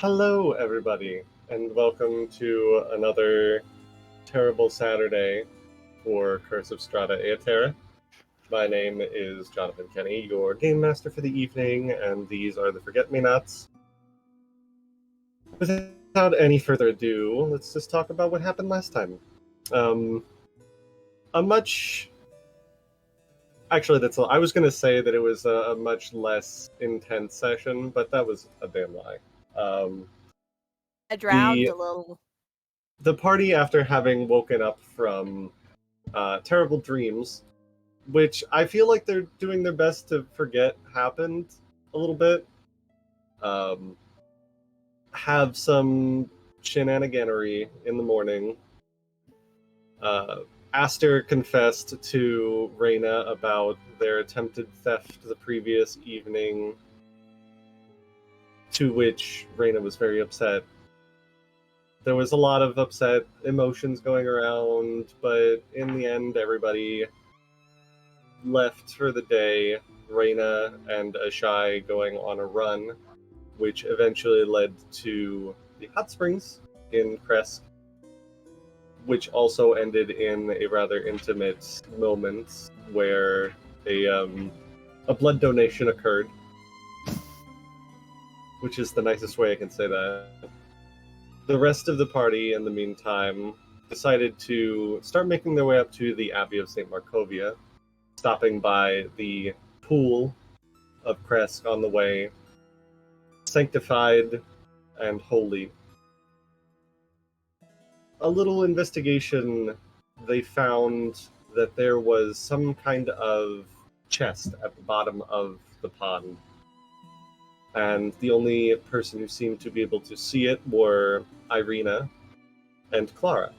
Hello, everybody, and welcome to another terrible Saturday for Curse of Strahda et Terra. My name is Jonathan Kenny, your game master for the evening, and these are the Forget-Me-Nots. Without any further ado, let's just talk about what happened last time. I was going to say that it was a much less intense session, but that was a damn lie. I drowned a little. The party, after having woken up from terrible dreams, which I feel like they're doing their best to forget happened a little bit, have some shenaniganery in the morning. Aster confessed to Ireena about their attempted theft the previous evening, to which Ireena was very upset. There was a lot of upset emotions going around, but in the end, everybody left for the day, Ireena and Ashai going on a run, which eventually led to the hot springs in Kresk, which also ended in a rather intimate moment where a blood donation occurred, which is the nicest way I can say that. The rest of the party, in the meantime, decided to start making their way up to the Abbey of St. Markovia, stopping by the pool of Kresk on the way, sanctified and holy. A little investigation, they found that there was some kind of chest at the bottom of the pond, and the only person who seemed to be able to see it were Ireena and Clara.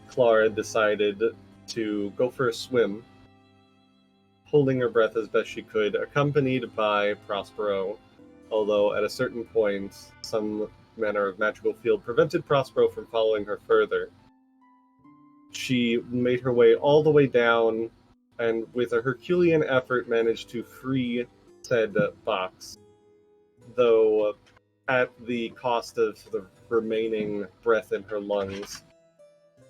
Clara decided to go for a swim, holding her breath as best she could, accompanied by Prospero, although at a certain point, some manner of magical field prevented Prospero from following her further. She made her way all the way down, and with a Herculean effort managed to free said box, though at the cost of the remaining breath in her lungs.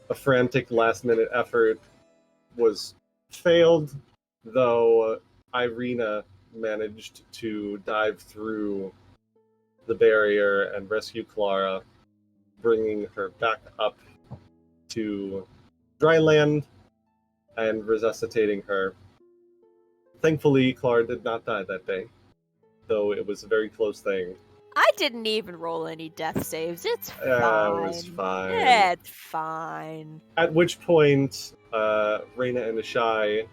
A frantic last-minute effort was failed, though Ireena managed to dive through the barrier and rescue Clara, bringing her back up to dry land and resuscitating her. Thankfully, Clara did not die that day, though it was a very close thing. I didn't even roll any death saves. It's fine. It was fine. It's fine. At which point, Ireena and Ashai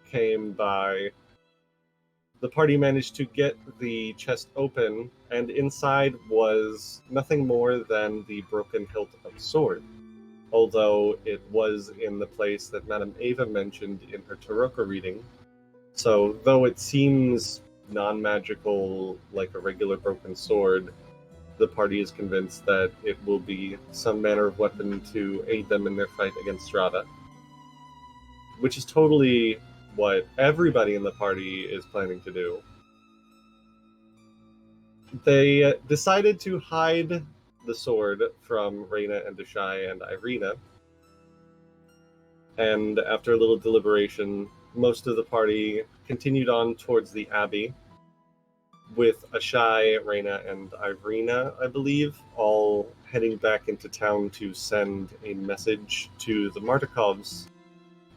came by. The party managed to get the chest open, and inside was nothing more than the broken hilt of a sword, although it was in the place that Madame Ava mentioned in her Taroko reading. So, though it seems non-magical like a regular broken sword, the party is convinced that it will be some manner of weapon to aid them in their fight against Strahda, which is totally what everybody in the party is planning to do. They decided to hide the sword from Ireena and Ashai and Ireena, and after a little deliberation, most of the party continued on towards the Abbey, with Ashai, Ireena, and Ireena, I believe, all heading back into town to send a message to the Martikovs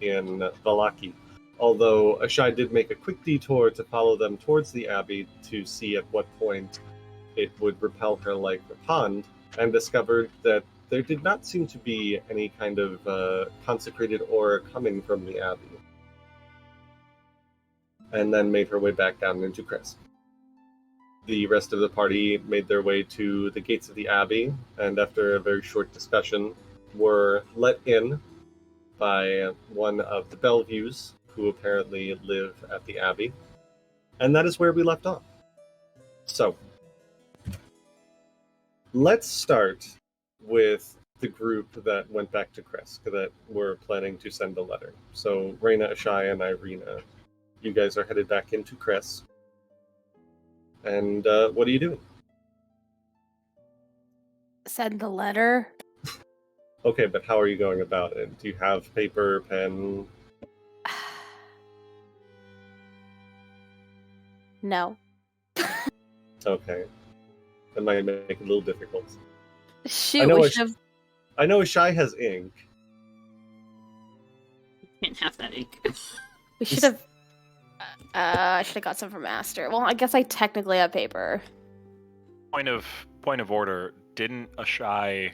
in Vallakovich. Although Ashai did make a quick detour to follow them towards the Abbey to see at what point it would repel her like the pond, and discovered that there did not seem to be any kind of consecrated aura coming from the Abbey. And then made her way back down into Kresk. The rest of the party made their way to the gates of the Abbey, and after a very short discussion, were let in by one of the Belviews, who apparently live at the Abbey. And that is where we left off. So, let's start with the group that went back to Kresk, that were planning to send a letter. So, Ireena, Ashai, and Ireena, you guys are headed back into Kresk. And what are you doing? Send the letter? Okay, but how are you going about it? Do you have paper, pen? No. Okay. That might make it a little difficult. Shoot, we should have... I know Shy has ink. Can't have that ink. We should have... I should have got some from Master. Well, I guess I technically have paper. Point of order. Didn't Ashai...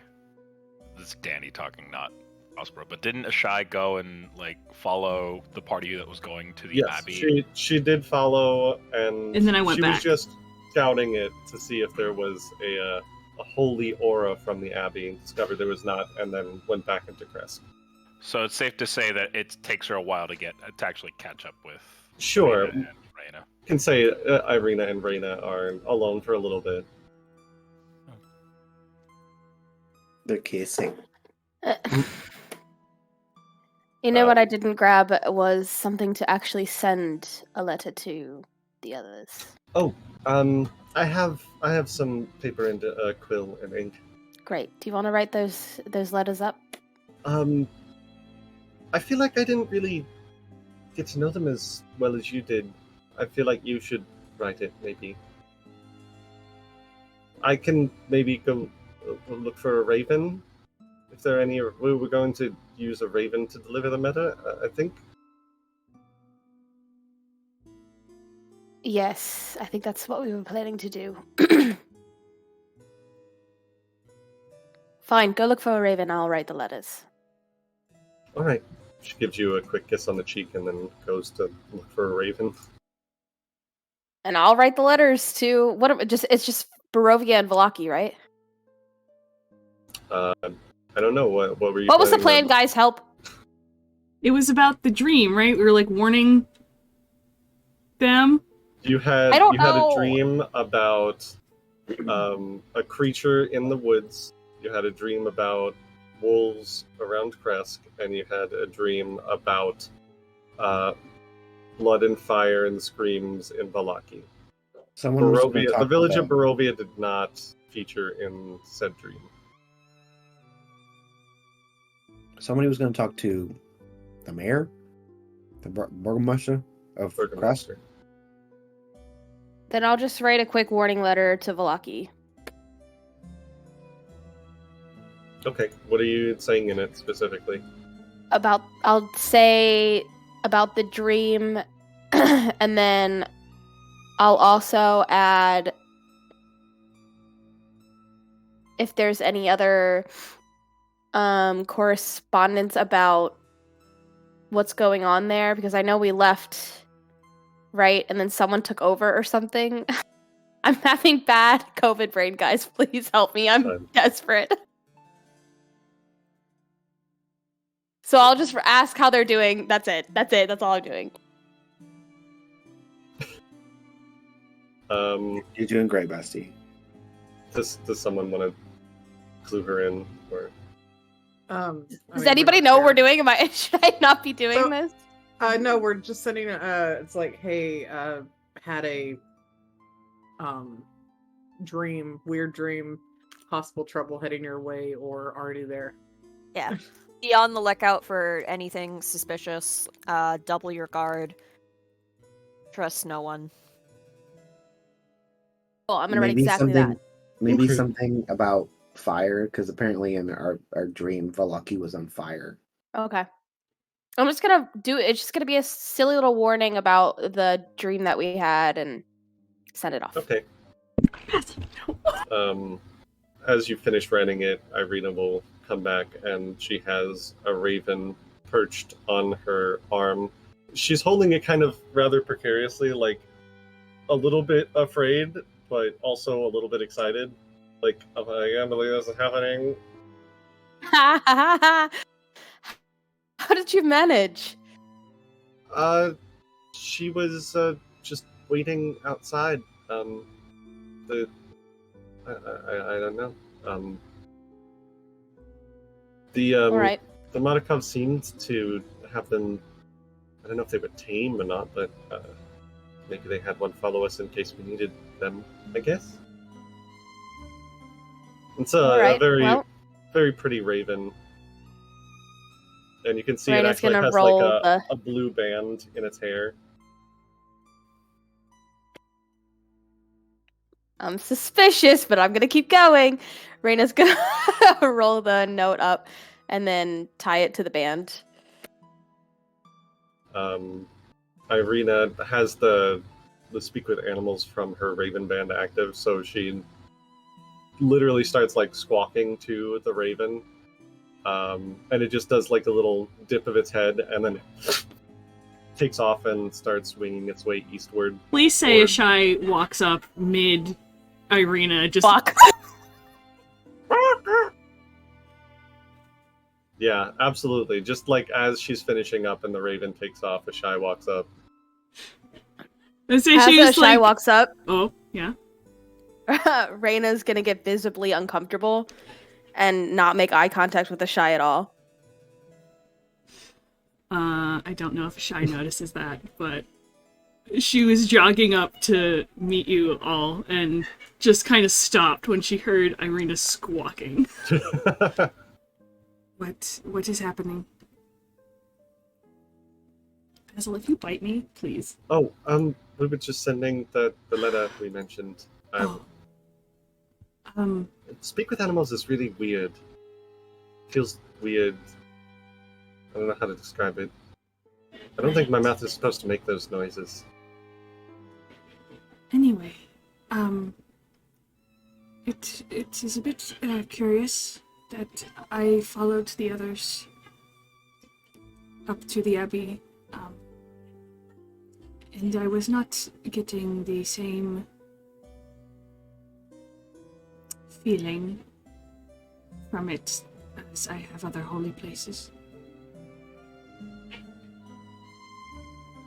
This is Danny talking, not Prospero, but didn't Ashai go and follow the party that was going to the Abbey? Yes, she did follow, and then I went back. She was just scouting it to see if there was a holy aura from the Abbey, and discovered there was not, and then went back into Crest. So it's safe to say that it takes her a while to actually catch up with. Sure. Ireena and Reina. Can say Ireena and Reina are alone for a little bit. They're kissing. You know what I didn't grab was something to actually send a letter to the others. Oh, I have some paper and quill and ink. Great. Do you want to write those letters up? I feel like I didn't really get to know them as well as you did. I feel like you should write it, maybe. I can maybe go look for a raven. If there are any, we were going to use a raven to deliver the meta, I think. Yes, I think that's what we were planning to do. Fine, go look for a raven, I'll write the letters. Alright. She gives you a quick kiss on the cheek and then goes to look for a raven. And I'll write the letters to... It's just Barovia and Vallakovich, right? I don't know, what were you... What was the plan, guys? Help! It was about the dream, right? We were warning them. You had a dream about a creature in the woods. You had a dream about wolves around Kresk, and you had a dream about blood and fire and screams in Vallakovich. The village of Barovia did not feature in said dream. Somebody was going to talk to the mayor, the burgomaster of Kresk. Then I'll just write a quick warning letter to Vallakovich. Okay, what are you saying in it specifically? I'll say about the dream, and then I'll also add if there's any other correspondence about what's going on there, because I know we left, right? And then someone took over or something. I'm having bad COVID brain, guys. Please help me. I'm desperate. So I'll just ask how they're doing. That's it. That's all I'm doing. You're doing great, bestie. Does someone want to clue her in, or? Does anybody know what we're doing? Should I not be doing this? No, we're just sending. It's like, hey, had a weird dream, possible trouble heading your way, or already there. Yeah. Be on the lookout for anything suspicious. Double your guard. Trust no one. Oh, I'm gonna write exactly that. Maybe something about fire, because apparently in our dream, Vallakovich was on fire. Okay. I'm just gonna it's just gonna be a silly little warning about the dream that we had and send it off. Okay. As you finish writing it, Ireena will come back and she has a raven perched on her arm. She's holding it kind of rather precariously, a little bit afraid, but also a little bit excited. Oh, I can't believe this is happening. How did you manage? She was just waiting outside. I don't know. All right. The Martikov seemed to have them. I don't know if they were tame or not, but maybe they had one follow us in case we needed them, I guess. It's a, All right, a very, well. very pretty raven. And you can see it Reyna's actually gonna has roll like the- a blue band in its hair. I'm suspicious, but I'm gonna keep going. Reyna's gonna roll the note up and then tie it to the band. Ireena has the speak with animals from her raven band active, so she literally starts like squawking to the raven, and it just does like a little dip of its head, and then takes off and starts winging its way eastward. Please say Or- Ashai walks up mid Ireena, just Fuck. Yeah, absolutely. Just like as she's finishing up and the raven takes off, Ashai walks up. I say As she's Shai like, walks up, oh yeah, Reyna's gonna get visibly uncomfortable and not make eye contact with the Shai at all. I don't know if Ashai notices that, but she was jogging up to meet you all and just kind of stopped when she heard Ireena squawking. What is happening? Basil, if you bite me, please. Oh, we were just sending the letter we mentioned. Speak with animals is really weird. Feels weird. I don't know how to describe it. I don't think my mouth is supposed to make those noises. Anyway, it is a bit curious that I followed the others up to the Abbey, and I was not getting the same feeling from it as I have other holy places.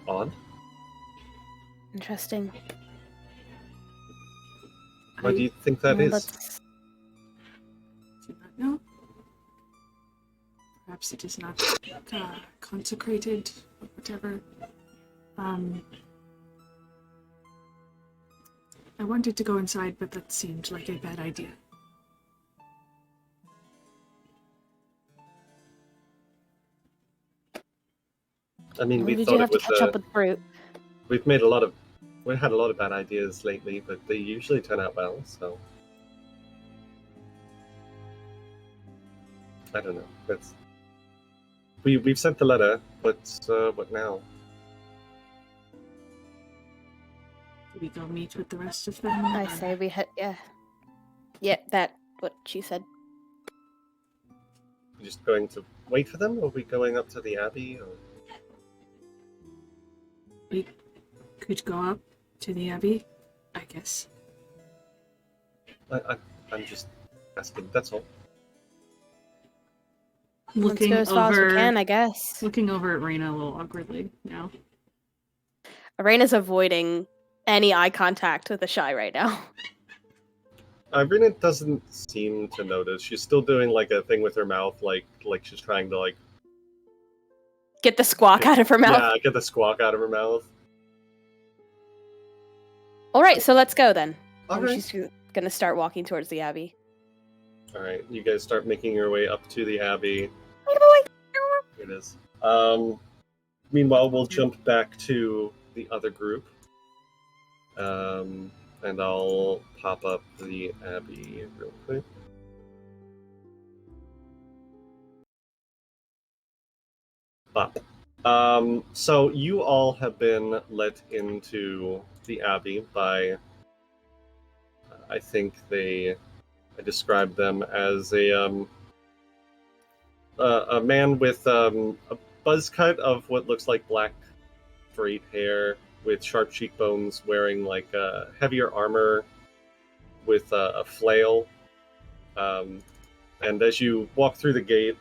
Odd. Interesting. Why do you think that Well, is? that's- Do not know. Perhaps it is not consecrated or whatever. I wanted to go inside, but that seemed like a bad idea. I mean, Well, we did thought you it have to was catch up with Brute? we've had a lot of bad ideas lately, but they usually turn out well, so I don't know. We've sent the letter, but what now? Do we go meet with the rest of them? I or- say we had, yeah. Yeah, that, what she said. We just going to wait for them, or are we going up to the Abbey? Or... We could go up to the Abbey, I guess. I'm just asking. That's all. Looking Let's go as far as over, we can, I guess. looking over at Reyna a little awkwardly now. Irena's avoiding any eye contact with the Shai right now. Ireena doesn't seem to notice. She's still doing like a thing with her mouth, like she's trying to like Get the squawk out of her mouth. yeah, get the squawk out of her mouth. All right, so let's go then. All And right. she's gonna start walking towards the Abbey. All right, you guys start making your way up to the Abbey. Here it is. Meanwhile, we'll jump back to the other group. And I'll pop up the Abbey real quick. So you all have been let into the Abbey by, I think I described them as a man with a buzz cut of what looks like black straight hair with sharp cheekbones, wearing like heavier armor with a flail. And as you walk through the gate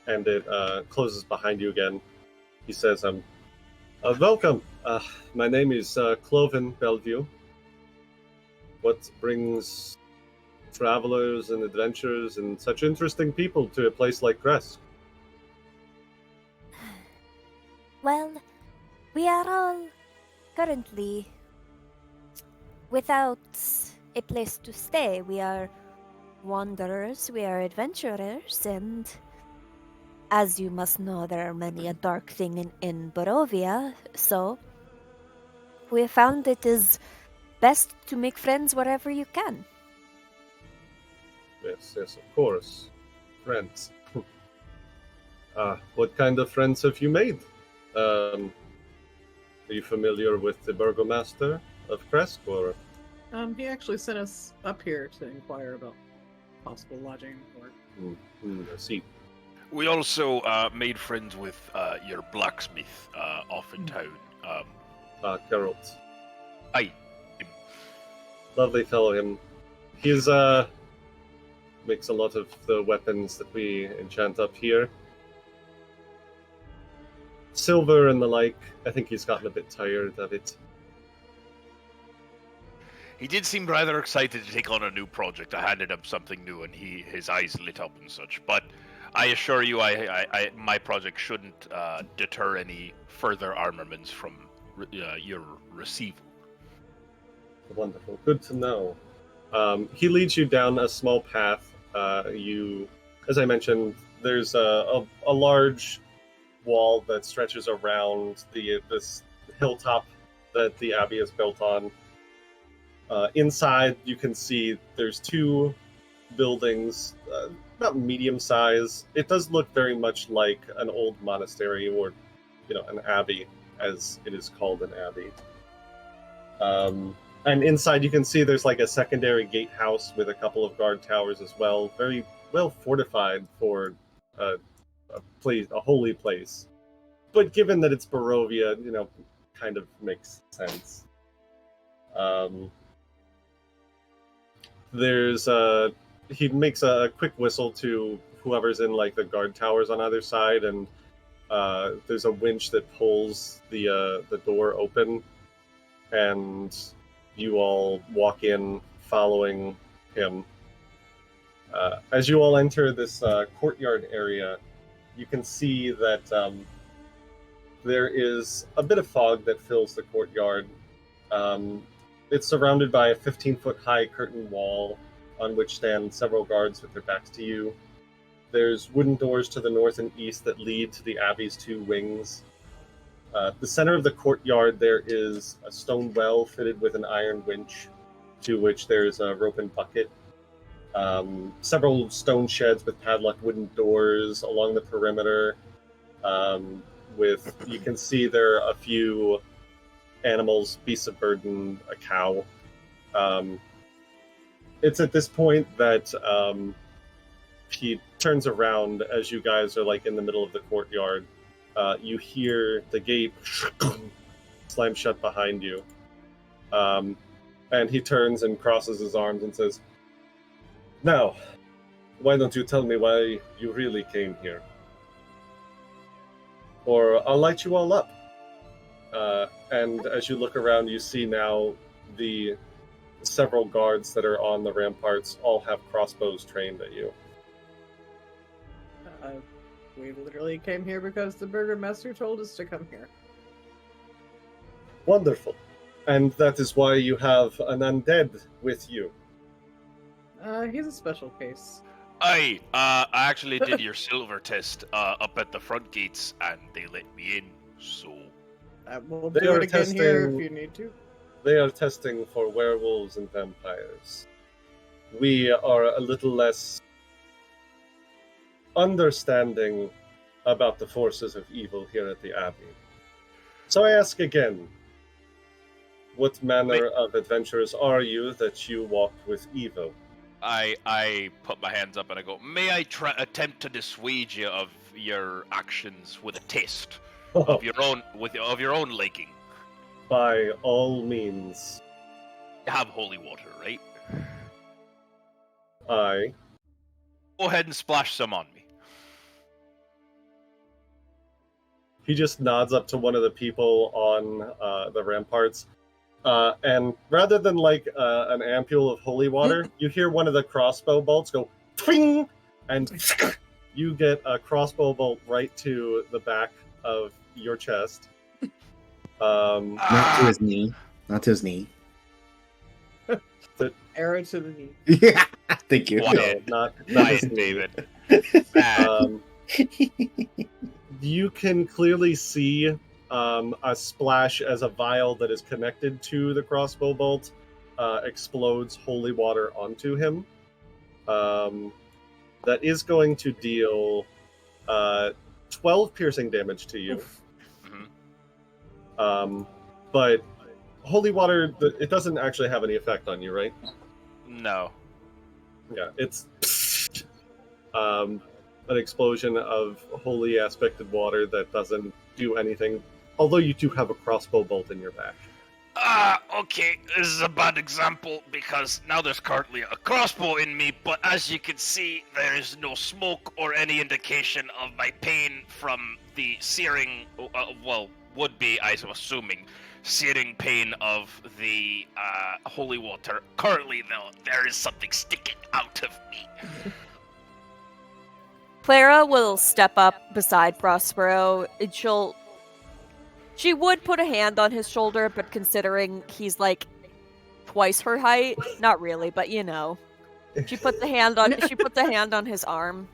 and it closes behind you again, he says, welcome. My name is Cloven Belview. What brings travelers and adventurers and such interesting people to a place like Kresk? Well, we are all currently without a place to stay. We are wanderers, we are adventurers, and as you must know, there are many a dark thing in Barovia, so we have found it is best to make friends wherever you can. Yes, yes, of course. Friends. What kind of friends have you made? Are you familiar with the burgomaster of Kresk, or? He actually sent us up here to inquire about possible lodging or. I see. We also made friends with your blacksmith off in town. Geralt. Aye. Lovely fellow, him. He's, makes a lot of the weapons that we enchant up here. Silver and the like. I think he's gotten a bit tired of it. He did seem rather excited to take on a new project. I handed him something new, and his eyes lit up and such. But I assure you, my project shouldn't deter any further armaments from your receival. Wonderful. Good to know. He leads you down a small path. As I mentioned, there's a large wall that stretches around this hilltop that the abbey is built on. Inside, you can see there's two buildings, about medium size. It does look very much like an old monastery, or an abbey, as it is called, an abbey. And inside, you can see there's like a secondary gatehouse with a couple of guard towers as well. Very well fortified for a holy place. But given that it's Barovia, kind of makes sense. He makes a quick whistle to whoever's in like the guard towers on either side, and there's a winch that pulls the door open, and you all walk in following him. As you all enter this courtyard area, you can see that there is a bit of fog that fills the courtyard. It's surrounded by a 15-foot high curtain wall on which stand several guards with their backs to you. There's wooden doors to the north and east that lead to the abbey's two wings. The center of the courtyard, there is a stone well fitted with an iron winch, to which there's a rope and bucket. Several stone sheds with padlocked wooden doors along the perimeter. You can see there are a few animals, beasts of burden, a cow. It's at this point that he turns around as you guys are like in the middle of the courtyard. You hear the gate slam shut behind you. And he turns and crosses his arms and says, "Now, why don't you tell me why you really came here? Or I'll light you all up." And as you look around, you see now the several guards that are on the ramparts all have crossbows trained at you. We literally came here because the burgomaster told us to come here. Wonderful. And that is why you have an undead with you. He's a special case. I actually did your silver test up at the front gates, and they let me in, so... We'll They do are it again here testing- if you need to. They are testing for werewolves and vampires. We are a little less understanding about the forces of evil here at the Abbey. So I ask again, what manner of adventurers are you that you walked with evil? I put my hands up and I go, may I attempt to dissuade you of your actions with a test of your own liking? By all means. You have holy water, right? Aye. Go ahead and splash some on me. He just nods up to one of the people on the ramparts. And rather than like an ampule of holy water, you hear one of the crossbow bolts go twing, and you get a crossbow bolt right to the back of your chest. Not to his knee. Not to his knee. arrow to the knee. Yeah, thank you. Quiet. not Quiet, David. Bad. You can clearly see a splash as a vial that is connected to the crossbow bolt explodes holy water onto him. That is going to deal 12 piercing damage to you. But holy water, it doesn't actually have any effect on you, right? No. Yeah, it's an explosion of holy aspected water that doesn't do anything, although you do have a crossbow bolt in your back. Okay, this is a bad example because now there's currently a crossbow in me, but as you can see, there is no smoke or any indication of my pain from the searing, would be, I'm assuming, searing pain of the holy water. Currently, though, there is something sticking out of me. Clara will step up beside Prospero, and she would put a hand on his shoulder, but considering he's like twice her height, not really, but you know, she puts the hand on his arm.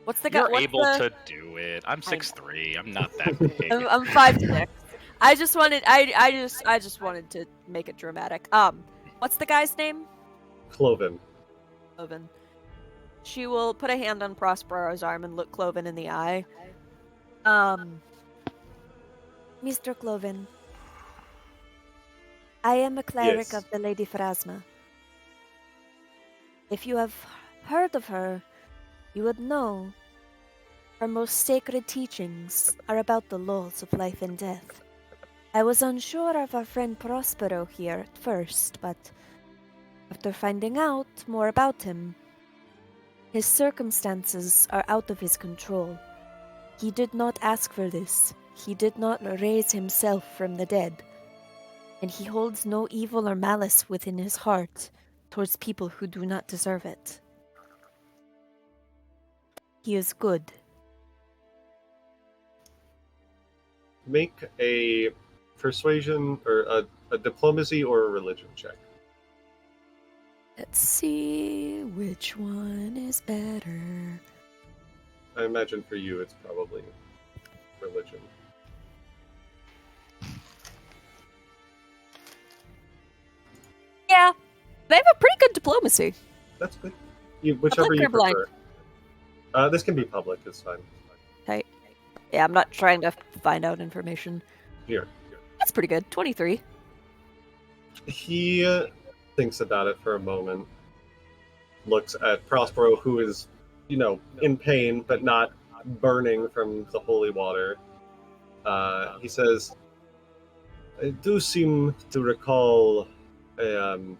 What's the guy? You're able to do it. I'm 6'3". I'm not that big. I'm 5'6". I just wanted to make it dramatic. What's the guy's name? Cloven. Cloven. She will put a hand on Prospero's arm and look Cloven in the eye. Mr. Cloven, I am a cleric Yes. of the Lady Pharasma. If you have heard of her, you would know her most sacred teachings are about the laws of life and death. I was unsure of our friend Prospero here at first, but after finding out more about him, his circumstances are out of his control. He did not ask for this. He did not raise himself from the dead. And he holds no evil or malice within his heart towards people who do not deserve it. He is good. Make a persuasion or a diplomacy or a religion check. Let's see which one is better. I imagine for you it's probably religion. Yeah, they have a pretty good diplomacy. That's good. Whichever you or blind? prefer. This can be public, it's fine. Okay. Yeah, I'm not trying to find out information. Here. That's pretty good. 23. He thinks about it for a moment, looks at Prospero, who is, in pain, but not burning from the holy water. He says, I do seem to recall an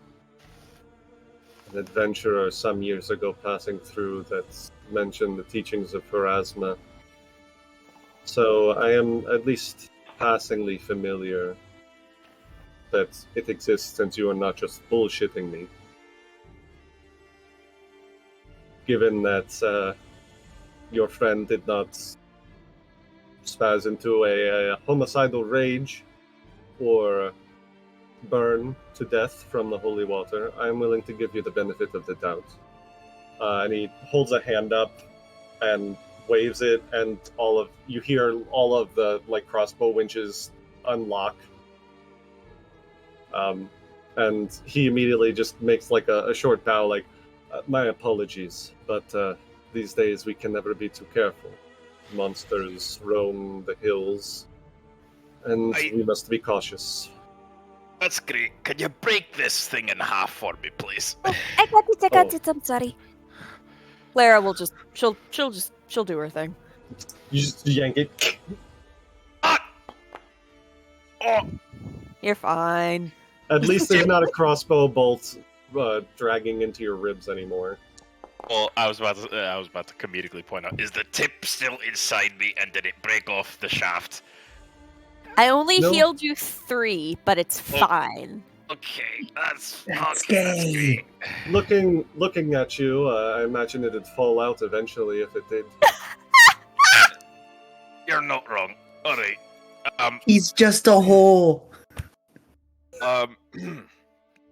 adventurer some years ago passing through that mentioned the teachings of Pharasma. So I am at least passingly familiar that it exists, since you are not just bullshitting me. Given that your friend did not spaz into a homicidal rage or burn to death from the holy water, I am willing to give you the benefit of the doubt. And he holds a hand up and waves it, and you hear all of the crossbow winches unlock. And he immediately just makes a short bow, my apologies, but these days we can never be too careful. Monsters roam the hills, and we must be cautious. That's great. Can you break this thing in half for me, please? I got it, I'm sorry. Clara will she'll do her thing. You just yank it. Ah! Oh! You're fine. At least there's not a crossbow bolt dragging into your ribs anymore. Well, I was about to comedically point out: is the tip still inside me, and did it break off the shaft? I only No. healed you 3, but it's fine. Okay, That's that's gay. Looking at you, I imagine it'd fall out eventually if it did. You're not wrong. All right. He's just a hole.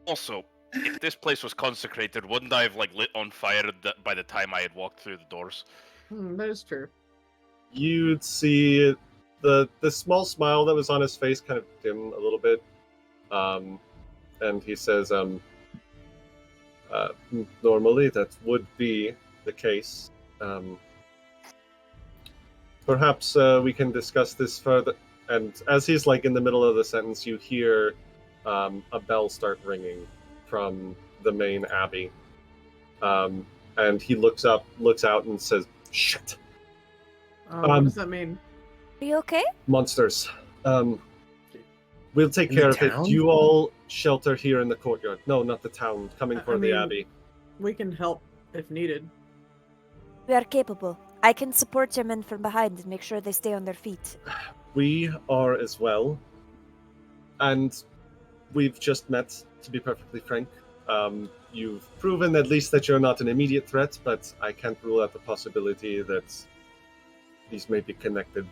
Also, if this place was consecrated, wouldn't I have like lit on fire by the time I had walked through the doors? That is true. You'd see the small smile that was on his face kind of dim a little bit, and he says, "Normally that would be the case. Perhaps we can discuss this further." And as he's like in the middle of the sentence, you hear a bell start ringing from the main abbey, and he looks out, and says, "Shit! What does that mean? Are you okay? Monsters. We'll take In care the of it. town? You all shelter here in the courtyard. No, not the town. Coming for I the mean- abbey. We can help if needed. We are capable. I can support your men from behind and make sure they stay on their feet. We are as well, and we've just met. To be perfectly frank, you've proven at least that you're not an immediate threat, but I can't rule out the possibility that these may be connected.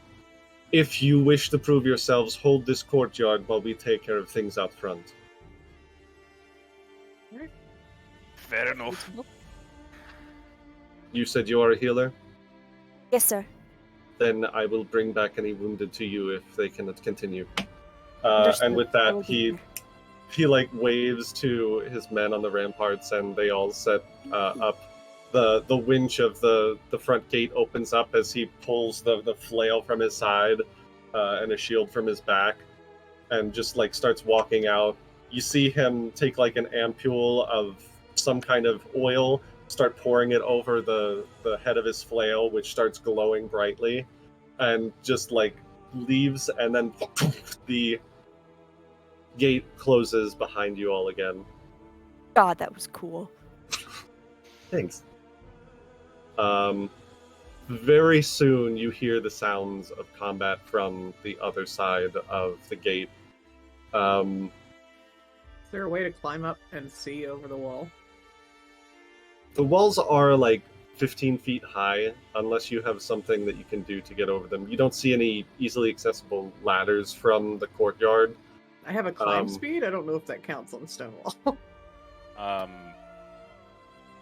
If you wish to prove yourselves, hold this courtyard while we take care of things out front. Fair enough. You said you are a healer? Yes, sir. Then I will bring back any wounded to you if they cannot continue. Understood. And with I that, will be he like waves to his men on the ramparts, and they all set up. The winch of the front gate opens up as he pulls the flail from his side and a shield from his back, and just like starts walking out. You see him take like an ampule of some kind of oil, start pouring it over the head of his flail, which starts glowing brightly, and just like leaves, and then the gate closes behind you all again. God, that was cool. Thanks. Very soon you hear the sounds of combat from the other side of the gate. Is there a way to climb up and see over the wall? The walls are like 15 feet high, unless you have something that you can do to get over them. You don't see any easily accessible ladders from the courtyard. I have a climb speed. I don't know if that counts on Stonewall.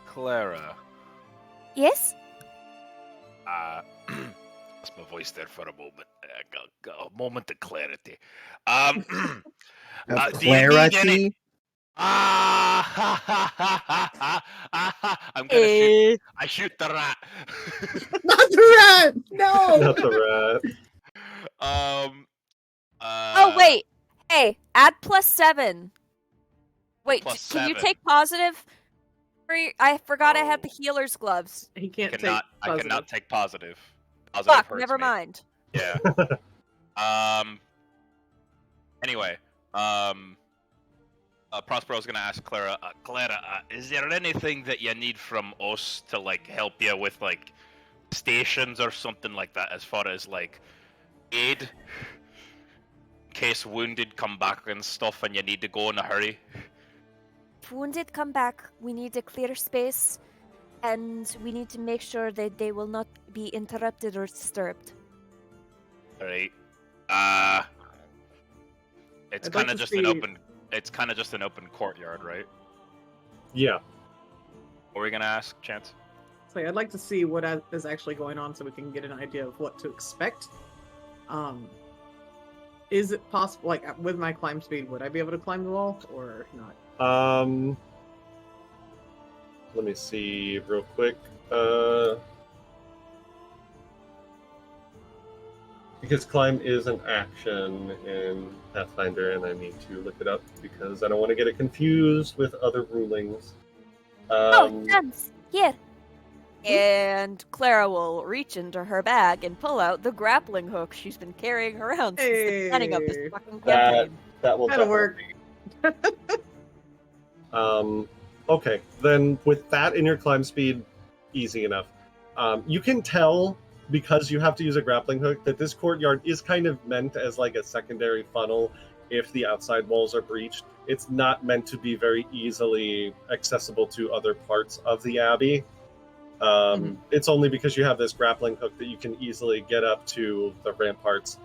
Clara. Yes? Lost my voice there for a moment. Got a moment of clarity. Of Do you need clarity? any- I'm gonna shoot. I shoot the rat. Not the rat! No! Not the rat. Oh, wait. Hey, add +7. Wait, can you +7. take positive? I forgot I had the Oh. healer's gloves. He can't I take cannot take positive. Positive Fuck, hurts never me. mind. Yeah. Anyway, Prospero was gonna ask Clara. Clara, is there anything that you need from us to like help you with like stations or something like that, as far as like aid, in case wounded come back and stuff, and you need to go in a hurry? If wounded come back, we need a clear space, and we need to make sure that they will not be interrupted or disturbed. Right. It's I'd kind like of to just see- an open. It's kind of just an open courtyard, right? Yeah. What were we gonna ask, Chance? So I'd like to see what is actually going on so we can get an idea of what to expect. Is it possible, like with my climb speed, would I be able to climb the wall or not? Let me see real quick. Because climb is an action in Pathfinder, and I need to look it up because I don't want to get it confused with other rulings. Oh, thanks. Here. And Clara will reach into her bag and pull out the grappling hook she's been carrying around since the beginning of this Hey. fucking That campaign. that will That'll work. Okay, then with that in your climb speed, easy enough. You can tell, because you have to use a grappling hook, that this courtyard is kind of meant as like a secondary funnel if the outside walls are breached. It's not meant to be very easily accessible to other parts of the abbey. It's only because you have this grappling hook that you can easily get up to the ramparts.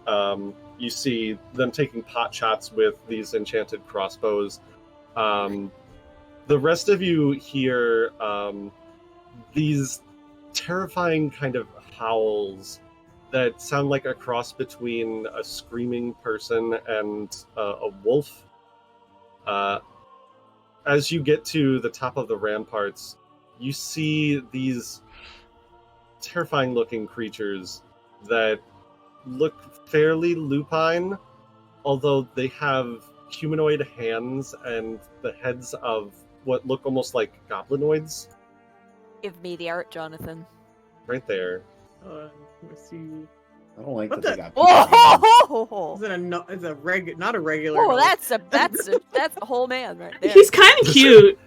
You see them taking pot shots with these enchanted crossbows. The rest of you hear these terrifying kind of howls that sound like a cross between a screaming person and a wolf. As you get to the top of the ramparts, you see these terrifying-looking creatures that look fairly lupine, although they have humanoid hands and the heads of what look almost like goblinoids. Give me the art, Jonathan. Right there. Let me see. I don't like What that they the- got people hands. Oh, Is it not a regular? that's a whole man right there. He's kind of cute.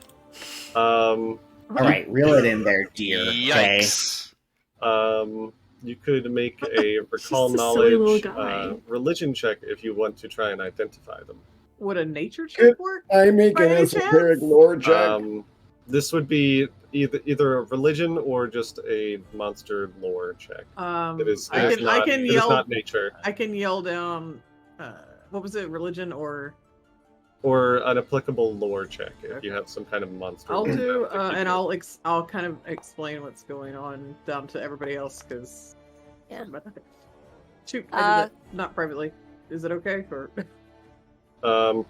All right, reel it in there, dear. Okay. Yikes. You could make a recall just a silly little knowledge guy. religion check if you want to try and identify them. Would a nature check work? I make By an any esoteric chance? lore check. This would be either a religion or just a monster lore check. It is not nature. I can yell down. What was it? Religion or an applicable lore check if you have some kind of monster. I'll lore do, that you and can- I'll kind of explain what's going on down to everybody else because. Yeah. Shoot, I did that not privately. Is it okay? Or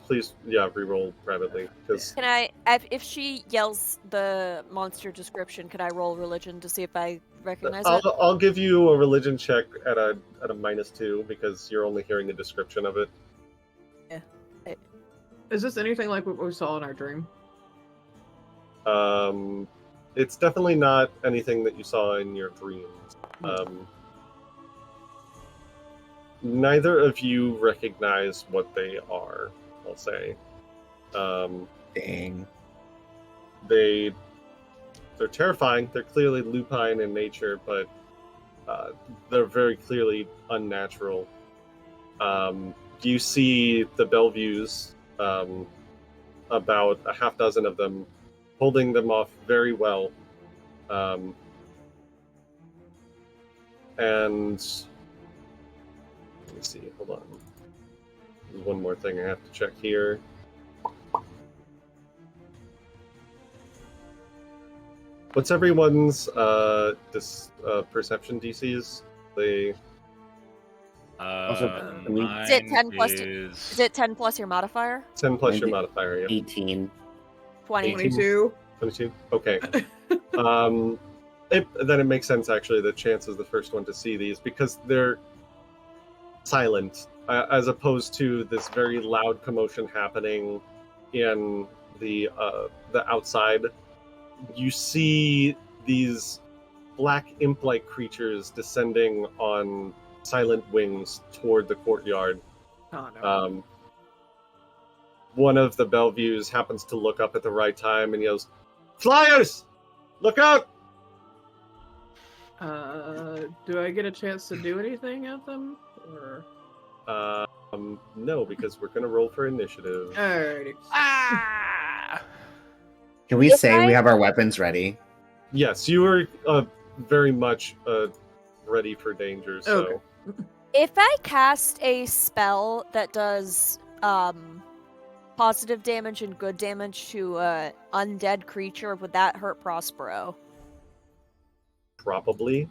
Please, reroll privately because Can I, if she yells the monster description, can I roll religion to see if I recognize it? I'll give you a religion check at a -2 because you're only hearing a description of it. is this anything like what we saw in our dream? It's definitely not anything that you saw in your dreams. Neither of you recognize what they are, I'll say. Dang. They're terrifying. They're clearly lupine in nature, but they're very clearly unnatural. You see the Belviews, about a half dozen of them, holding them off very well. And let me see, hold on. There's one more thing I have to check here. What's everyone's perception DCs? They Is it 10 plus? Is it 10 plus your modifier? 10 plus your Maybe. modifier, yeah. 18. 20. 22. 22? Okay. Then it makes sense, actually, the chance is the first one to see these, because they're silent, as opposed to this very loud commotion happening in the outside. You see these black imp-like creatures descending on silent wings toward the courtyard. Oh no. One of the Belviews happens to look up at the right time and yells, "Flyers! Look out!" Do I get a chance to do anything at them? Or No, because we're gonna roll for initiative. alrighty. Can we If say I- we have our weapons ready? Yes, you are very much ready for danger. So Okay. If I cast a spell that does positive damage and good damage to a undead creature, would that hurt Prospero? probably.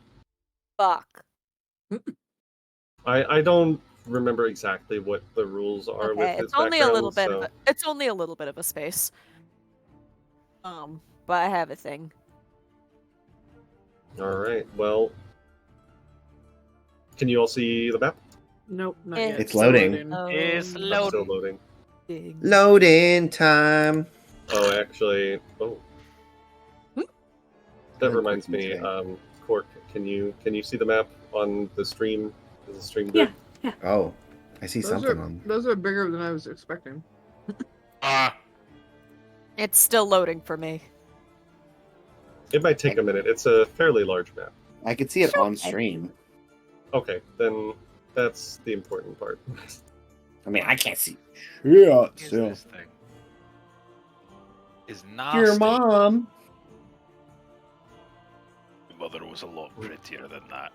Fuck. I don't remember exactly what the rules are with Okay, his it's only a little background, bit. It's only a little bit of a space. But I have a thing. All right. Well, can you all see the map? Nope, not Eh. yet. It's loading. It's Still loading. loading. Loading time. Oh, actually, that Really reminds quick me. today. Cork, can you see the map on the stream? Is the stream good? Oh, I see something on. Those are bigger than I was expecting. It's still loading for me. It might take a minute. It's a fairly large map. I could see it on stream. Okay, then that's the important part. I mean, I can't see. Yeah, Here's so. this thing. Is nasty. Your mom. My mother was a lot prettier than that.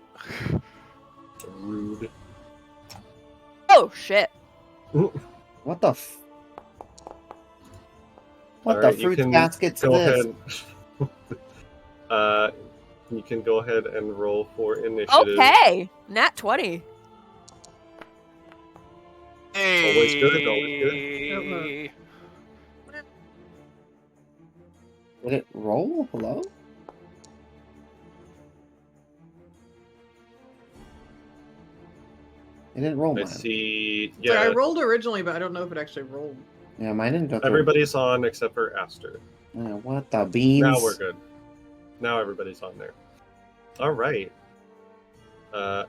Rude. Oh shit! What the What All the right, you fruits can baskets go is this? ahead. You can go ahead and roll for initiative. Okay, nat 20. Always good, always good. Hey. Did it roll? Hello? It didn't roll I mine. see. Yeah. I Yeah, rolled originally, but I don't know if it actually rolled. Yeah, mine didn't go through. everybody's on except for Aster. Yeah, what the beans? Now we're good. Now everybody's on there. All right.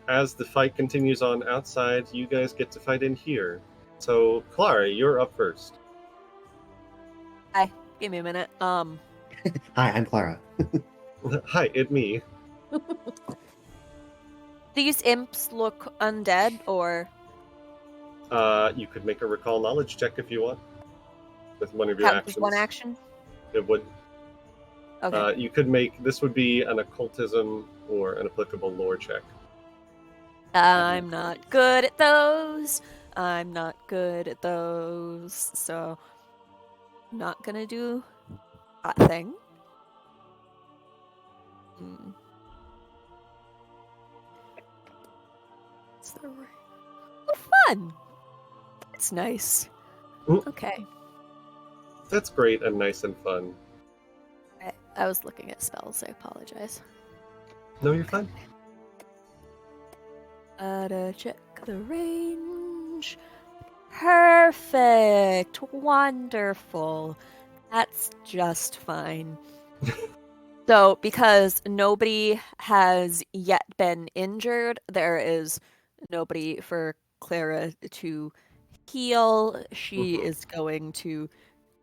As the fight continues on outside, you guys get to fight in here. So, Clara, you're up first. Hi, give me a minute. Hi, I'm Clara. Hi, it's me. These imps look undead, or You could make a recall knowledge check if you want, with one of your count actions. as one action? It would. Okay. You could make this would be an occultism or an applicable lore check. I'm not good at those. I'm not good at those. So, I'm not gonna do that thing. Hmm. It's the right. Oh, fun! It's nice. Ooh. Okay. That's great and nice and fun. I was looking at spells. I apologize. No, you're fine. To check the range. Perfect. Wonderful. That's just fine. So, because nobody has yet been injured, there is nobody for Clara to heal. She is going to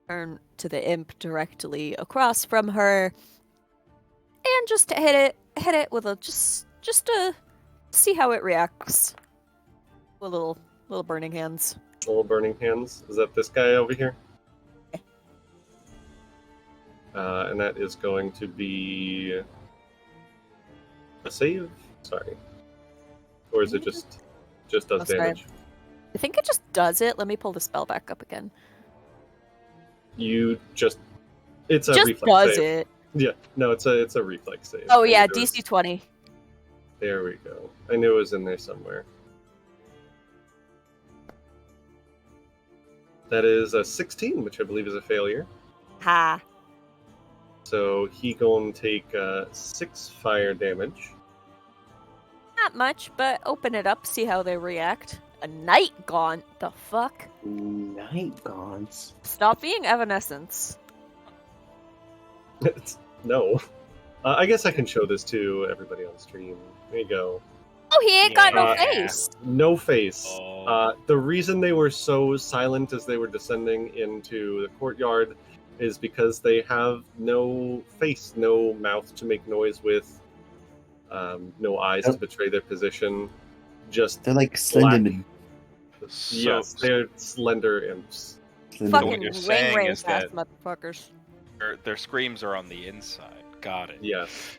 turn to the imp directly across from her and just hit it with a just to see how it reacts. A little burning hands. Little burning hands. Is that this guy over here? And that is going to be a save. Sorry, or is it just does Oh, sorry. damage? I think it just does it. Let me pull the spell back up again. It's a Just reflex does save. it. Yeah, no, it's a reflex save. Oh I yeah, knew there was- DC 20. There we go. I knew it was in there somewhere. That is a 16, which I believe is a failure. Ha. So he going to take 6 fire damage. Not much, but open it up, see how they react. A night gaunt? The fuck? Night gaunts. Stop being Evanescence. No. I guess I can show this to everybody on stream. There you go. Oh, he ain't got no Yeah. face. No face. Oh. The reason they were so silent as they were descending into the courtyard is because they have no face, no mouth to make noise with, no eyes to betray their position. Just They're like Slenderman. yes, they're slender imps. Slenderman. Fucking what you're ring saying is ass that- motherfuckers. Their screams are on the inside. Got it. Yes.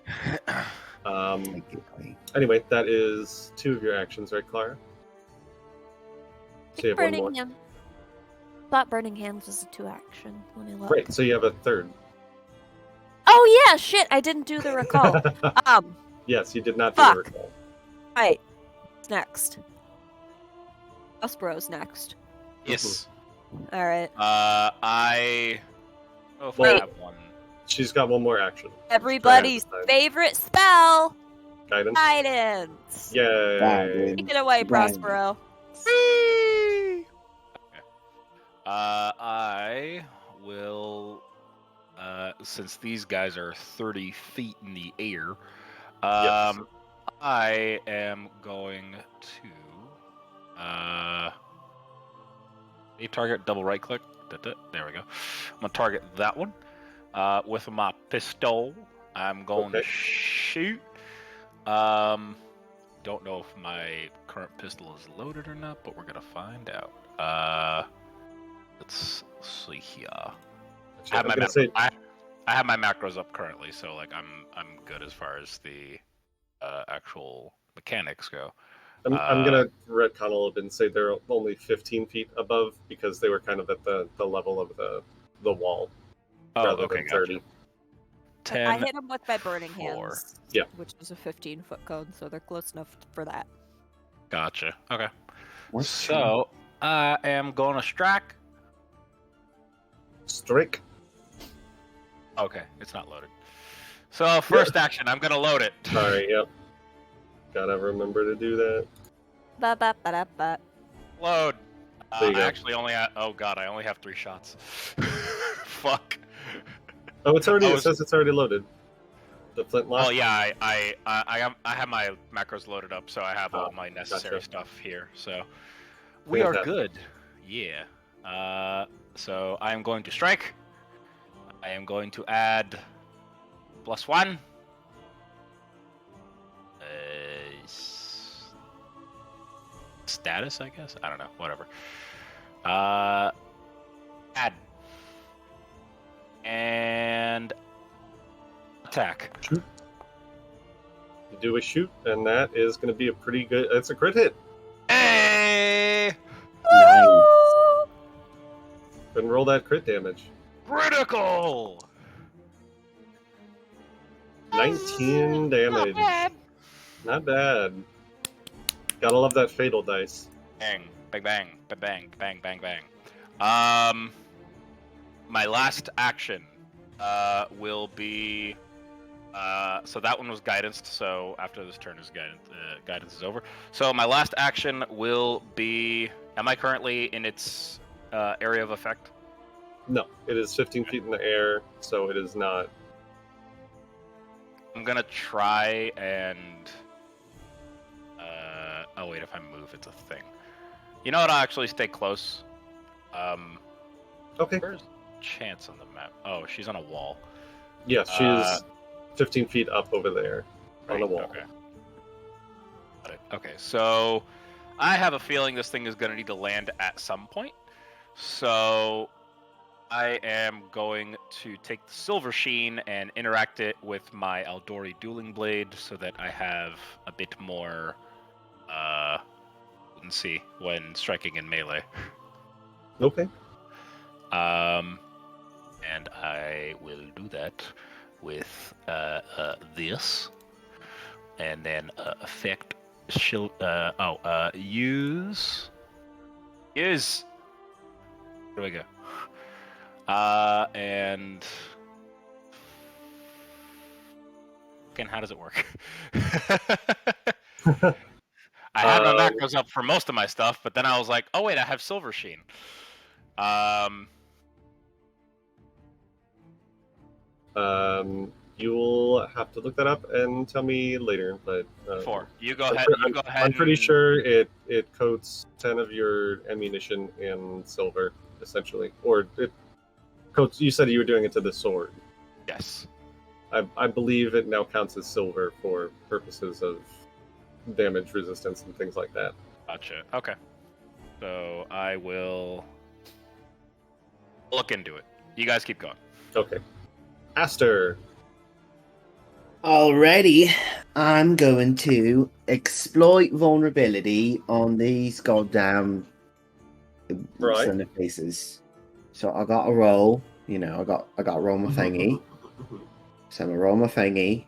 Technically. Anyway, that is 2 of your actions, right, Clara? So you have one more. Burning him. Thought burning hands was a 2 action. Let me look. Right, so you have a third. Oh yeah, shit! I didn't do the recall. Yes, you did not do Fuck. the recall. Right. What's next? Usbro's next. Yes. Alright. I. Oh, if Wait. I have one. She's got one more action. Everybody's Strahd. favorite spell! Guidance. Guidance! Yay. Guidance. Take it away, Guidance. Prospero. I will. Since these guys are 30 feet in the air, Yes. I am going to. A target, double right click. There we go. I'm gonna target that one with my pistol. I'm going to Okay. shoot. Don't know if my current pistol is loaded or not, but we're gonna find out. Let's see here. I have, I'm gonna say I have my macros up currently, so like I'm good as far as the actual mechanics go. I'm gonna retcon a little bit and say they're only 15 feet above because they were kind of at the level of the wall. rather okay, than gotcha. 30. I 10. hit him with my burning floor. hands. Yeah. Which is a 15-foot cone, so they're close enough for that. Gotcha. Okay. What's So I am going to strike. Strike. Okay, it's not loaded. So first action, I'm gonna load it. Sorry, yep. Gotta remember to do that. Ba-ba-ba-da-ba. Load. There you I go. actually only have. Oh god, I only have 3 shots. Fuck. Oh, it's already. I It was- says it's already loaded. The flintlock. Oh yeah, I have my macros loaded up, so I have all my necessary gotcha. stuff here. So we are Fantastic. good. Yeah. So I am going to strike. I am going to add +1. Status, I guess. I don't know. Whatever. Add and attack. You do a shoot, and that is going to be a pretty good. It's a crit hit. Hey! Nice. Then roll that crit damage. Critical. 19 damage. Not bad. Gotta love that fatal dice. Bang, bang, bang, bang, bang, bang, bang. My last action will be. So that one was guidance. So after this turn is guidance is over. So my last action will be. Am I currently in its area of effect? No, it is 15 feet in the air, so it is not. I'm gonna try and. Oh wait, if I move, it's a thing. You know what? I'll actually stay close. Okay. Where's Chance on the map? Oh, she's on a wall. Yes, she's 15 feet up over there on the wall. Okay. Got it. Okay, so I have a feeling this thing is going to need to land at some point. So I am going to take the Silver Sheen and interact it with my Aldori Dueling Blade so that I have a bit more potency when striking in melee. Okay. And I will do that with this, and then effect shield. Use. Where do I go? And again, how does it work? I had my macros up for most of my stuff, but then I was like, oh wait, I have Silver Sheen. You'll have to look that up and tell me later. But 4. You go ahead. You go ahead. I'm pretty sure it coats 10 of your ammunition in silver, essentially, or it coats. You said you were doing it to the sword. Yes. I believe it now counts as silver for purposes of damage resistance and things like that. Gotcha. Okay. So I will look into it. You guys keep going. Okay. Aster. Alrighty, I'm going to exploit vulnerability on these goddamn Right. son of faces. So I got to roll. You know, I got to roll my thingy. So I'm gonna roll my thingy.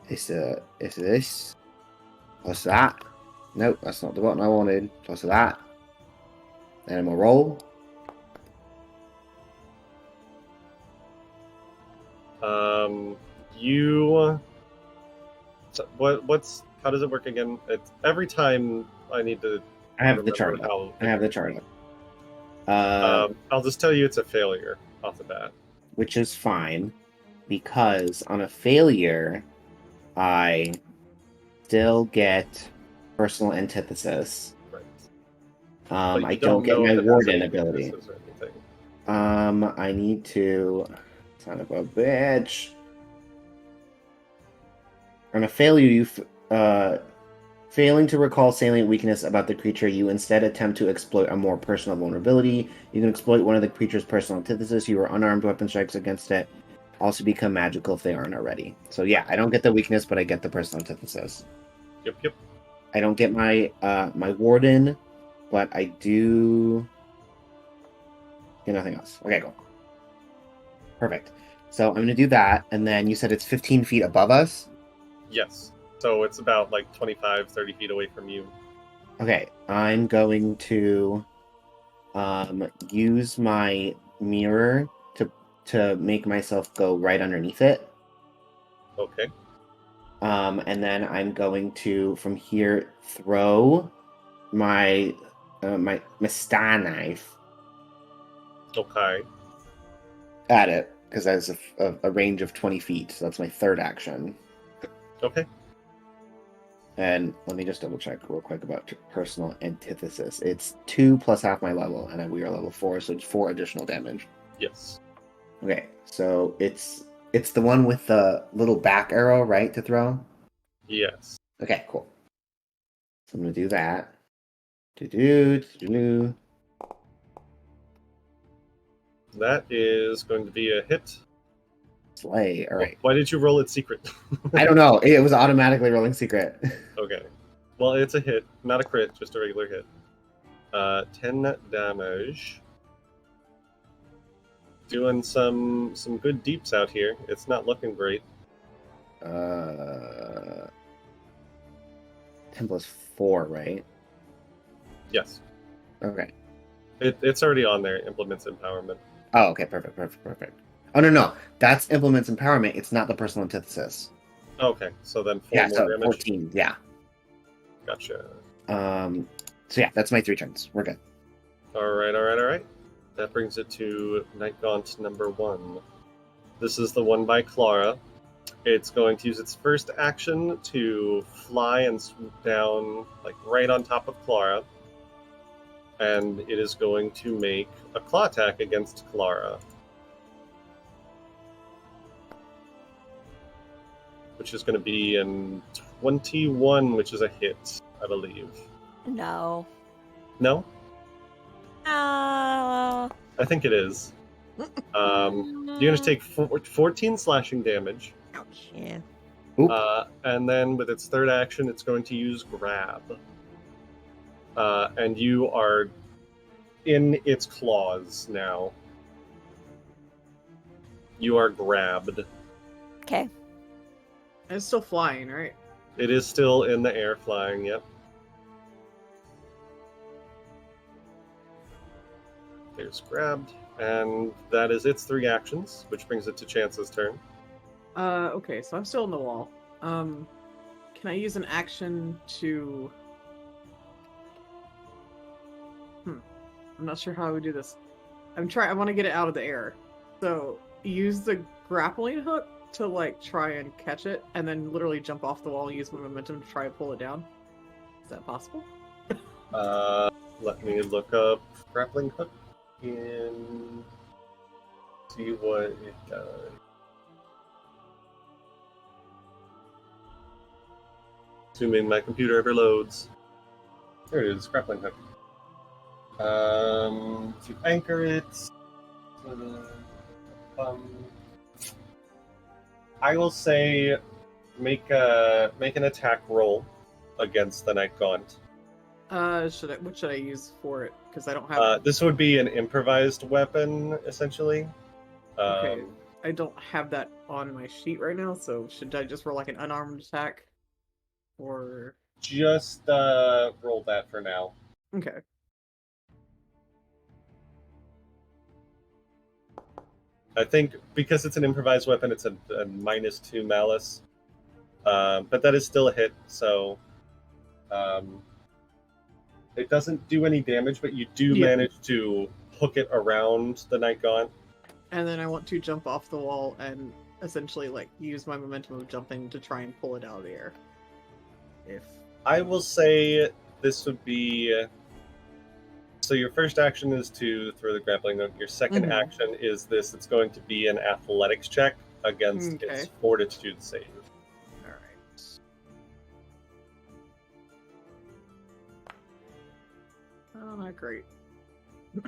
It's this plus that. Nope, that's not the button I wanted. Plus that. Then I'm gonna roll. You. So how does it work again? It's every time I need to. I have the remember chart up. how- I have the chart up. I'll just tell you it's a failure off the bat. Which is fine, because on a failure, I still get personal antithesis. Right. But I you don't get know my if it has warden any ability. weaknesses or anything. I need to. Son of a bitch. On a failure, failing to recall salient weakness about the creature, you instead attempt to exploit a more personal vulnerability. You can exploit one of the creature's personal antithesis. Your unarmed weapon strikes against it also become magical if they aren't already. So yeah, I don't get the weakness, but I get the personal antithesis. Yep. I don't get my my warden, but I do get nothing else. Okay, go. Perfect. So I'm going to do that, and then you said it's 15 feet above us? Yes. So it's about like 25, 30 feet away from you. Okay, I'm going to use my mirror to make myself go right underneath it. Okay. And then I'm going to, from here, throw my my star knife Okay. at it, because that's a range of 20 feet, so that's my third action. Okay. And let me just double check real quick about personal antithesis. It's 2 plus half my level, and we are level 4, so it's 4 additional damage. Yes. Okay, so it's the one with the little back arrow, right, to throw? Yes. Okay, cool. So I'm gonna do that. Do-do. That is going to be a hit. Slay. All right. Why did you roll it secret? I don't know. It was automatically rolling secret. Okay. Well, it's a hit, not a crit, just a regular hit. 10 damage. Doing some good deeps out here. It's not looking great. 10 plus 4, right? Yes. Okay. It's already on there, Implements Empowerment. Oh, okay. Perfect. Oh, no. That's Implements Empowerment. It's not the personal antithesis. Okay, so then 4 Yeah, more so damage. 14. Yeah. Gotcha. So yeah, that's my 3 turns. We're good. Alright. That brings it to Night Gaunt number 1. This is the one by Clara. It's going to use its first action to fly and swoop down, like right on top of Clara. And it is going to make a claw attack against Clara. Which is going to be an 21, which is a hit, I believe. No. No? Uh, I think it is. You're going to take 14 slashing damage. Ouch. Yeah. Oop. And then with its third action, it's going to use Grab. And you are in its claws now. You are grabbed. Okay. It's still flying, right? It is still in the air flying, yep. There's grabbed. And that is its 3 actions, which brings it to Chance's turn. Okay, so I'm still in the wall. Can I use an action to... I'm not sure how I would do this. I want to get it out of the air. So, use the grappling hook to, like, try and catch it, and then literally jump off the wall and use my momentum to try and pull it down. Is that possible? Let me look up grappling hook and see what it does. Assuming my computer ever loads. There it is, grappling hook. To anchor it, I will say make an attack roll against the Night Gaunt. What should I use for it? Because I don't have... This would be an improvised weapon, essentially. Okay. I don't have that on my sheet right now, so should I just roll like an unarmed attack? Or... Just roll that for now. Okay. I think because it's an improvised weapon, it's a -2 malice. But that is still a hit, so... it doesn't do any damage, but you do manage to hook it around the Night Gaunt. And then I want to jump off the wall and essentially like use my momentum of jumping to try and pull it out of the air. If I will say this would be... So your first action is to throw the grappling hook. Your second action is this. It's going to be an athletics check against its fortitude save. Alright. Oh, not great.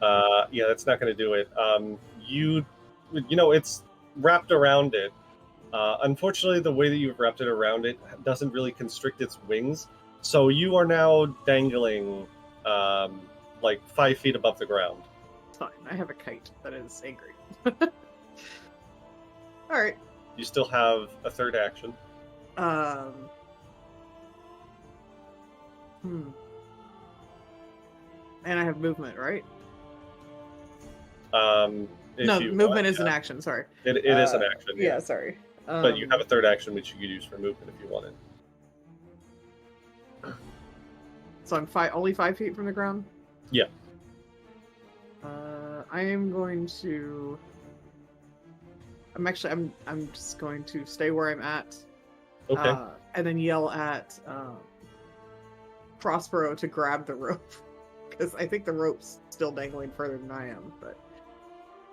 Yeah, that's not going to do it. You know, it's wrapped around it. Unfortunately, the way that you've wrapped it around it doesn't really constrict its wings. So you are now dangling like 5 feet above the ground. It's fine. I have a kite that is angry. All right. You still have a third action. And I have movement, right? If No, you movement want, is an action. Sorry. It is an action. Yeah, sorry. But you have a third action which you could use for movement if you wanted. So I'm only 5 feet from the ground? Yeah. I am going to... I'm just going to stay where I'm at. Okay. And then yell at Prospero to grab the rope. Because I think the rope's still dangling further than I am, but...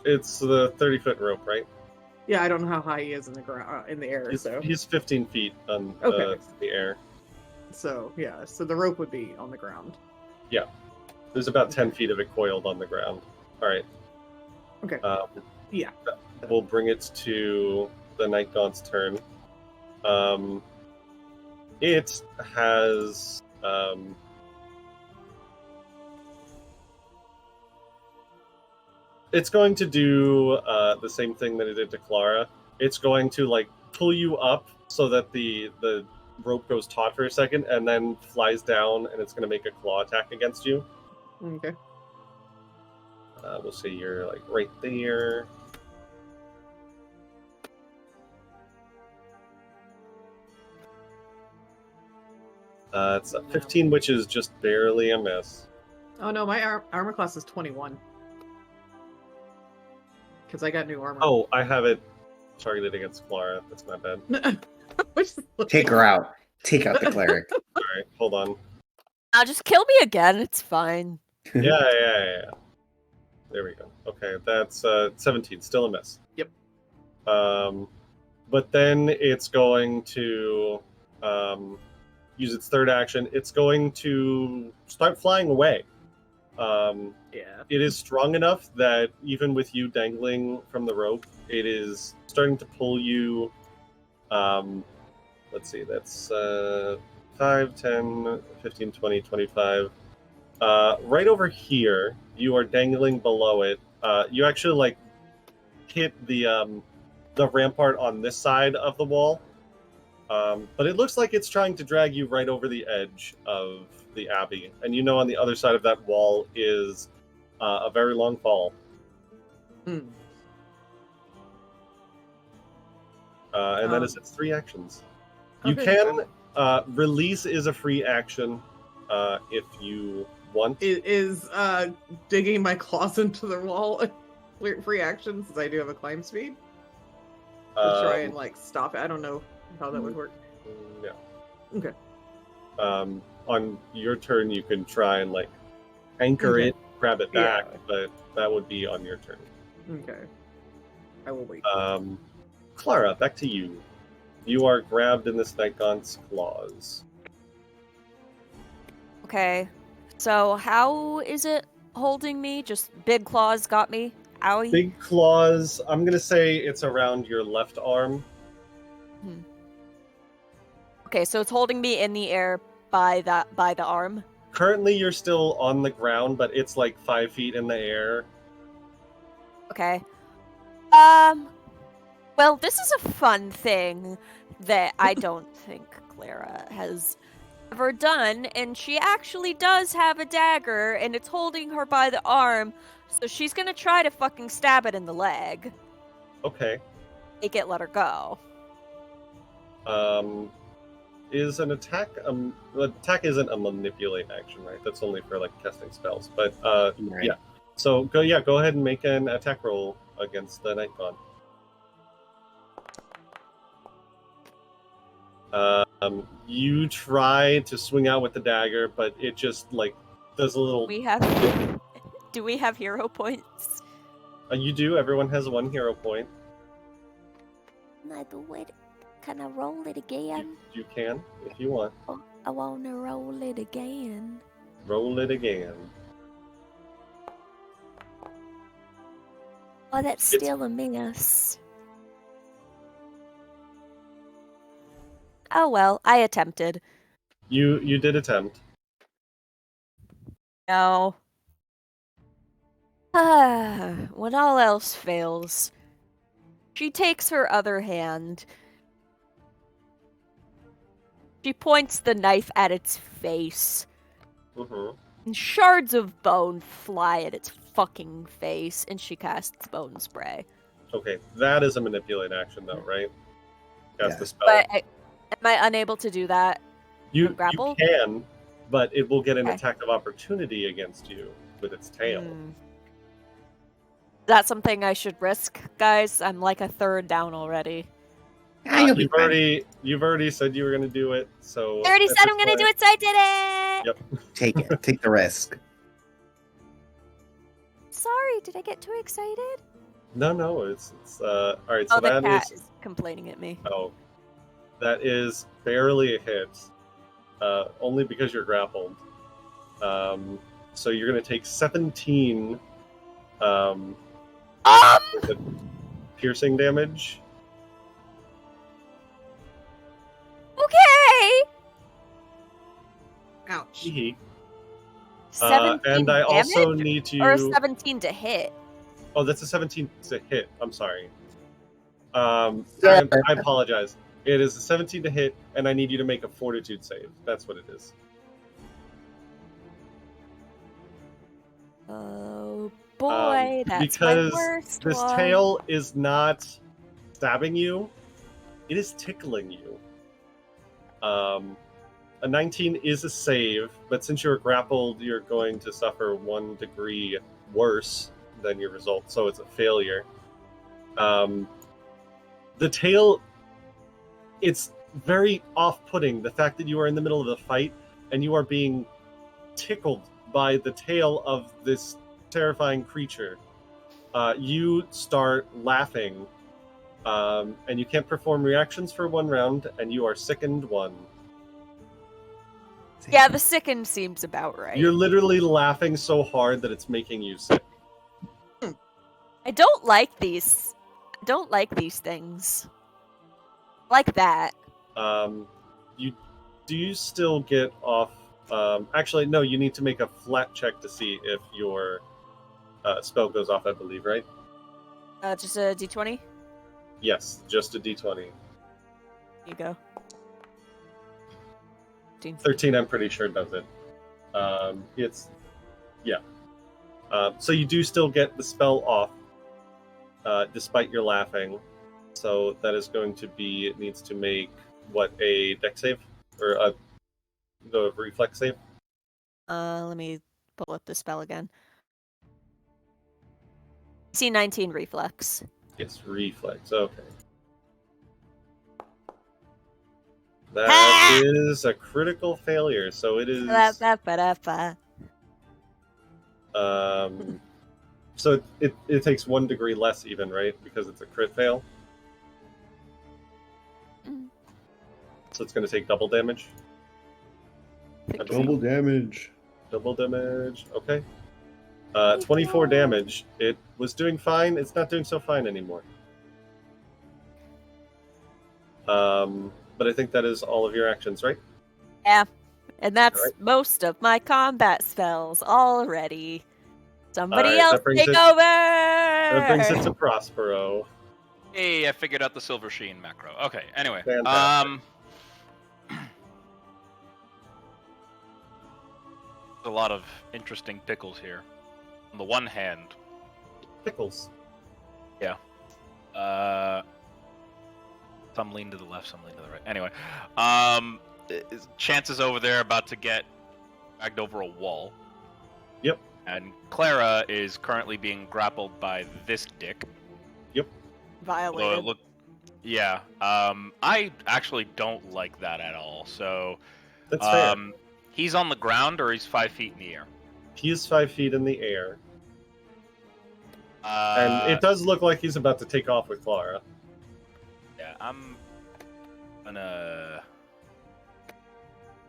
It's the 30-foot rope, right? Yeah, I don't know how high he is in the ground, in the air. He's 15 feet on Okay. the air. So yeah, so the rope would be on the ground. Yeah, there's about 10 feet of it coiled on the ground. All right. Okay. Yeah. We'll bring it to the Night Gaunt's turn. It has it's going to do the same thing that it did to Clara. It's going to like pull you up so that the rope goes taut for a second and then flies down, and it's going to make a claw attack against you. Okay. We'll say you're like right there. It's a 15, which is just barely a miss. Oh no, my armor class is 21. Because I got new armor. Oh, I have it targeted against Clara. That's my bad. Take her out. Take out the cleric. All right, hold on. Now just kill me again. It's fine. Yeah. There we go. Okay, that's 17. Still a miss. Yep. But then it's going to use its third action. It's going to start flying away. Yeah. It is strong enough that even with you dangling from the rope, it is starting to pull you. Let's see, that's 5, 10, 15, 20, 25. Right over here, you are dangling below it. You actually like hit the rampart on this side of the wall. But it looks like it's trying to drag you right over the edge of the abbey. And you know on the other side of that wall is a very long fall. And that is its 3 actions. You Okay. can release is a free action if you want. Is digging my claws into the wall a free action, since I do have a climb speed? To try and like stop it. I don't know how that would work. Yeah. Okay. On your turn, you can try and like anchor it, grab it back, but that would be on your turn. Okay. I will wait. Clara, back to you. You are grabbed in this Night Gaunt's claws. Okay. So how is it holding me? Just big claws got me? Owie? Big claws, I'm going to say it's around your left arm. Okay, so it's holding me in the air by the arm. Currently, you're still on the ground, but it's like 5 feet in the air. Okay. Well, this is a fun thing that I don't think Clara has ever done, and she actually does have a dagger, and it's holding her by the arm, so she's gonna try to fucking stab it in the leg. Okay. Make it let her go. Is an attack... attack isn't a manipulate action, right? That's only for, like, casting spells. But, Right. yeah. So, go ahead and make an attack roll against the Night Gaunt. You try to swing out with the dagger, but it just, like, does a little... Do we have hero points? You do. Everyone has 1 hero point. Can I do it? Can I roll it again? You can, if you want. Oh, I want to roll it again. Roll it again. Oh, that's still a miss. Oh well, I attempted. You did attempt. No. When all else fails, She takes her other hand. She points the knife at its face. Mm-hmm. And shards of bone fly at its fucking face, and she casts bone spray. Okay, that is a manipulate action, though, right? Cast Yeah. the spell. But am I unable to do that? You grapple? can, but it will get an Okay. attack of opportunity against you with its tail. Is that something I should risk, guys? I'm like a third down already. You'll be You've already said you were going to do it, so... I already at said this I'm gonna point- do it, so I did it! Yep. Take it. Take the risk. Sorry, did I get too excited? No, it's all right. So Oh, the that cat is is complaining at me. that is barely a hit, only because you're grappled. So you're going to take 17 piercing damage. Okay! Ouch. Hee-hee. 17 and I also damage? need to. Or 17 to hit? Oh, that's a 17 to hit. I'm sorry. I apologize. It is a 17 to hit, and I need you to make a fortitude save. That's what it is. Oh boy, that's because my worst this one. tail is not stabbing you; it is tickling you. A 19 is a save, but since you're grappled, you're going to suffer 1 degree worse than your result, so it's a failure. The tail, it's very off-putting, the fact that you are in the middle of the fight and you are being tickled by the tail of this terrifying creature. You start laughing, and you can't perform reactions for 1 round, and you are sickened 1. Yeah, the sickened seems about right. You're literally laughing so hard that it's making you sick. I don't like these. I don't like these things. Like that. You still get off. Actually, no. You need to make a flat check to see if your spell goes off. I believe, right? Just a d20? Yes, just a d20. Here you go. 13, I'm pretty sure does it. So you do still get the spell off, despite your laughing. So that is going to be, it needs to make, a dex save? Or the reflex save? Let me pull up the spell again. C19 reflex. Yes, reflex, okay. That is a critical failure, so it is... So it takes 1 degree less even, right? Because it's a crit fail. So it's going to take double damage. Double damage. Double damage. Okay. 24 damage. It was doing fine. It's not doing so fine anymore. But I think that is all of your actions, right? Yeah. And that's Alright. most of my combat spells already. Somebody Alright, else that brings take it- over! That brings it to Prospero. Hey, I figured out the Silver Sheen macro. Okay, anyway. Fantastic. There's a lot of interesting pickles here. On the one hand, Pickles. some lean to the left, some lean to the right. Anyway, Chance is over there about to get dragged over a wall. Yep. And Clara is currently being grappled by this dick. Violated. Although it look, yeah. I actually don't like that at all. So, That's fair. he's on the ground or he's 5 feet in the air. He is 5 feet in the air. And And it does look like he's about to take off with Clara. Yeah, I'm gonna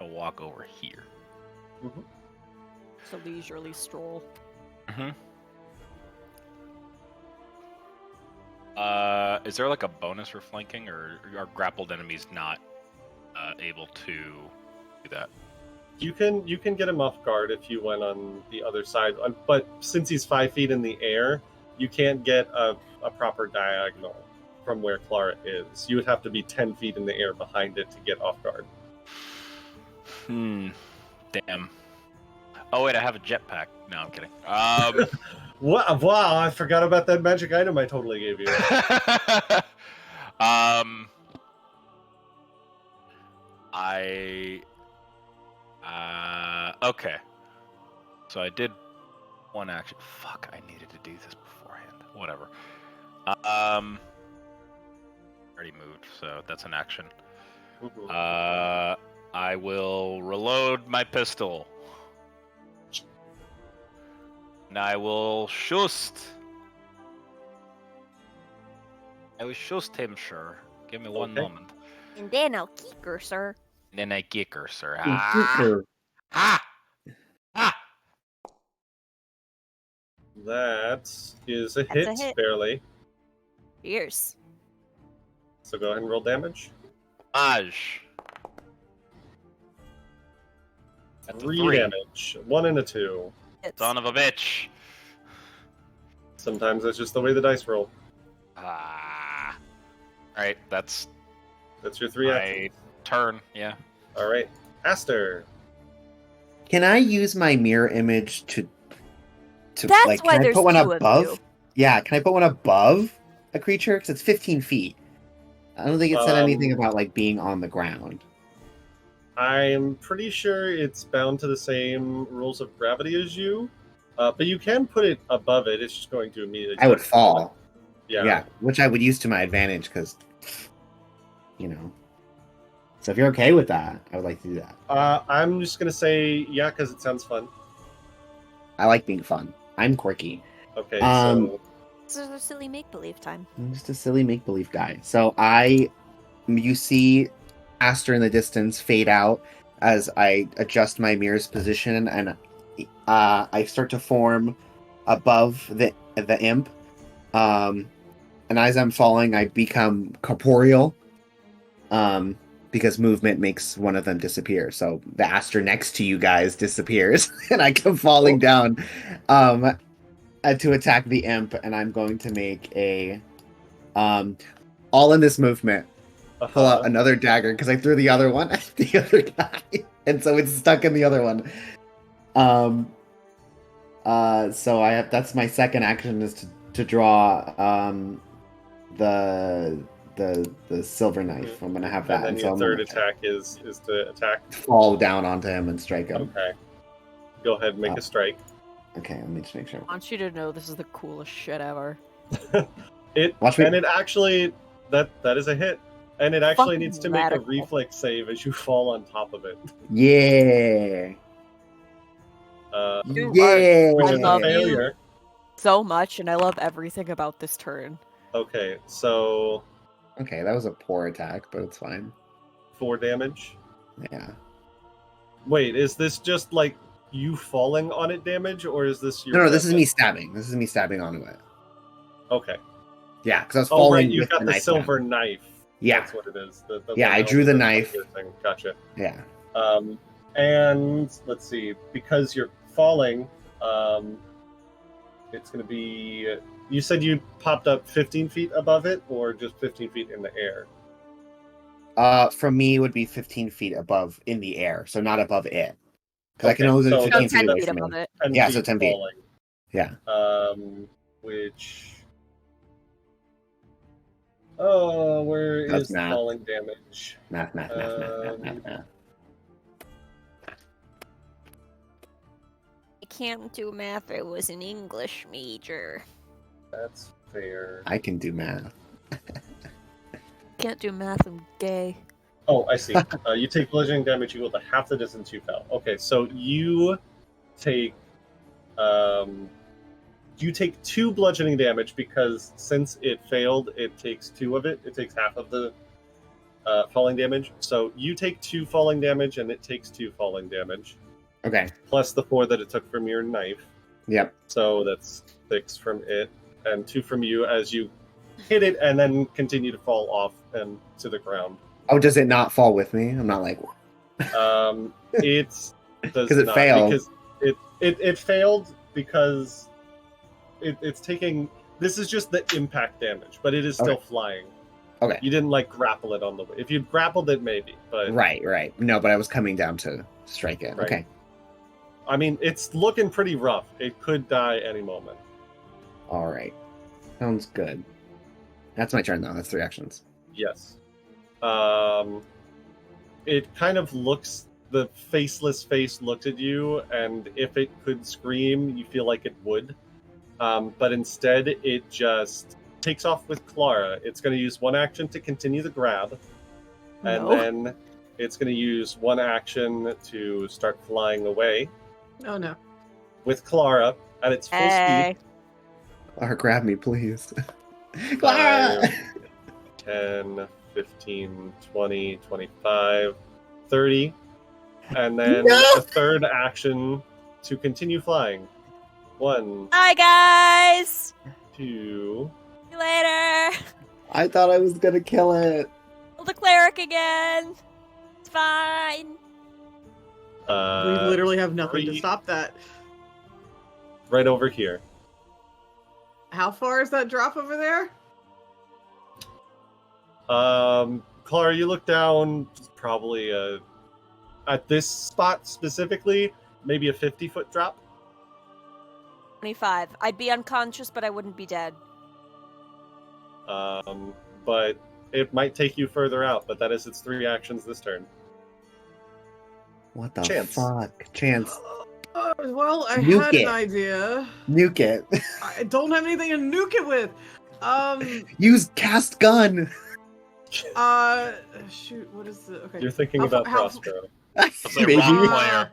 walk over here. It's a leisurely stroll. Mm-hmm. Is there like a bonus for flanking, or are grappled enemies not able to do that? You can get him off guard if you went on the other side, but since he's 5 feet in the air, you can't get a proper diagonal from where Clara is. You would have to be 10 feet in the air behind it to get off guard. Damn. Oh wait, I have a jetpack. No, I'm kidding. What? Wow, I forgot about that magic item I totally gave you. Okay. So I did one action. Fuck, I needed to do this beforehand. Whatever. Already moved, so that's an action. I will reload my pistol. And I will shoot. I will shoot him, sir. Give me one moment. And then I'll kick her, sir. Then I kick her, sir. That is a hit, barely. Cheers. So go ahead and roll damage. Aj. 3 damage. 1 and a 2. Son of a bitch. Sometimes that's just the way the dice roll. Alright, that's your 3 actions. Turn, yeah. Alright. Aster. Can I use my mirror image to That's like, why can I there's put one two above? of you. Yeah, can I put one above a creature? Because it's 15 feet. I don't think it said anything about like being on the ground. I'm pretty sure it's bound to the same rules of gravity as you, but you can put it above it. It's just going to immediately. I would fall. Yeah, which I would use to my advantage because, you know. So if you're okay with that, I would like to do that. I'm just gonna say yeah because it sounds fun. I like being fun. I'm quirky. Okay, so this is a silly make-believe time. I'm just a silly make-believe guy. So you see Aster in the distance fade out as I adjust my mirror's position, and I start to form above the imp. And as I'm falling, I become corporeal. Because movement makes one of them disappear. So the Aster next to you guys disappears, and I come falling down to attack the imp, and I'm going to make a all in this movement. Pull out another dagger because I threw the other one at the other guy, and so it's stuck in the other one. So that's my second action is to draw the silver knife. I'm gonna have that. And then your third attack is to attack. Fall down onto him and strike him. Okay. Go ahead and make a strike. Okay, let me just make sure. I want you to know this is the coolest shit ever. It actually that is a hit. And it actually Fucking needs to make a reflex save as you fall on top of it. Yeah. Which is a failure. So much, and I love everything about this turn. Okay, so... Okay, that was a poor attack, but it's fine. 4 damage? Yeah. Wait, is this just, like, you falling on it damage, or is this your... No, this is me stabbing. This is me stabbing onto it. Okay. Yeah, because I was falling right, you got the silver knife. Yeah. That's what it is. Yeah, I drew the knife. Gotcha. Yeah. And, let's see, because you're falling, it's going to be... You said you popped up 15 feet above it, or just 15 feet in the air? For me, it would be 15 feet above in the air, so not above it. Because I can only do 15 feet away from it. Yeah, so 10 feet. Falling. Yeah. Which... Oh, where That's is math. falling damage? Math. I can't do math. I was an English major. That's fair. I can do math. Can't do math, I'm gay. Oh, I see. You take bludgeoning damage equal to half the distance you fell. Okay, so you take 2 bludgeoning damage because since it failed, it takes 2 of it. It takes half of the falling damage. So you take 2 falling damage, and it takes 2 falling damage. Okay. Plus the 4 that it took from your knife. Yep. So that's 6 from it, and 2 from you as you hit it and then continue to fall off and to the ground. Oh, does it not fall with me? I'm not like... It does because it not, failed. Because it failed because it's taking... This is just the impact damage, but it is still flying. Okay. You didn't like grapple it on the way. If you'd grappled it, maybe. But Right. No, but I was coming down to strike it. Right. Okay. I mean, it's looking pretty rough. It could die any moment. All right. Sounds good. That's my turn, though. That's 3 actions. Yes. It kind of looks. The faceless face looks at you, and if it could scream, you feel like it would. But instead, it just takes off with Clara. It's going to use 1 action to continue the grab, and No. then it's going to use 1 action to start flying away Oh no. with Clara at its full Hey. Clara, grab me, please. speed. Clara! 5, 10, 15, 20, 25, 30. And then No! a 3rd action to continue flying. 1, Hi, guys! 2, See you later! I thought I was gonna kill it. Kill the cleric again! It's fine! We literally have nothing to 3, stop that. right over here. How far is that drop over there? Clara, you look down, probably at this spot specifically, maybe a 50-foot drop. 25. I'd be unconscious, but I wouldn't be dead. But it might take you further out, but that is its 3 actions this turn. What the Chance. fuck? Chance. Well, I Nuke had it. an idea. Nuke it. I don't have anything to nuke it with. Use cast gun. Shoot, what is the... Okay. You're thinking How- about how- Prospero. That's a Maybe. wrong player.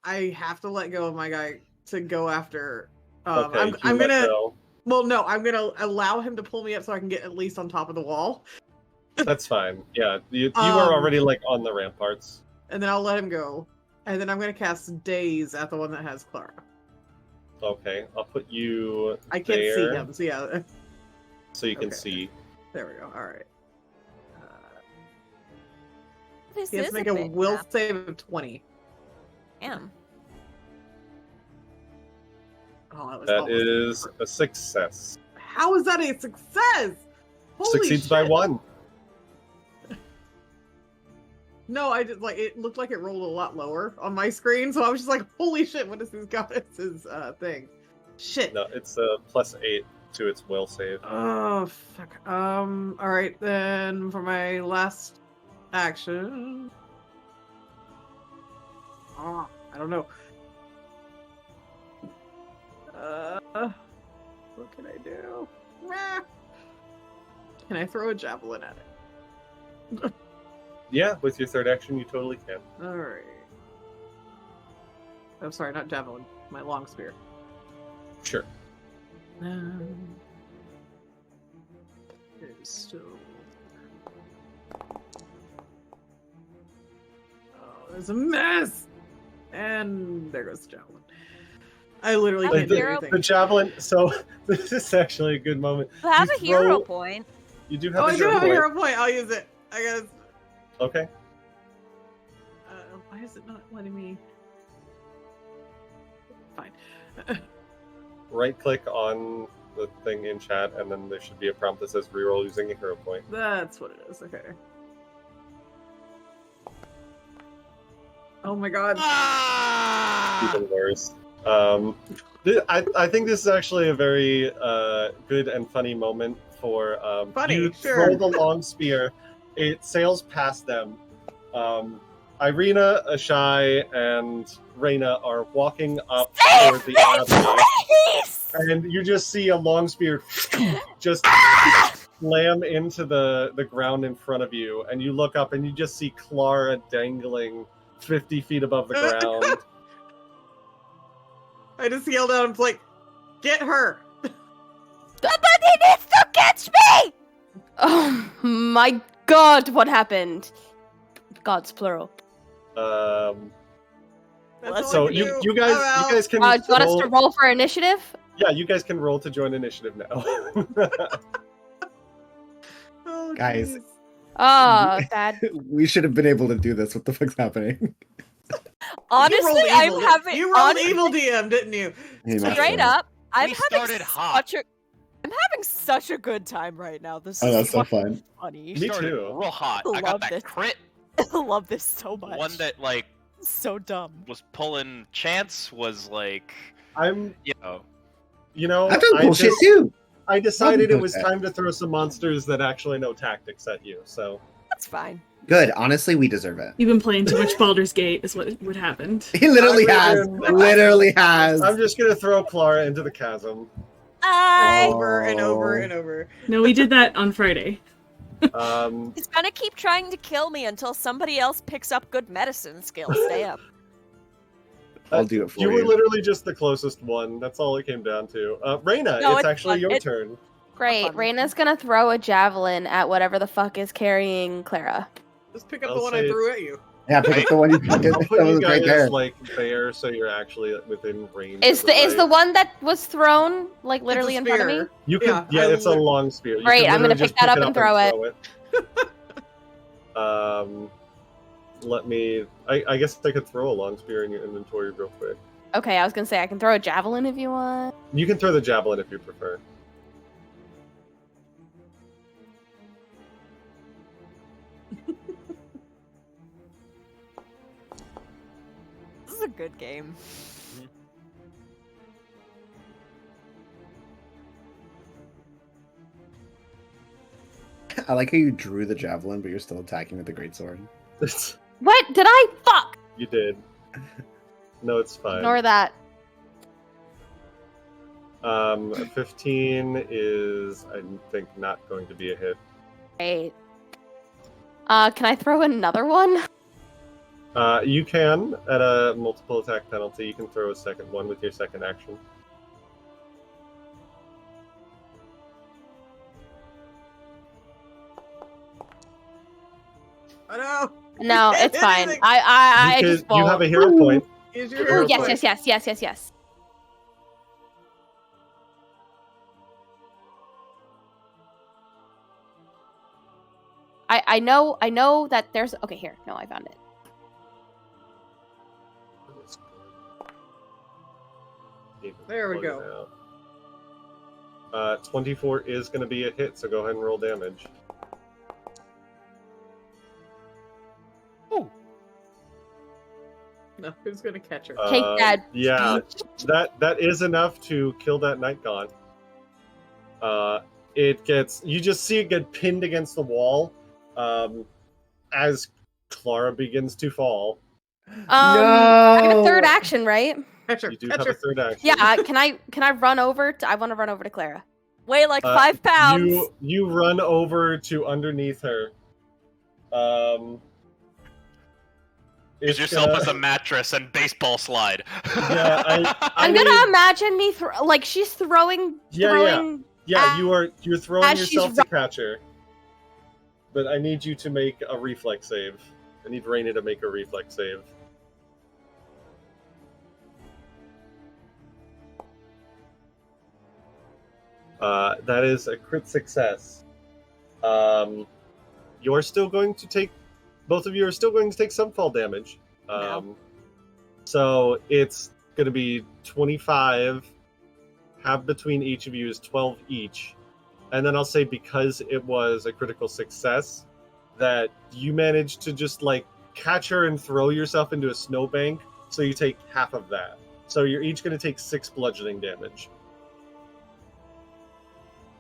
I have to let go of my guy to go after... Okay, I'm you let gonna... go. Well, no, I'm gonna allow him to pull me up so I can get at least on top of the wall. That's fine. Yeah, you are already like on the ramparts. And then I'll let him go. And then I'm gonna cast Daze at the one that has Clara. Okay, I'll put you I can't see there him, so yeah. so you can Okay. see. There we go, alright. This He has is to make a a big will map. save of 20. Damn. Oh, that was That almost is perfect. a success. How is that a success? Holy Succeeds by shit. 1. No, I did like it looked like it rolled a lot lower on my screen, so I was just like, holy shit, what is this goddess's thing? Shit. No, it's a +8 to its will save. Oh fuck. Alright then for my last action. Oh, I don't know. What can I do? Rah! Can I throw a javelin at it? Yeah, with your 3rd action, you totally can. Alright. Oh, sorry, not javelin. My long spear. Sure. It is still... Oh, there's a mess! And there goes the javelin. I literally Have a can't do hero- anything. The javelin. So this is actually a good moment. You have You a hero throw- point. You do have Oh, a I do hero have a point. hero point. I'll use it. I guess. Okay. Why is it not letting me? Fine. Right-click on the thing in chat, and then there should be a prompt that says reroll using a hero point. That's what it is. Okay. Oh my god. Even worse. I think this is actually a very good and funny moment for Funny, you sure. throw the long spear. It sails past them. Ireena, Ashai, and Reyna are walking up toward the abbey, and you just see a long spear just slam into the ground in front of you, and you look up and you just see Clara dangling 50 feet above the ground. I just yelled out and was like, "Get her!" Somebody needs to catch me! Oh my god, what happened? Gods, plural. That's all So I can do. you guys I'm out. can Do you want us roll, to roll for initiative? yeah, you guys can roll to join initiative now. Oh, Guys. jeez. Oh, sad. We should have been able to do this. What the fuck's happening? Honestly, I'm having. You rolled evil DM, didn't you? Hey, Master. Straight up, I'm We having started hot. such a. I'm having such a good time right now. This Oh, is that's so fucking fun. funny. Me Started too. real hot. I I got love that this. crit. I love this so much. One that like so dumb. was pulling chance was like, I'm, you know, I'm doing bullshit too. I decided it was Okay. time to throw some monsters that actually know tactics at you. So That's fine. Good. Honestly, we deserve it. You've been playing too much Baldur's Gate, is what happened. He literally I'm has. within- Literally has. I'm just gonna throw Clara into the chasm. Over and over and over. No, we did that on Friday. It's gonna keep trying to kill me until somebody else picks up good medicine skills. Stay up. I'll do it for You you. were literally just the closest one. That's all it came down to. Reyna, No, it's it's actually fun. your It- turn. Great. Fun. Reyna's gonna throw a javelin at whatever the fuck is carrying Clara. Just pick up I'll the one say- I threw at you. Yeah, pick up the one you fucking. I'll That put you was right guys there. like there, so you're actually within range. Is of the blade. one that was thrown like literally in front of me? spear. You can, Yeah, it's a I long spear. You Great, can I'm gonna literally pick just that pick up and throw it. Let me. I guess I could throw a long spear in your inventory real quick. Okay, I was gonna say I can throw a javelin if you want. You can throw the javelin if you prefer. This is a good game. I like how you drew the javelin, but you're still attacking with the greatsword. What did I fuck? You did. No, it's fine. Ignore that. 15 is, I think, not going to be a hit. Great. Can I throw another one? You can, at a multiple attack penalty, you can throw a second one with your second action. I know. No, it's fine. Anything. I You just you have a bolt. hero point. Here's your Ooh, hero yes, point. yes. I know that there's okay here. No, I found it. There we go. 24 is going to be a hit, so go ahead and roll damage. No, who's gonna catch her? Take that. Yeah, that is enough to kill that Night Gaunt. It gets, you just see it get pinned against the wall as Clara begins to fall. I have a third action, right? Catch her. You do Catch have her. a third action. Yeah. Can I run over? I want to run over to Clara. Weigh like 5 pounds. You run over to underneath her. use yourself as a mattress and baseball slide. Yeah, I'm gonna imagine me she's throwing. Yeah, you're throwing as she's yourself to catch her. But I need you to make a reflex save. I need Raina to make a reflex save. That is a crit success. You're still going to take. Both of you are still going to take some fall damage. No. So it's going to be 25. Half between each of you is 12 each. And then I'll say, because it was a critical success, that you managed to just catch her and throw yourself into a snowbank. So you take half of that. So you're each going to take 6 bludgeoning damage.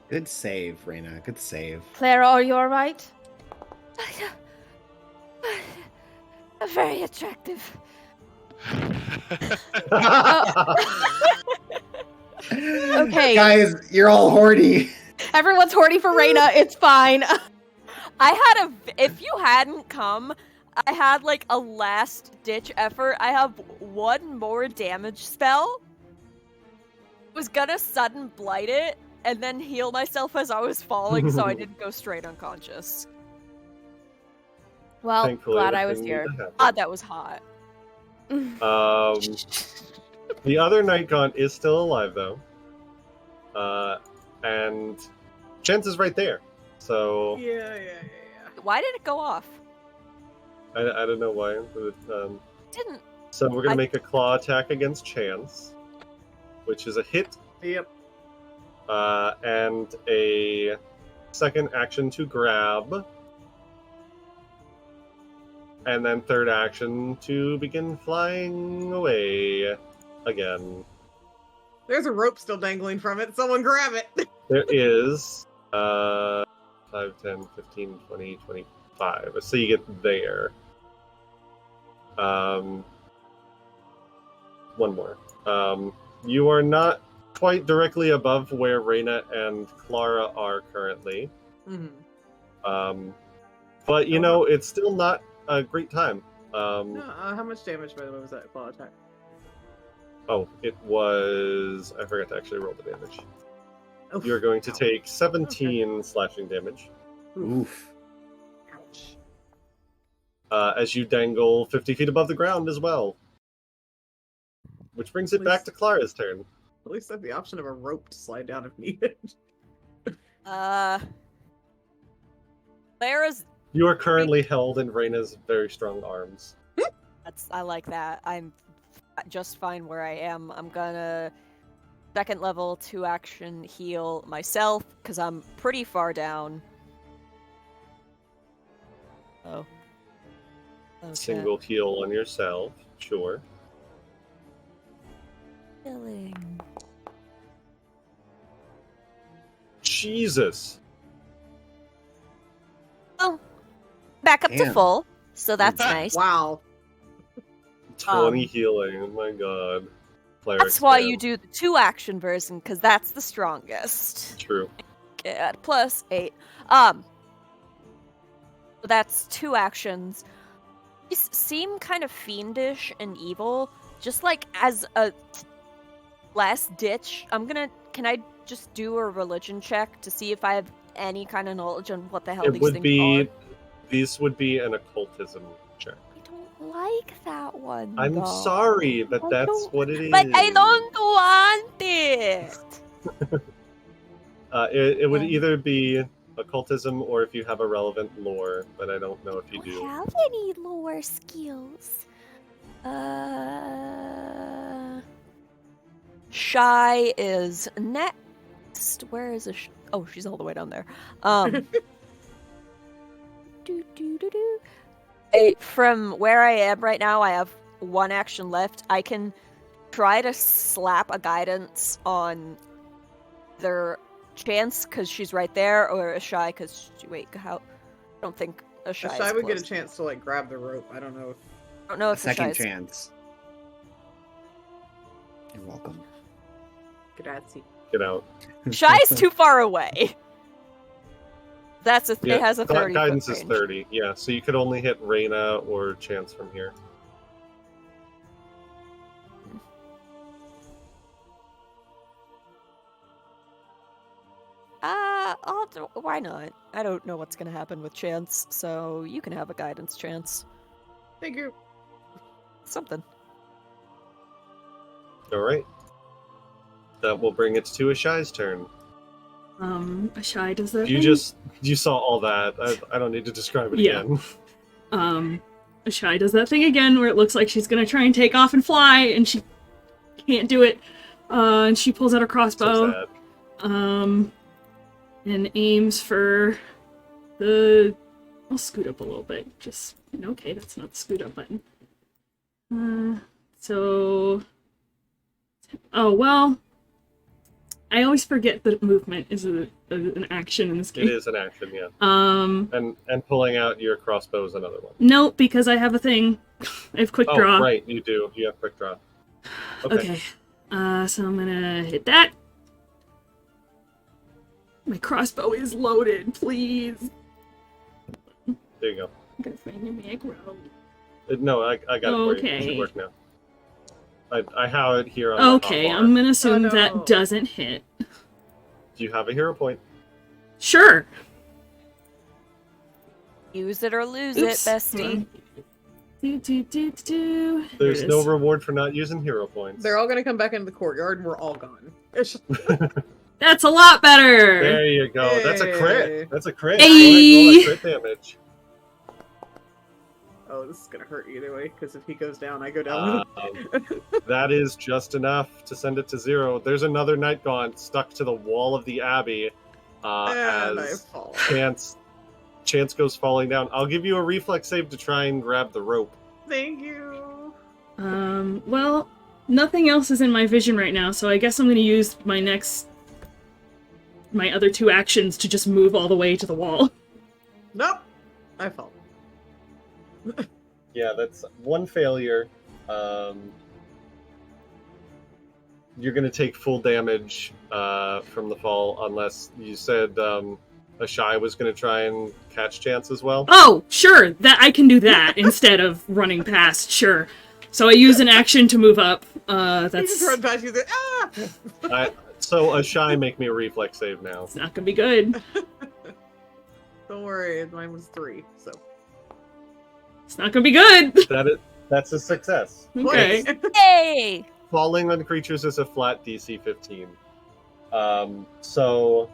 Good save, Reyna. Good save. Clara, are you alright? Very attractive. Okay. Guys, you're all horny. Everyone's horny for Reyna. It's fine. If you hadn't come, I had a last ditch effort. I have one more damage spell. Was gonna sudden blight it and then heal myself as I was falling, so I didn't go straight unconscious. Well, Thankfully, glad that I was didn't here. need to happen. God, that was hot. The other Night Gaunt is still alive, though. And Chance is right there. So Yeah. Why did it go off? I don't know why. But, Didn't. so we're going to make a claw attack against Chance, which is a hit. Yep. and a second action to grab, and then third action to begin flying away again. There's a rope still dangling from it. Someone grab it. There is 5, 10, 15, 20, 25. So you get there. One more. You are not quite directly above where Reyna and Clara are currently. Mm-hmm. But, you know, it's still not a great time. How much damage, by the way, was that claw attack? Oh, it was... I forgot to actually roll the damage. Oof. You're going to take 17 slashing damage. Oof. Ouch. As you dangle 50 feet above the ground as well. Which brings it back to Clara's turn. At least I have the option of a rope to slide down if needed. Clara's. You are currently held in Reyna's very strong arms. I like that. I'm just fine where I am. I'm gonna second level 2 action heal myself because I'm pretty far down. Oh. Okay. Single heal on yourself, sure. Killing. Jesus! Oh, back up to Damn. full, so that's nice. Wow. 20 healing, oh my god. That's why you do the 2 action version, because that's the strongest. True. Get plus 8. So that's 2 actions. These seem kind of fiendish and evil. Just like as a last ditch, can I just do a religion check to see if I have any kind of knowledge on what the hell these things are? These would be an occultism check. I don't like that one. I'm though. sorry, but that's what it is. But I don't want it! It would either be occultism or if you have a relevant lore, but I don't know if you I don't do. have any lore skills. Shy is next. Where is oh, she's all the way down there. From where I am right now, I have 1 action left. I can try to slap a guidance on their Chance because she's right there, or a Shy because I don't think a Shy. Shy would get a chance to like grab the rope. I don't know. I don't know A if the Shy second is... chance. You're welcome. Grazie. Get out. Shy is too far away. It has a 30 guidance foot is range. 30, yeah, so you could only hit Reyna or Chance from here. Why not? I don't know what's gonna happen with Chance, so you can have a guidance Chance. Thank you. Something. Alright. That will bring it to Ashai's turn. Ashai does that You saw all that. I don't need to describe it Yeah. again. Ashai does that thing again where it looks like she's gonna try and take off and fly, and she can't do it. And she pulls out her crossbow. So sad. And aims for the... I'll scoot up a little bit. Okay, that's not the scoot up button. Oh, well... I always forget that movement is an action in this game. It is an action, yeah. And pulling out your crossbow is another one. Nope, because I have a thing. I have quick draw. Oh, right, you do. You have quick draw. Okay. So I'm gonna hit that. My crossbow is loaded, please. There you go. I'm gonna find a macro. No, I got it for you. It should work now. I have it here on Okay, the hotbar. I'm gonna assume that doesn't hit. Do you have a hero point? Sure. Use it or lose Oops. it, bestie. There's no reward for not using hero points. They're all gonna come back into the courtyard and we're all gone. It's just... That's a lot better! There you go. That's a Hey. crit. That's a crit. Hey. Go ahead, roll that crit damage. Oh, this is gonna hurt either way, because if he goes down, I go down with him. That is just enough to send it to 0. There's another Night Gaunt stuck to the wall of the Abbey And I as fall. Chance goes falling down. I'll give you a reflex save to try and grab the rope. Thank you. Well, nothing else is in my vision right now, so I guess I'm gonna use my other 2 actions to just move all the way to the wall. Nope. I fall. Yeah, that's 1 failure. You're going to take full damage from the fall, unless you said Ashai was going to try and catch Chance as well. Oh, sure, that I can do that instead of running past, sure. So I use an action to move up. You just run past you. So Ashai, make me a reflex save now. It's not gonna be good. Don't worry, mine was 3, so. It's not gonna be good. That's a success. Okay. Yay! Falling on creatures is a flat DC 15. So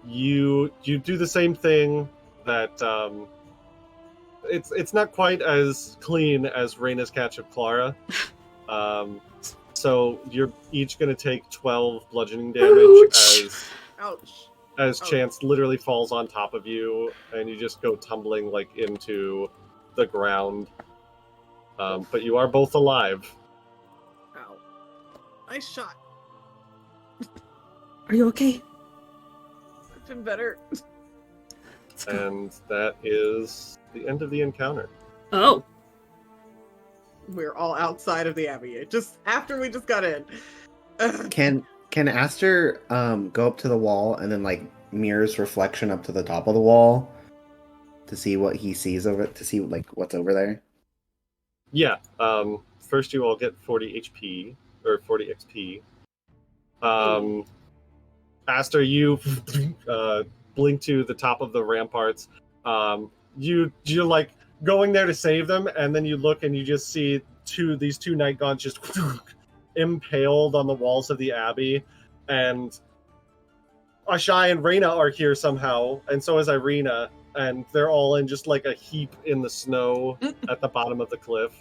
you do the same thing that it's not quite as clean as Reyna's catch of Clara. So you're each going to take 12 bludgeoning damage Ouch. as Chance literally falls on top of you, and you just go tumbling like into the ground. But you are both alive. Ow. Nice shot. Are you okay? I've been better. And that is the end of the encounter. Oh. We're all outside of the Abbey. Just after we just got in. Can Aster go up to the wall and then like mirrors reflection up to the top of the wall to see what he sees to see like what's over there? Yeah. First you all get 40 HP or 40 XP. Aster, you blink to the top of the ramparts. You're like going there to save them, and then you look and you just see these two Night Gaunts just impaled on the walls of the Abbey, and Ashai and Reyna are here somehow, and so is Ireena, and they're all in just like a heap in the snow at the bottom of the cliff.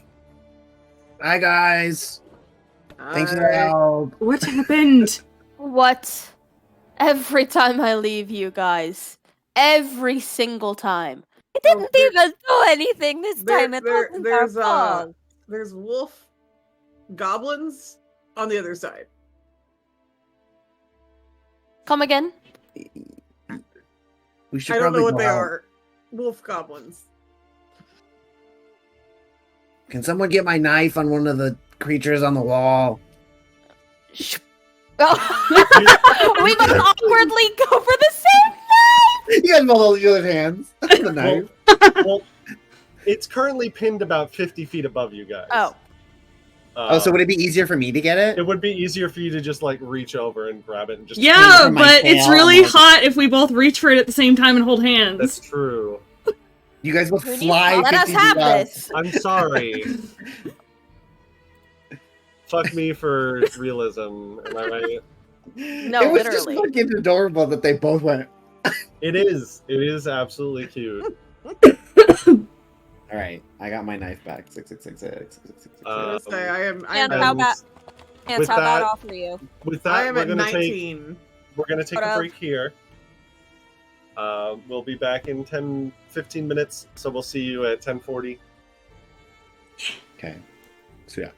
Hi guys. Thanks for the help. What happened? What? Every time I leave you guys. Every single time. I didn't even do anything this time. It wasn't our fault. There's wolf goblins on the other side. Come again? We should I don't know what go they out. are. Wolf goblins. Can someone get my knife on one of the creatures on the wall? We both awkwardly go for the same knife! You guys both hold each other's hands. The knife. Well, it's currently pinned about 50 feet above you guys. Oh. So would it be easier for me to get it? It would be easier for you to just like reach over and grab it and just. Yeah, from my but it's tail, really like- hot if we both reach for it at the same time and hold hands. That's true. You guys both Who needs fly. to let us 50 have feet up. this? I'm sorry. Fuck me for realism. Am I right? No, it was literally. just fucking adorable that they both went. It is. It is absolutely cute. All right, I got my knife back. 666. I was gonna say, I am And And how about with how that- about for you? With I that, am we're at gonna 19. take a break here. We'll be back in 10-15 minutes, so we'll see you at 10:40. Okay, so yeah.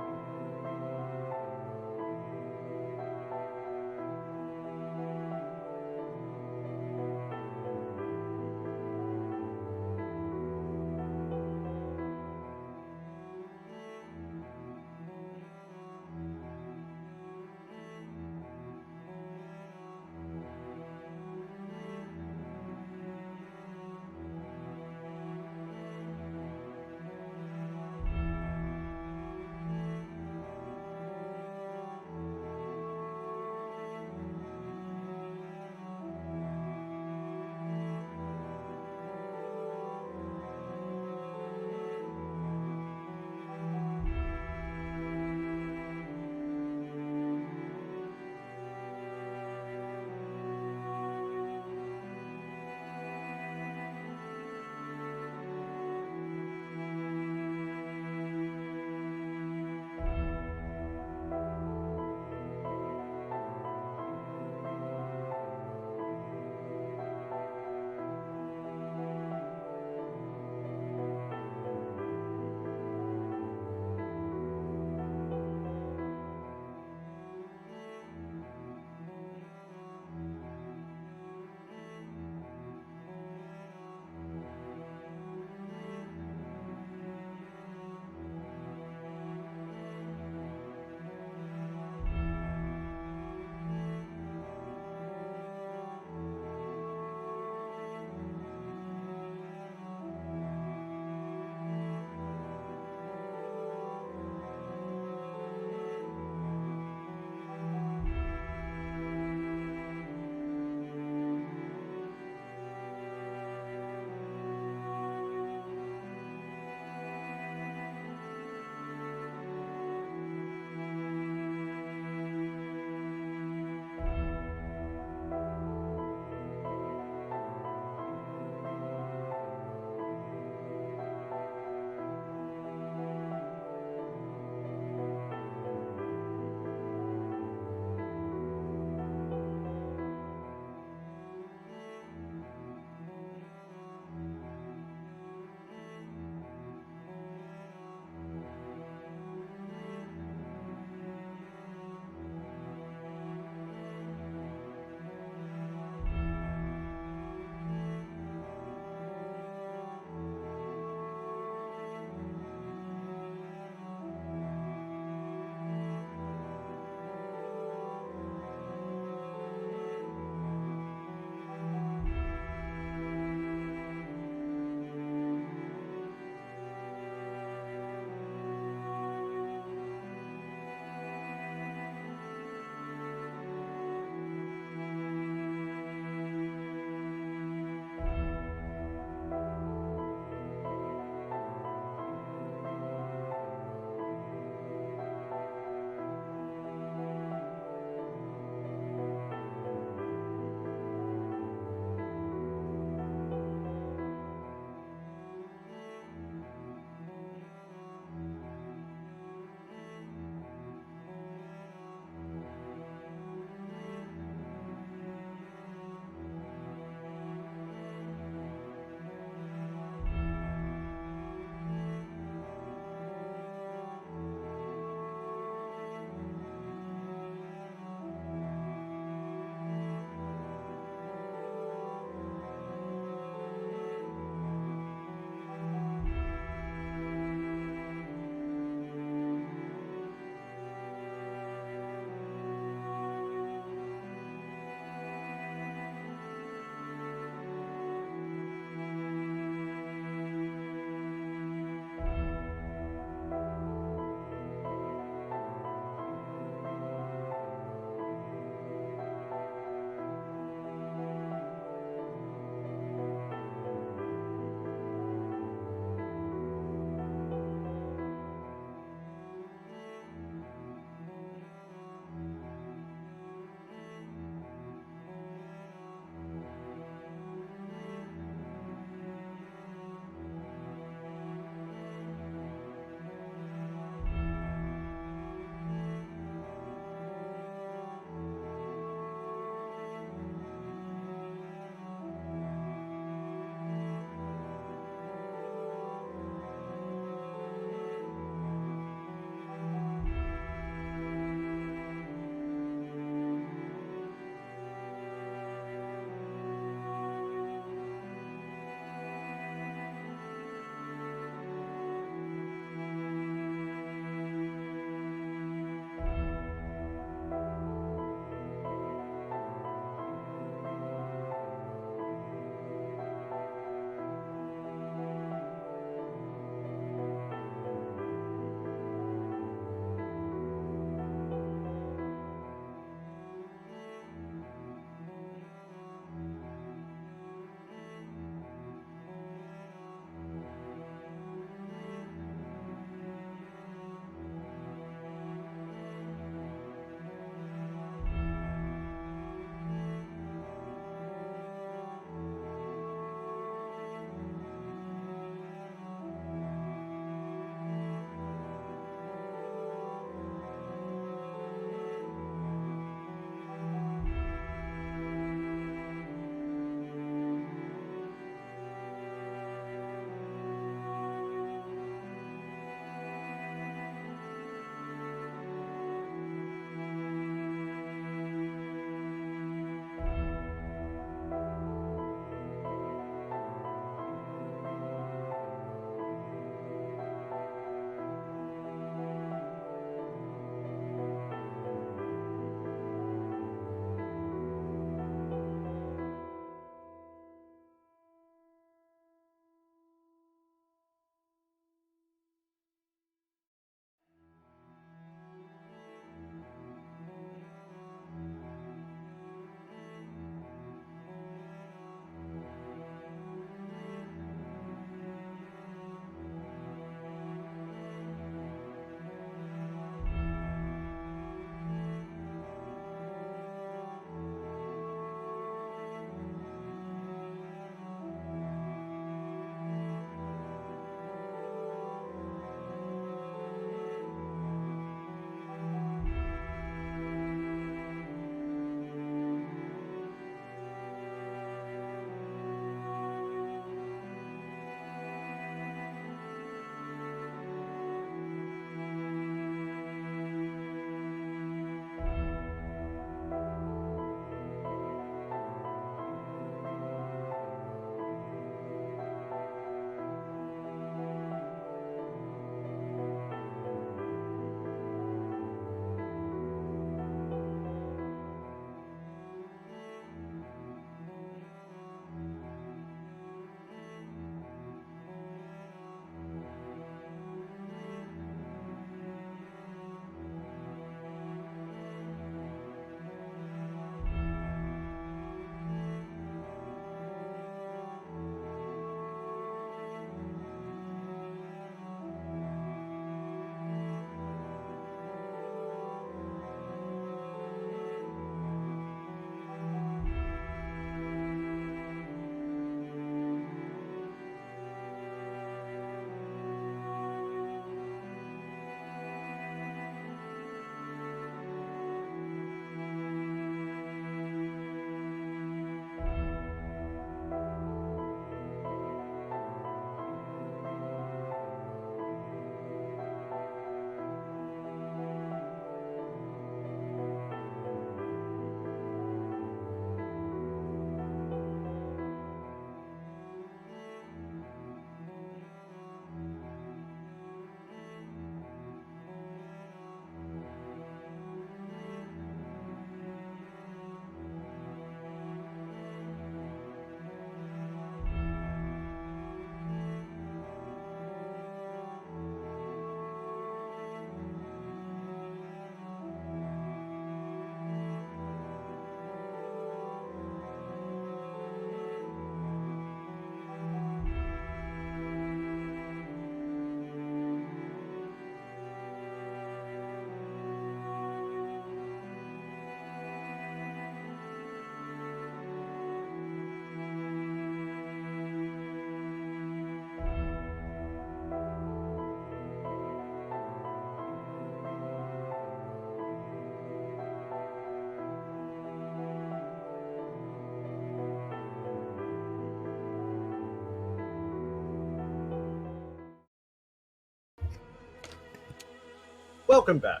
welcome back.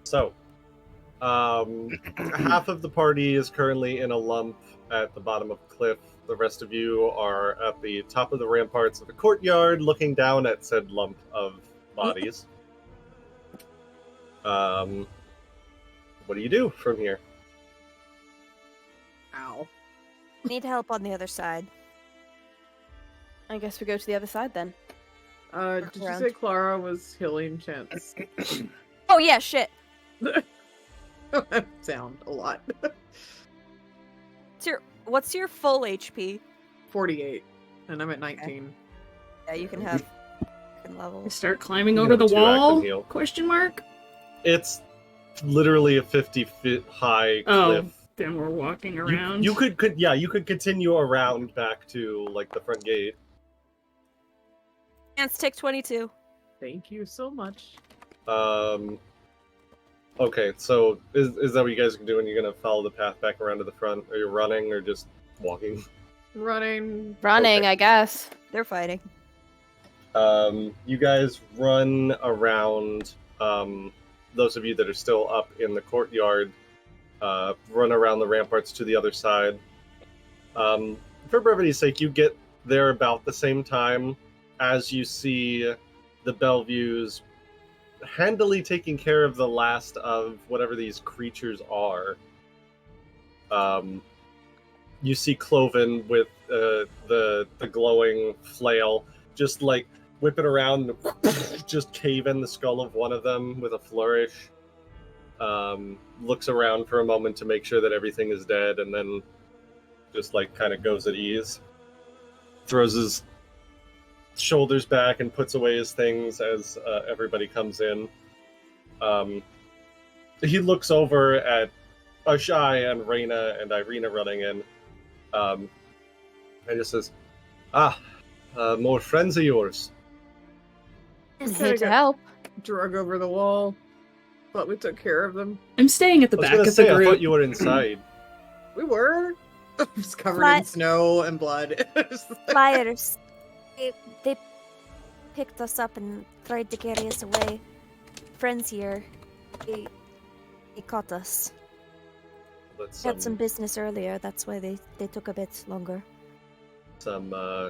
So, half of the party is currently in a lump at the bottom of the cliff. The rest of you are at the top of the ramparts of the courtyard, looking down at said lump of bodies. What do you do from here? Ow. Need help on the other side. I guess we go to the other side then. Did you around. say Clara was healing Chance? Oh yeah, shit. Sound a lot. What's your full HP? 48, and I'm at 19. Yeah, you can have level. Start climbing You over have the two active wall? heal. Question mark. It's literally a 50-foot high Oh, cliff. then we're walking around. You could continue around back to like the front gate. Chance, take 22. Thank you so much. Okay, so is that what you guys are doing? You're gonna follow the path back around to the front? Are you running or just walking? Running. Running, Okay. I guess. They're fighting. You guys run around. Those of you that are still up in the courtyard, run around the ramparts to the other side. For brevity's sake, you get there about the same time as you see the Belviews handily taking care of the last of whatever these creatures are. You see Cloven with the glowing flail just like whip it around and just cave in the skull of one of them with a flourish. Looks around for a moment to make sure that everything is dead, and then just like kind of goes at ease. Throws his shoulders back and puts away his things as everybody comes in. He looks over at Ashai and Reina and Ireena running in, and just says, more friends of yours. I'm Okay, here to got- help. Drug over the wall. Thought we took care of them. I'm staying at the I was back gonna of say, the I group. thought you were inside. We were. Just covered in But- snow and blood. Flyers. They picked us up and tried to carry us away. Friends here. They caught us. That's Had some business earlier, that's why they took a bit longer. some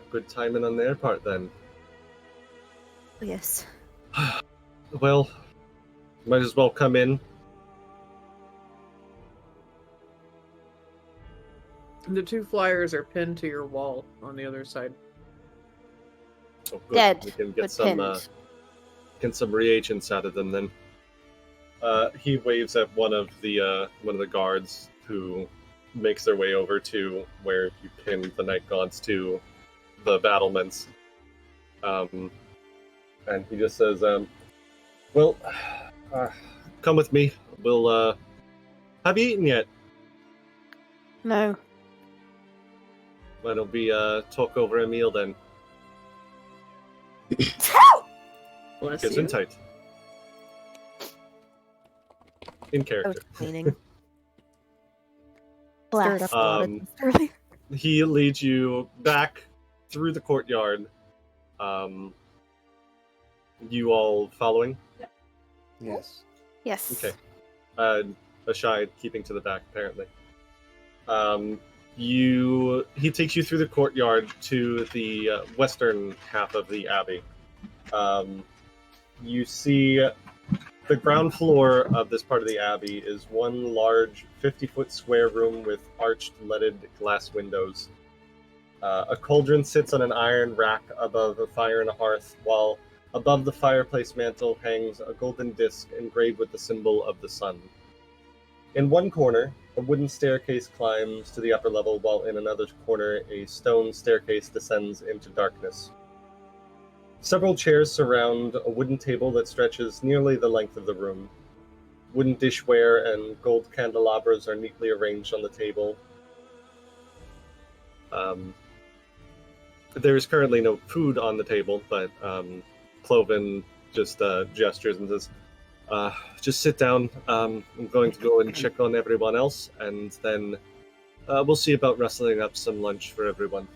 good timing on their part then. Oh, yes. Well, might as well come in. The two flyers are pinned to your wall on the other side. Oh, good. Dead, We can but pinned. get some reagents out of them then. He waves at one of the guards who makes their way over to where you pinned the night gods to the battlements. And he just says, well, come with me. We'll, have you eaten yet? No. Why don't we, talk over a meal then? Bless Gets you. in tight. In I was character. cleaning. Blast. Stirred up a lot of Um, things earlier. He leads you back through the courtyard. You all following? Yes. Yes. Okay. Ashai keeping to the back, apparently. He takes you through the courtyard to the western half of the abbey. You see the ground floor of this part of the abbey is one large 50-foot square room with arched leaded glass windows. A cauldron sits on an iron rack above a fire and a hearth, while above the fireplace mantle hangs a golden disc engraved with the symbol of the sun. In one corner, a wooden staircase climbs to the upper level, while in another corner, a stone staircase descends into darkness. Several chairs surround a wooden table that stretches nearly the length of the room. Wooden dishware and gold candelabras are neatly arranged on the table. There is currently no food on the table, but Cloven just gestures and says, just sit down. I'm going to go and check on everyone else, and then we'll see about wrestling up some lunch for everyone.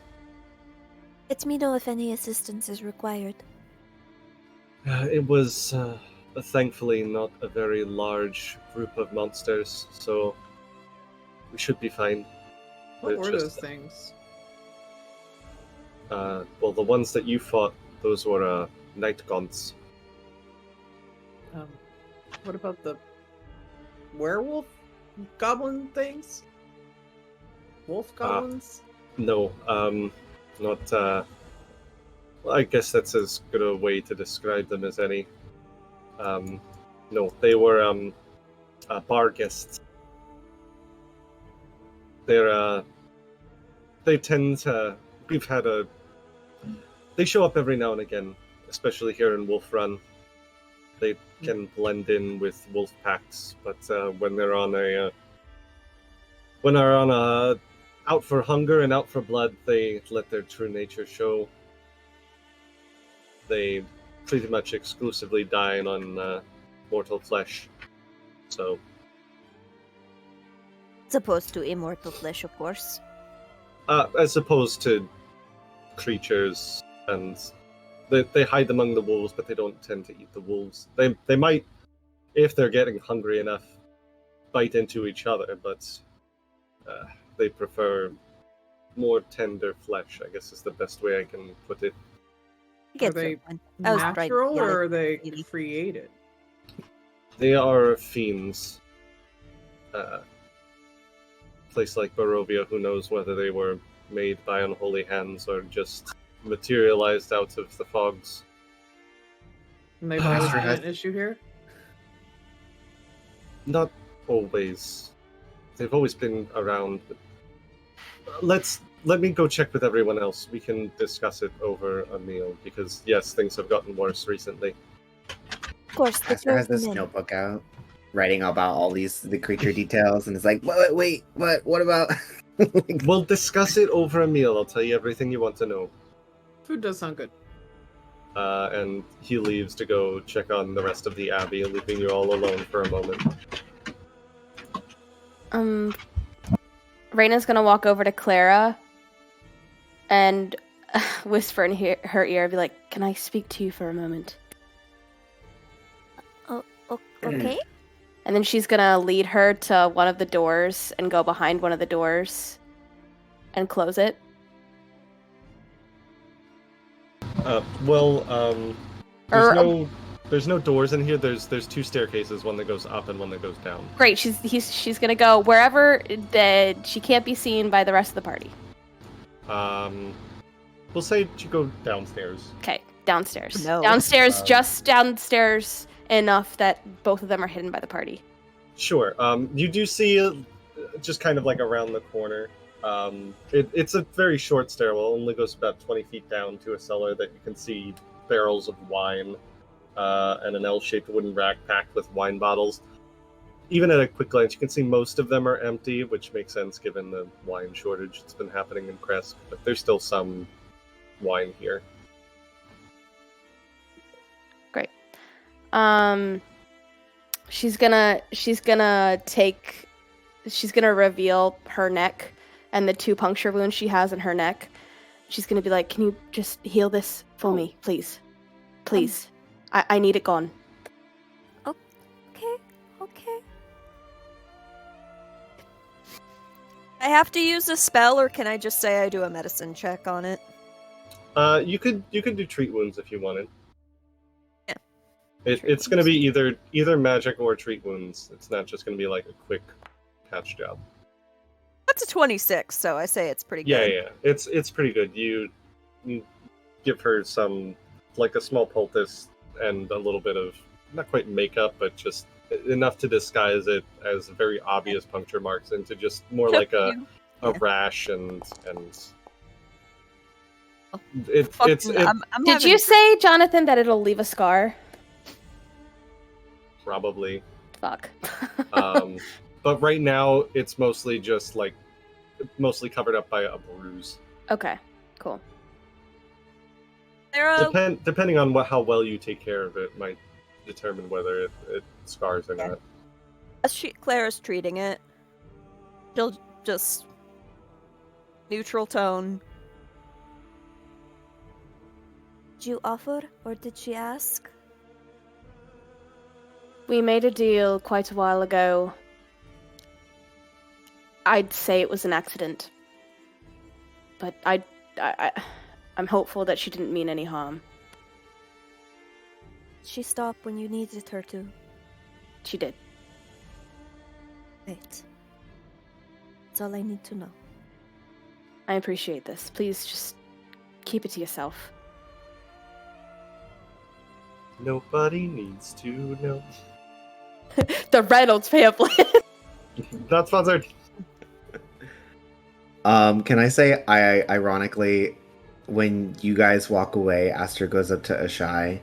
Let me know if any assistance is required. It was thankfully not a very large group of monsters, so we should be fine. What It's were just, those things? Well, the ones that you fought, those were night gaunts. What about the werewolf goblin things? Wolf goblins? No, not. Well, I guess that's as good a way to describe them as any. No, they were bar guests. They tend to. We've had a. They show up every now and again, especially here in Wolf Run. They can blend in with wolf packs, but when they're on a out for hunger and out for blood, they let their true nature show. They pretty much exclusively dine on mortal flesh. So, As opposed to immortal flesh, of course. as opposed to creatures, and they hide among the wolves, but they don't tend to eat the wolves. They might, if they're getting hungry enough, bite into each other, but they prefer more tender flesh, I guess is the best way I can put it. I get Are they your point. I was trying to natural get it. or are they really. created? They are fiends. Place like Barovia, who knows whether they were made by unholy hands or just materialized out of the fogs. And they've always Master been has- an issue here? Not always. They've always been around. But let me go check with everyone else. We can discuss it over a meal because yes, things have gotten worse recently. Of course, the Master has this chosen men. notebook out, writing about all the creature details, and it's like, wait, what about? We'll discuss it over a meal. I'll tell you everything you want to know. Food does sound good. And he leaves to go check on the rest of the abbey, leaving you all alone for a moment. Reyna's gonna walk over to Clara and whisper in her ear, be like, "Can I speak to you for a moment?" Okay. And then she's gonna lead her to one of the doors and go behind one of the doors and close it. There's no doors in here. There's two staircases, one that goes up and one that goes down. Great. She's gonna go wherever that she can't be seen by the rest of the party. We'll say you go downstairs. Okay, downstairs. No. Downstairs, just downstairs enough that both of them are hidden by the party. Sure. You do see just kind of like around the corner. It's a very short stairwell. Only goes about 20 feet down to a cellar that you can see barrels of wine and an L-shaped wooden rack packed with wine bottles. Even at a quick glance, you can see most of them are empty, which makes sense given the wine shortage that's been happening in Kresk. But there's still some wine here. Great. She's gonna reveal her neck and the 2 puncture wounds she has in her neck. She's gonna be like, "Can you just heal this for me, please? Please. I need it gone." Okay. I have to use a spell, or can I just say I do a medicine check on it? You could do treat wounds if you wanted. Yeah. It's going to be either magic or treat wounds. It's not just going to be like a quick patch job. That's a 26, so I say it's pretty Yeah, good. yeah, it's pretty good. You give her some, like a small poultice and a little bit of, not quite makeup, but just enough to disguise it as very obvious puncture marks into just more like a rash and it's Did you say, Jonathan, that it'll leave a scar? probably. Fuck. But right now it's mostly just like mostly covered up by a bruise. Okay, cool. Depending on how well you take care of it might determine whether it scars or not. As Claire's treating it, she'll just neutral tone. Did you offer, or did she ask? We made a deal quite a while ago. I'd say it was an accident. But I'm hopeful that she didn't mean any harm. She stopped when you needed her to. She did. Great. That's all I need to know. I appreciate this. Please just keep it to yourself. Nobody needs to know. The Reynolds family. Not sponsored. Can I say, I ironically, when you guys walk away, Aster goes up to Ashai,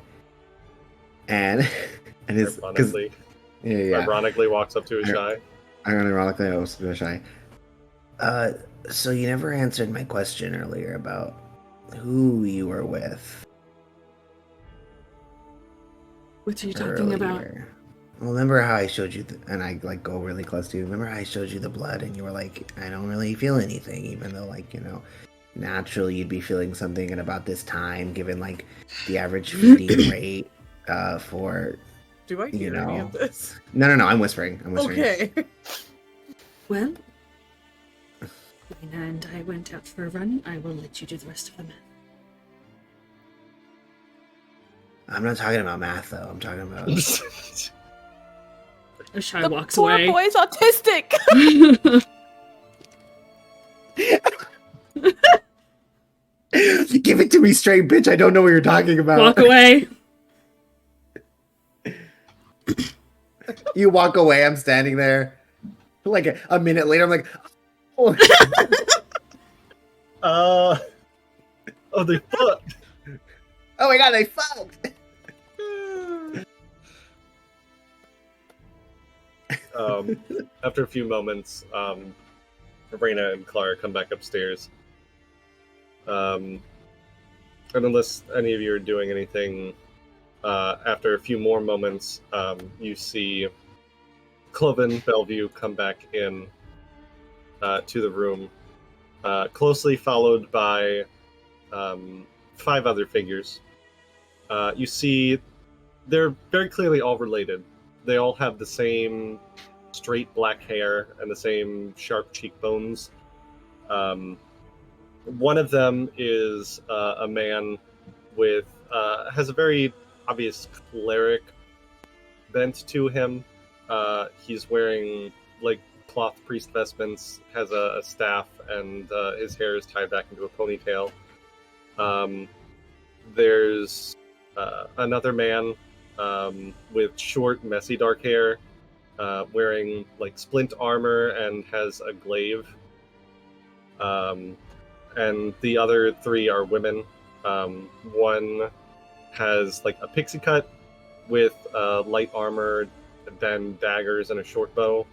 and his Ironically. Ironically walks up to Ashai. Ironically, I was to Ashai. So you never answered my question earlier about who you were with. What are you talking about? Well, remember how I showed you, and I like go really close to you. Remember how I showed you the blood, and you were like, I don't really feel anything, even though, like, you know, naturally you'd be feeling something at about this time, given like the average feeding rate for. Do I hear any of this? No, I'm whispering. Okay. Well, Ireena and I went out for a run. I will let you do the rest of the math. I'm not talking about math, though. I'm talking about. Ashai walks poor away. boy's autistic. Give it to me straight, bitch. I don't know what you're talking about. Walk away. You walk away. I'm standing there. Like a minute later, I'm like, oh, oh, they fucked. oh my god, they fucked. After a few moments, Ireena and Clara come back upstairs. And unless any of you are doing anything, after a few more moments, you see Cloven, Belview come back in to the room, closely followed by 5 other figures. You see they're very clearly all related. They all have the same straight black hair and the same sharp cheekbones. One of them is a man with has a very obvious cleric bent to him. He's wearing like cloth priest vestments, has a staff, and his hair is tied back into a ponytail. There's another man with short, messy dark hair, wearing like splint armor and has a glaive. And the other 3 are women. One has like a pixie cut with light armor, then daggers and a short bow.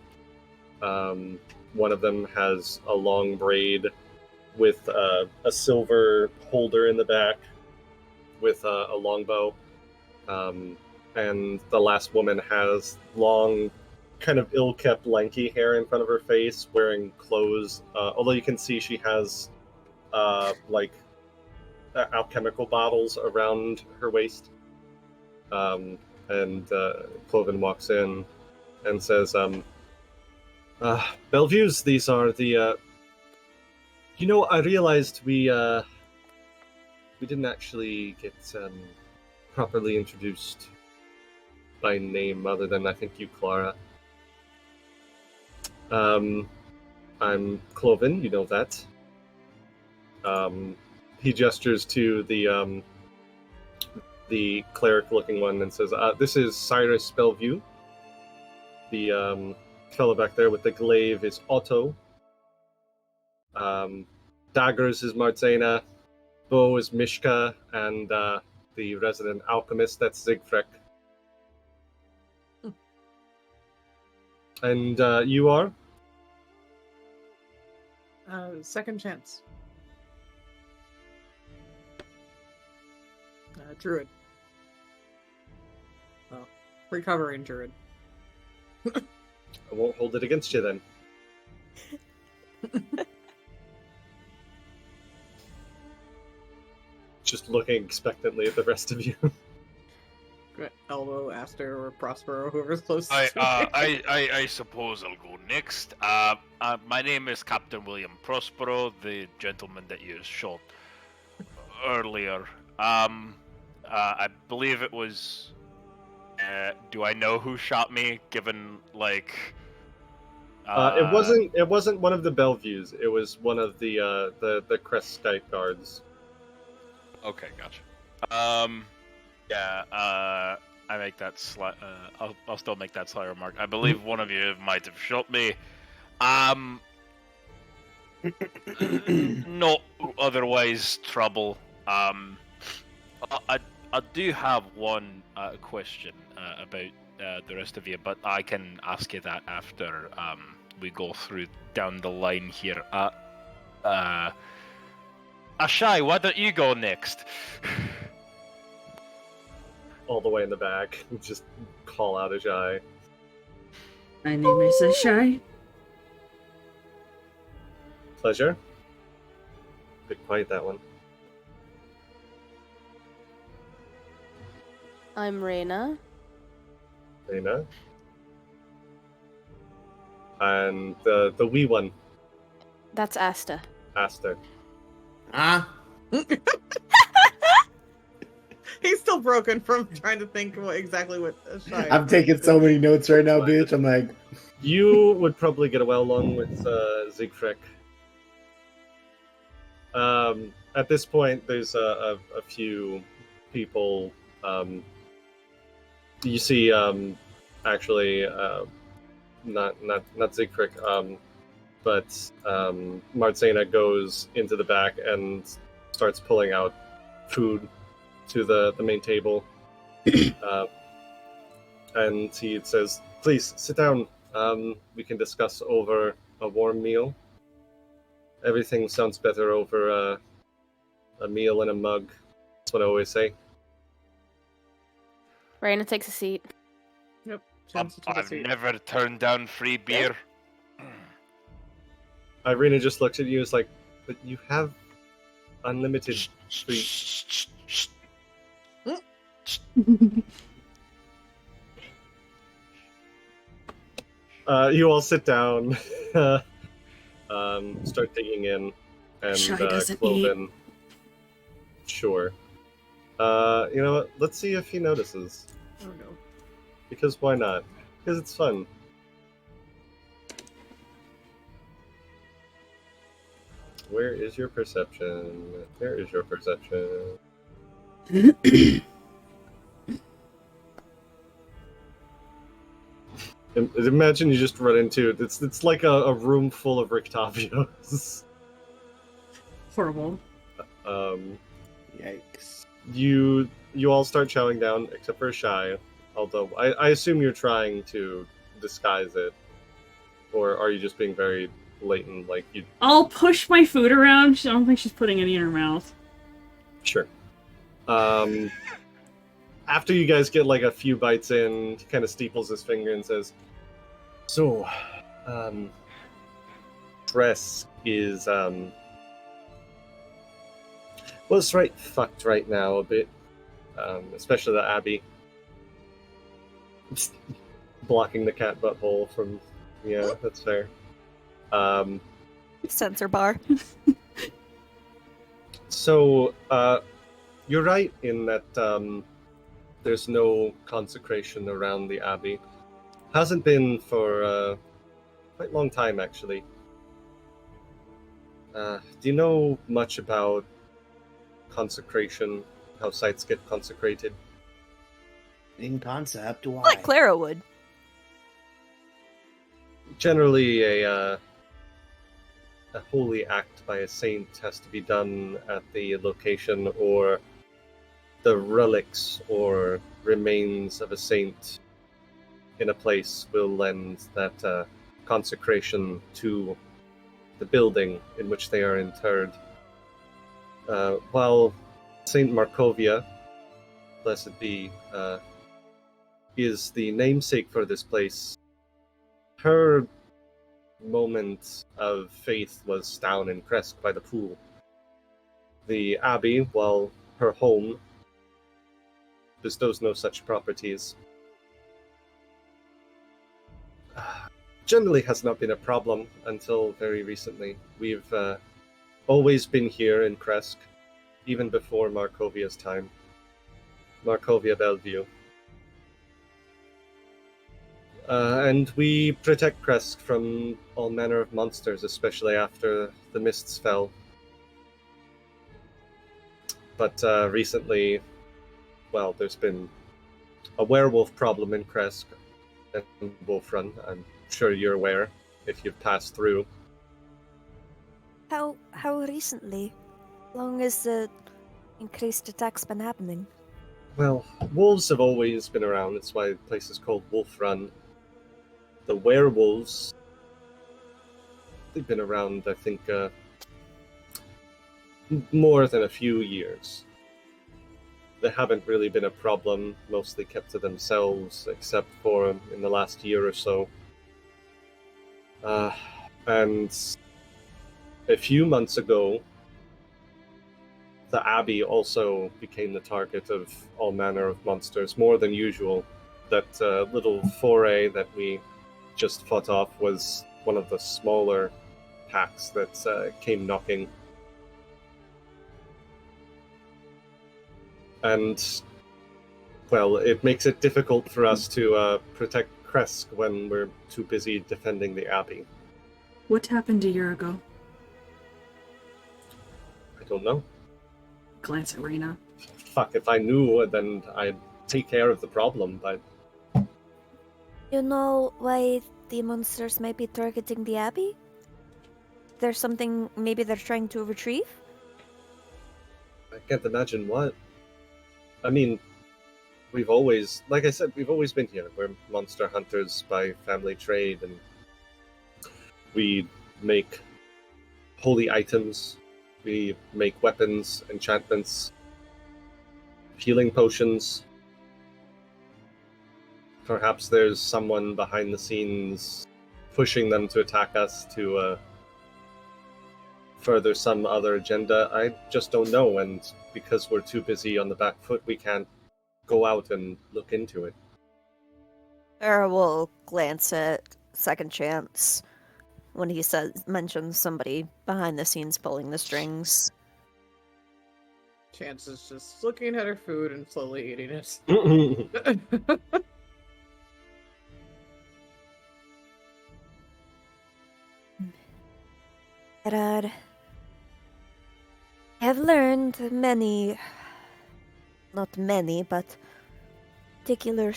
One of them has a long braid with a silver holder in the back with a long bow. And the last woman has long, kind of ill-kept, lanky hair in front of her face, wearing clothes. Although you can see she has like alchemical bottles around her waist. And Cloven walks in and says, Belviews, these are the... You know, I realized we didn't actually get properly introduced by name, other than, I think, you, Clara. I'm Cloven, you know that. He gestures to the cleric-looking one and says, this is Cyrus Belview. The fellow back there with the glaive is Otto. Daggers is Martena. Bow is Mishka. And the resident alchemist, that's Siegfried. And you are? Second chance. Druid. Well, recovering druid. I won't hold it against you then. Just looking expectantly at the rest of you. Elbow Aster or Prospero, whoever's closest. I suppose I'll go next. My name is Captain William Prospero, the gentleman that you shot earlier. I believe it was. Do I know who shot me? Given like. It wasn't one of the Belviews. It was one of the Crest Skype guards. Okay, gotcha. I make that slight. I'll still make that slight remark. I believe one of you might have shot me. Not otherwise trouble. I do have one question about the rest of you, but I can ask you that after we go through down the line here. Ashai, why don't you go next? All the way in the back. Just call out Ashai. My name is Ashai. Pleasure. Bit quiet, that one. I'm Ireena. Ireena. And the wee one. That's Asta. Aster. He's still broken from trying to think exactly what Ashai. I'm taking so many notes right now, bitch. I'm like, You would probably get well along with Siegfried. At this point, there's a few people. You see, actually, not Siegfried, but Martina goes into the back and starts pulling out food to the main table. And he says, "Please sit down. We can discuss over a warm meal. Everything sounds better over a meal in a mug. That's what I always say." Ireena takes a seat. Yep. I've never turned down free beer. Ireena just looks at you and is like, "But you have unlimited free..." You all sit down, start digging in, and Cloven. Sure. You know what? Let's see if he notices. Oh no. Because why not? Because it's fun. Where is your perception? Where is your perception? Imagine you just run into it. It's like a room full of Rictavios. Horrible. yikes. You all start chowing down, except for Shy. Although I assume you're trying to disguise it, or are you just being very blatant? Like you. I'll push my food around. I don't think she's putting any in her mouth. Sure. After you guys get like a few bites in, he kind of steeples his finger and says, "So, Press is well, it's right fucked right now a bit, especially the Abbey, blocking the cat butthole from. Yeah, that's fair. Sensor bar. So, you're right in that there's no consecration around the Abbey. Hasn't been for quite a long time, actually. Do you know much about consecration, how sites get consecrated? In concept, why? Like Clara would. Generally, a holy act by a saint has to be done at the location, or the relics or remains of a saint in a place will lend that consecration to the building in which they are interred. While Saint Markovia, blessed be, is the namesake for this place, her moment of faith was down in Kresk by the pool. The Abbey, while her home, bestows no such properties. generally has not been a problem until very recently. We've always been here in Kresk, even before Markovia's time. Markovia Belview. And we protect Kresk from all manner of monsters, especially after the mists fell. But recently, well, there's been a werewolf problem in Kresk and Wolfrun. I'm sure you're aware if you've passed through. How recently? How long has the increased attacks been happening? Well, wolves have always been around. That's why the place is called Wolfrun. The werewolves, they've been around, I think, more than a few years. They haven't really been a problem, mostly kept to themselves, except for in the last year or so. And a few months ago, the Abbey also became the target of all manner of monsters, more than usual. That little foray that we just fought off was one of the smaller packs that came knocking. And, well, it makes it difficult for us to protect Kresk when we're too busy defending the Abbey. What happened a year ago? I don't know. Glance at Ireena. Fuck, if I knew, then I'd take care of the problem, but... You know why the monsters might be targeting the Abbey? There's something maybe they're trying to retrieve? I can't imagine what. I mean, we've always, like I said, we've always been here. We're monster hunters by family trade, and we make holy items, we make weapons, enchantments, healing potions. Perhaps there's someone behind the scenes pushing them to attack us to further some other agenda. I just don't know, and because we're too busy on the back foot, we can't go out and look into it. Terra will glance at Second Chance when he mentions somebody behind the scenes pulling the strings. Chance is just looking at her food and slowly eating it. Gerard, I have learned not many, but particular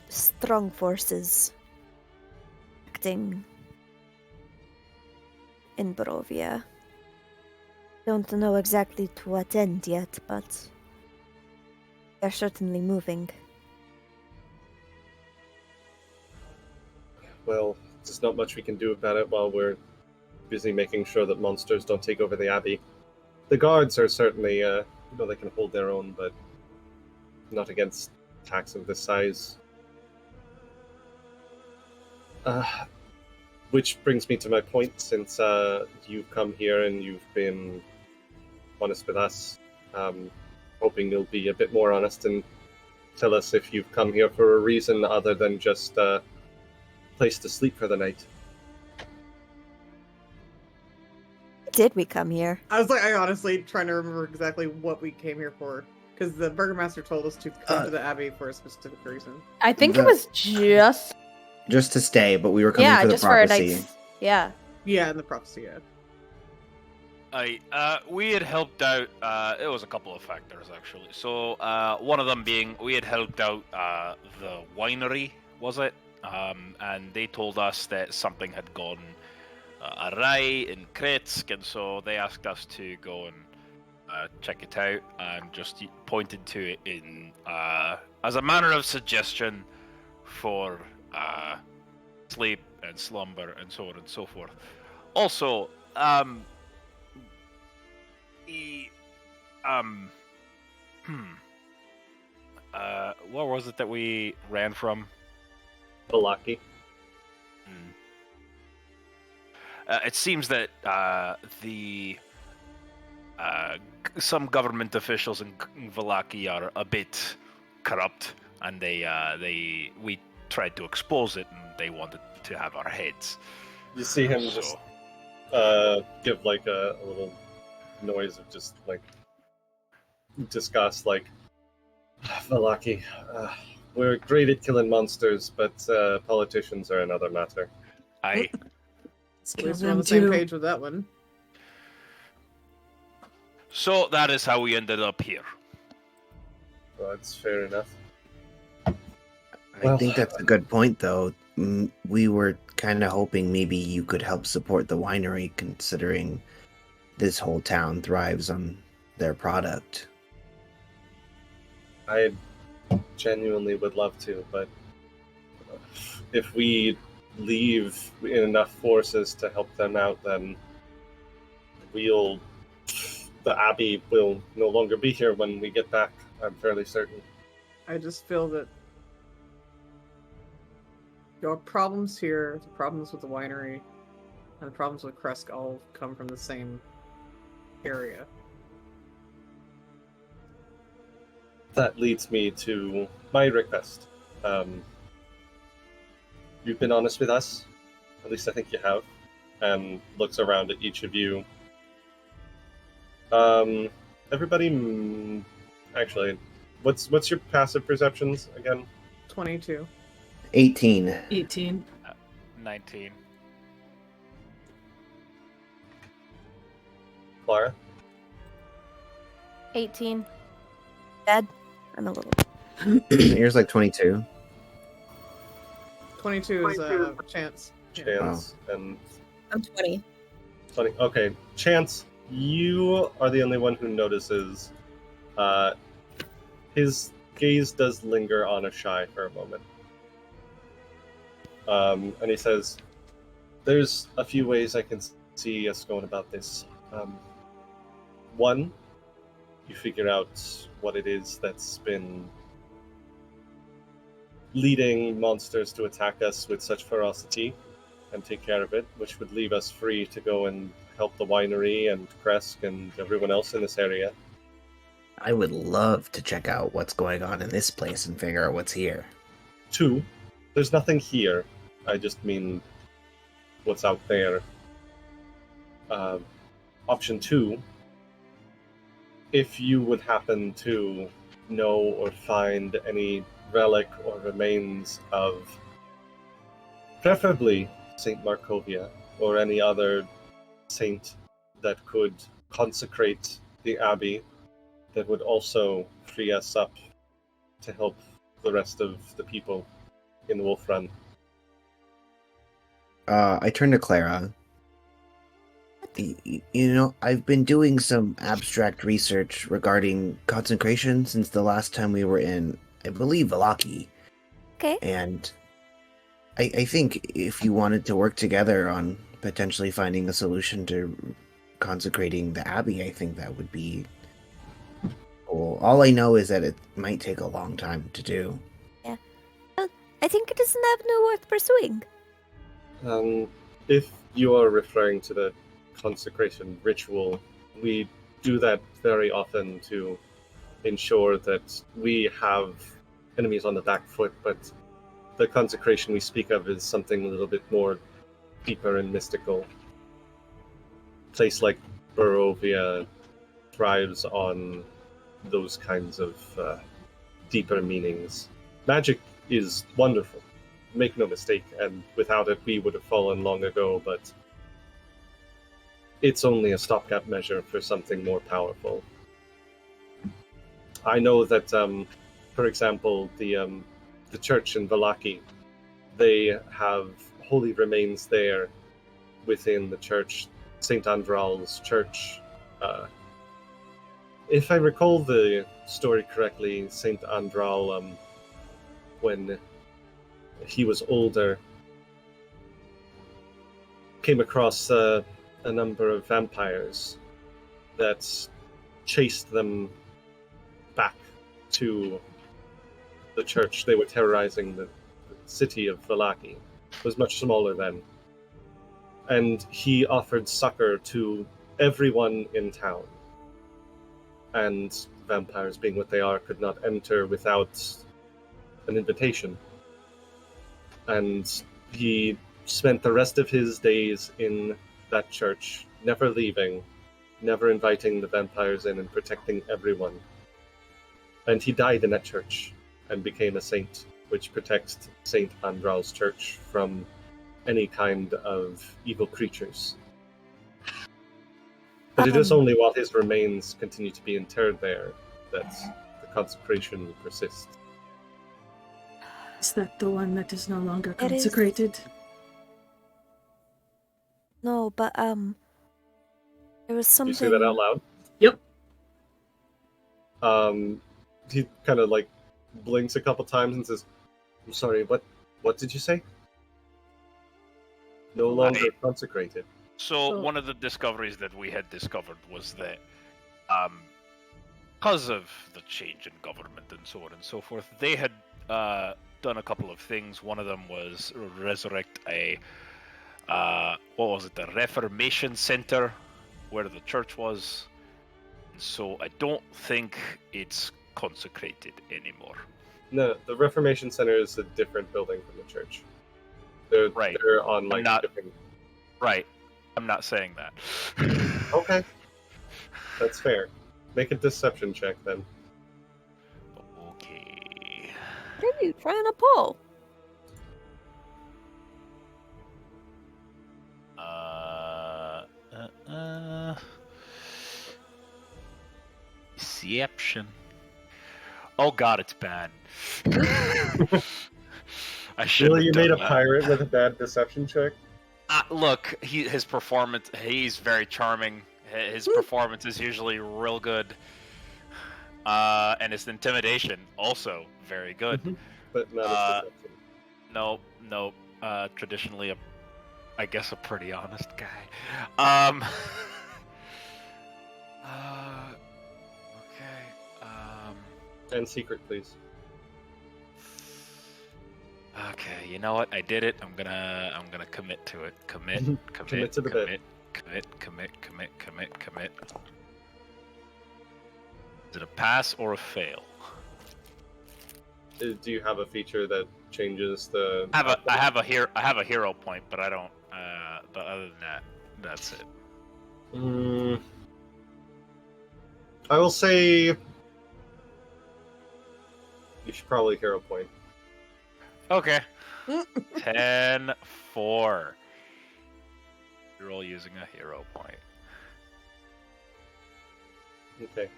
strong forces acting in Barovia. Don't know exactly to what end yet, but they're certainly moving. Well, there's not much we can do about it while we're busy making sure that monsters don't take over the Abbey. The guards are certainly, they can hold their own, but not against attacks of this size. Which brings me to my point, since you've come here and you've been honest with us, hoping you'll be a bit more honest and tell us if you've come here for a reason other than just a place to sleep for the night. Did we come here? I was honestly trying to remember exactly what we came here for. Because the Burgomaster told us to come to the Abbey for a specific reason. I think it was just to stay, but we were coming for the just prophecy. for a night. Yeah. Yeah, in the prophecy, yeah. We had helped out, it was a couple of factors actually. So, one of them being we had helped out the winery, was it? And they told us that something had gone awry in Kretsk, and so they asked us to go and check it out, and just pointed to it in as a manner of suggestion for sleep and slumber and so on and so forth. Also, what was it that we ran from? Balaki. It seems that some government officials in Vallaki are a bit corrupt, and we tried to expose it, and they wanted to have our heads. You see him So- just give like a little noise of just like disgust, like Valaki. We're great at killing monsters, but politicians are another matter. I At least we're on the same page with that one. So that is how we ended up here. Well, that's fair enough. I think that's a good point, though. We were kind of hoping maybe you could help support the winery, considering this whole town thrives on their product. I genuinely would love to, but if we leave in enough forces to help them out, then the Abbey will no longer be here when we get back, I'm fairly certain. I just feel that your problems here, the problems with the winery, and the problems with Kresk all come from the same area. That leads me to my request. You've been honest with us, at least I think you have, and looks around at each of you. Everybody, actually, what's your passive perceptions again? 22. 18. 18. 19. Clara? 18. Dad, I'm a little. Yours like 22. 22 is a chance. Chance, and I'm 20. 20. Okay, Chance, you are the only one who notices his gaze does linger on a shy for a moment. And he says, there's a few ways I can see us going about this. One, you figure out what it is that's been leading monsters to attack us with such ferocity and take care of it, which would leave us free to go and help the winery and Kresk and everyone else in this area. I would love to check out what's going on in this place and figure out what's here. Two, there's nothing here. I just mean what's out there. Option two, if you would happen to know or find any relic or remains of preferably Saint Markovia or any other saint that could consecrate the abbey, that would also free us up to help the rest of the people in the Wolf Run. I turn to Clara. You know, I've been doing some abstract research regarding consecration since the last time we were in, I believe, Vallaki. Okay. And I think if you wanted to work together on potentially finding a solution to consecrating the Abbey, I think that would be cool. All I know is that it might take a long time to do. Yeah. I think it is an avenue worth pursuing. If you are referring to the consecration ritual, we do that very often to ensure that we have enemies on the back foot, but the consecration we speak of is something a little bit more deeper and mystical. A place like Barovia thrives on those kinds of deeper meanings. Magic is wonderful, make no mistake, and without it we would have fallen long ago, but it's only a stopgap measure for something more powerful. I know that, for example, the church in Vallaki, they have holy remains there within the church, St. Andral's church. If I recall the story correctly, St. Andral, when he was older, came across a number of vampires that chased them back to the church. They were terrorizing the city of Vallaki. It was much smaller then. And he offered succor to everyone in town. And vampires, being what they are, could not enter without an invitation. and he spent the rest of his days in that church, never leaving, never inviting the vampires in and protecting everyone. And he died in that church and became a saint, which protects St. Andral's church from any kind of evil creatures. But it is only while his remains continue to be interred there that the consecration persists. Is that the one that is no longer It is. consecrated? No, but there was Do something. you say that out loud? Yep. He kind of like blinks a couple times and says, "I'm sorry, what did you say? No longer consecrated." So one of the discoveries that we had discovered was that, because of the change in government and so on and so forth, they had done a couple of things. One of them was resurrect a, the Reformation Center, where the church was. So I don't think it's consecrated anymore. No, the Reformation Center is a different building from the church. They're on like different... Right. I'm not saying that. Okay. That's fair. Make a deception check then. Okay. What are you trying to pull? Deception. Oh god, it's bad. I should. Really, you made a pirate with a bad deception check? Look, his performance, he's very charming. His performance is usually real good. And his intimidation, also very good. But not a deception. No. Traditionally, I guess a pretty honest guy. Okay. And secret, please. Okay, you know what? I did it. I'm gonna commit to it. Commit to the bit. Commit. Is it a pass or a fail? Do you have a feature that changes the? I have a hero point, but I don't. But other than that, that's it. I will say you should probably hero point. Okay. 10-4. You're all using a hero point. Okay.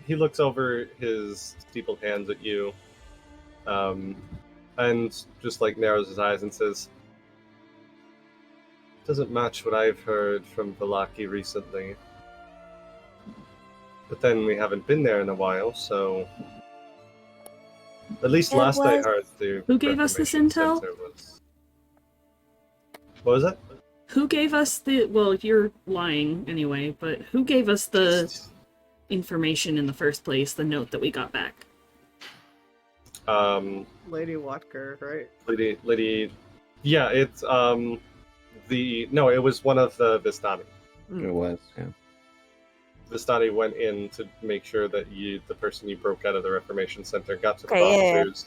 He looks over his steepled hands at you, and just like narrows his eyes and says, "Doesn't match what I've heard from Vallaki recently. But then we haven't been there in a while, so at least last I heard the Who gave us this intel? What was that? Who gave us the... Well, you're lying anyway, but who gave us the information in the first place, the note that we got back? Lady Wachter, right? Lady... Yeah, it's, No, it was one of the Vistani. It was, yeah. Vistani went in to make sure that the person you broke out of the Reformation Center, got to the Okay, officers.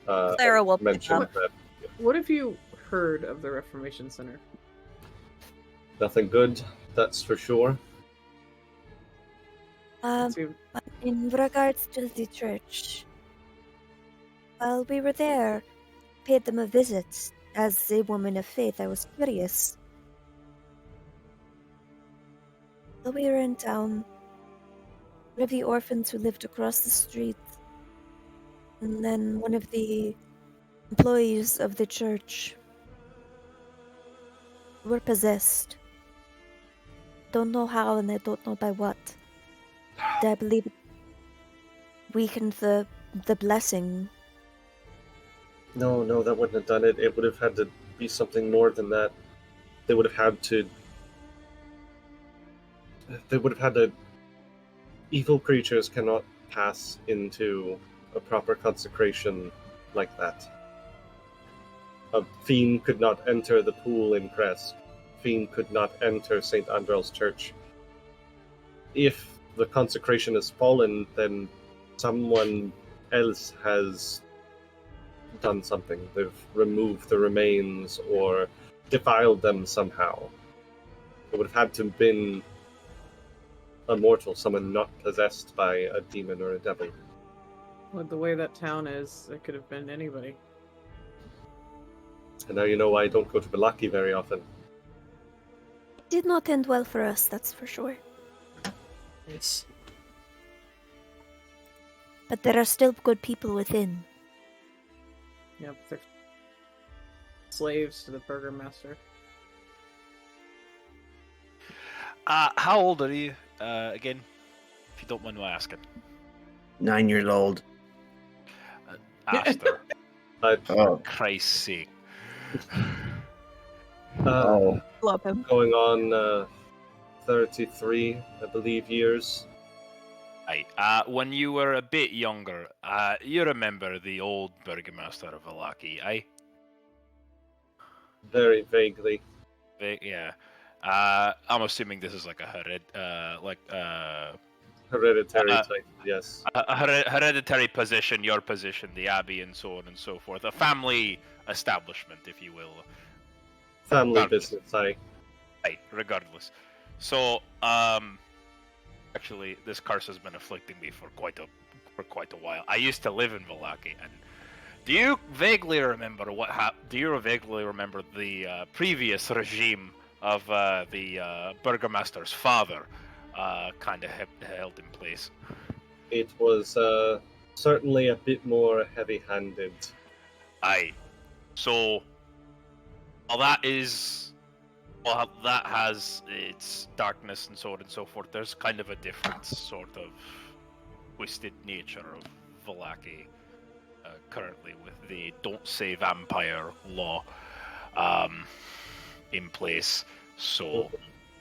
Clara will pick mentioned up. that What have you heard of the Reformation Center? nothing good, that's for sure. In regards to the church, while we were there, paid them a visit. As a woman of faith, I was curious. While we were in town, one of the orphans who lived across the street, and then one of the employees of the church were possessed. Don't know how, and I don't know by what. I believe it weakened the blessing. No, that wouldn't have done it. It would have had to be something more than that. They would have had to... Evil creatures cannot pass into a proper consecration like that. A fiend could not enter the pool in Kresk. Fiend could not enter St. Andral's church. If the consecration has fallen, then someone else has done something. They've removed the remains or defiled them somehow. It would have had to have been a mortal, someone not possessed by a demon or a devil. With the way that town is, it could have been anybody. And now you know why I don't go to Vallaki very often. Did not end well for us, that's for sure. Yes. But there are still good people within. Yep, they're slaves to the burgomaster. How old are you, again? If you don't mind my asking. 9 years old. Aster. Oh. Christ's sake. Love him. Going on 33, I believe, years. Aye. When you were a bit younger, you remember the old burgomaster of Vallaki, aye? Very vaguely. Yeah. I'm assuming this is like a Hereditary type, yes. a hereditary position, your position, the abbey, and so on and so forth. A family establishment, if you will. Family business, aye. Aye, regardless. So, actually, this curse has been afflicting me for quite a while. I used to live in Vallaki, and do you vaguely remember what happened? Do you vaguely remember the previous regime of the burgomaster's father kind of held in place? It was certainly a bit more heavy-handed. Aye. So, while that has its darkness and so on and so forth, there's kind of a different sort of twisted nature of Vallaki currently with the Don't Say Vampire law in place. So,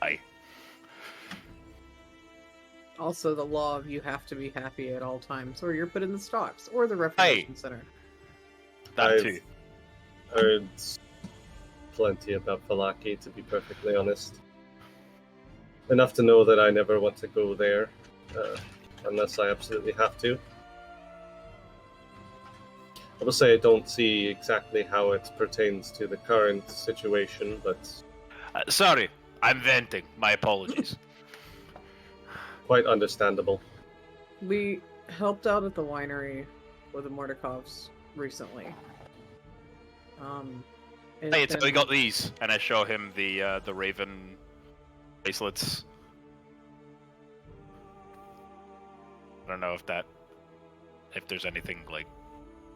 aye. Also, the law of you have to be happy at all times, or you're put in the stocks, or the Reformation Center. That too. Heard plenty about Vallaki, to be perfectly honest. Enough to know that I never want to go there, unless I absolutely have to. I will say I don't see exactly how it pertains to the current situation, but... Sorry, I'm venting. My apologies. Quite understandable. We helped out at the winery with the Martikovs recently. Hey, so we got these, and I show him the raven bracelets. I don't know if there's anything like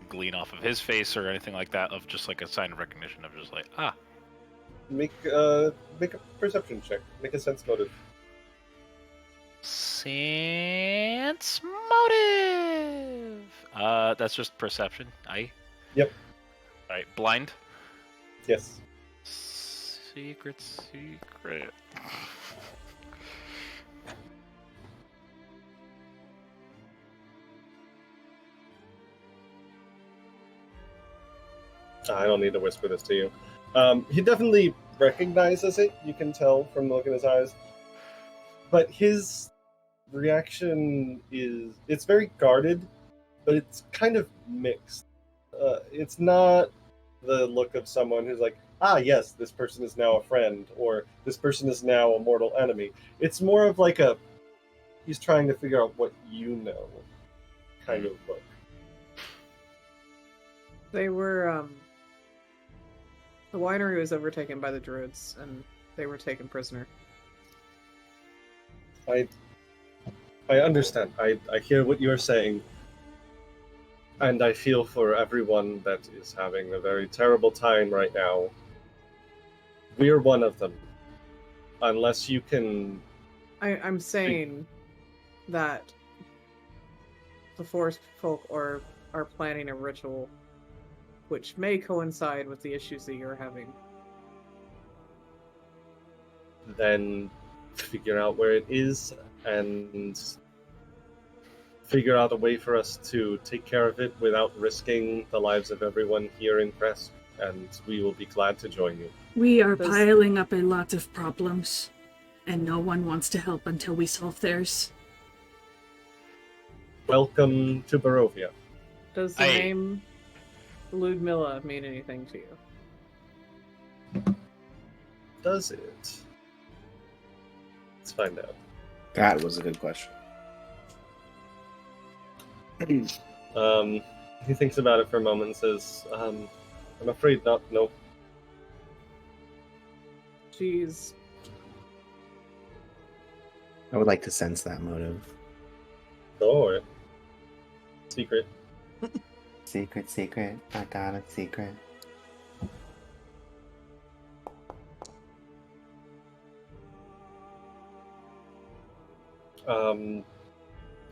glean off of his face or anything like that, of just like a sign of recognition of just like Make a perception check. Make a sense motive. Sense motive. That's just perception. Aye. Yep. All right. Blind. Yes. Secret. I don't need to whisper this to you. He definitely recognizes it. You can tell from the look in his eyes. But his reaction it's very guarded, but it's kind of mixed. It's not the look of someone who's like, yes, this person is now a friend, or this person is now a mortal enemy. It's more of like he's trying to figure out what you know kind of look. They were, the winery was overtaken by the druids, and they were taken prisoner. I understand. I hear what you're saying. And I feel for everyone that is having a very terrible time right now. We're one of them. Unless you can... I'm saying that the forest folk are planning a ritual which may coincide with the issues that you're having. Then figure out where it is and figure out a way for us to take care of it without risking the lives of everyone here in Crest, and we will be glad to join you. We are piling up a lot of problems, and no one wants to help until we solve theirs. Welcome to Barovia. Does the name Ludmilla mean anything to you? Does it? Let's find out. That was a good question. He thinks about it for a moment and says, I'm afraid not, no. She's I would like to sense that motive. Or secret. Secret. I got a secret.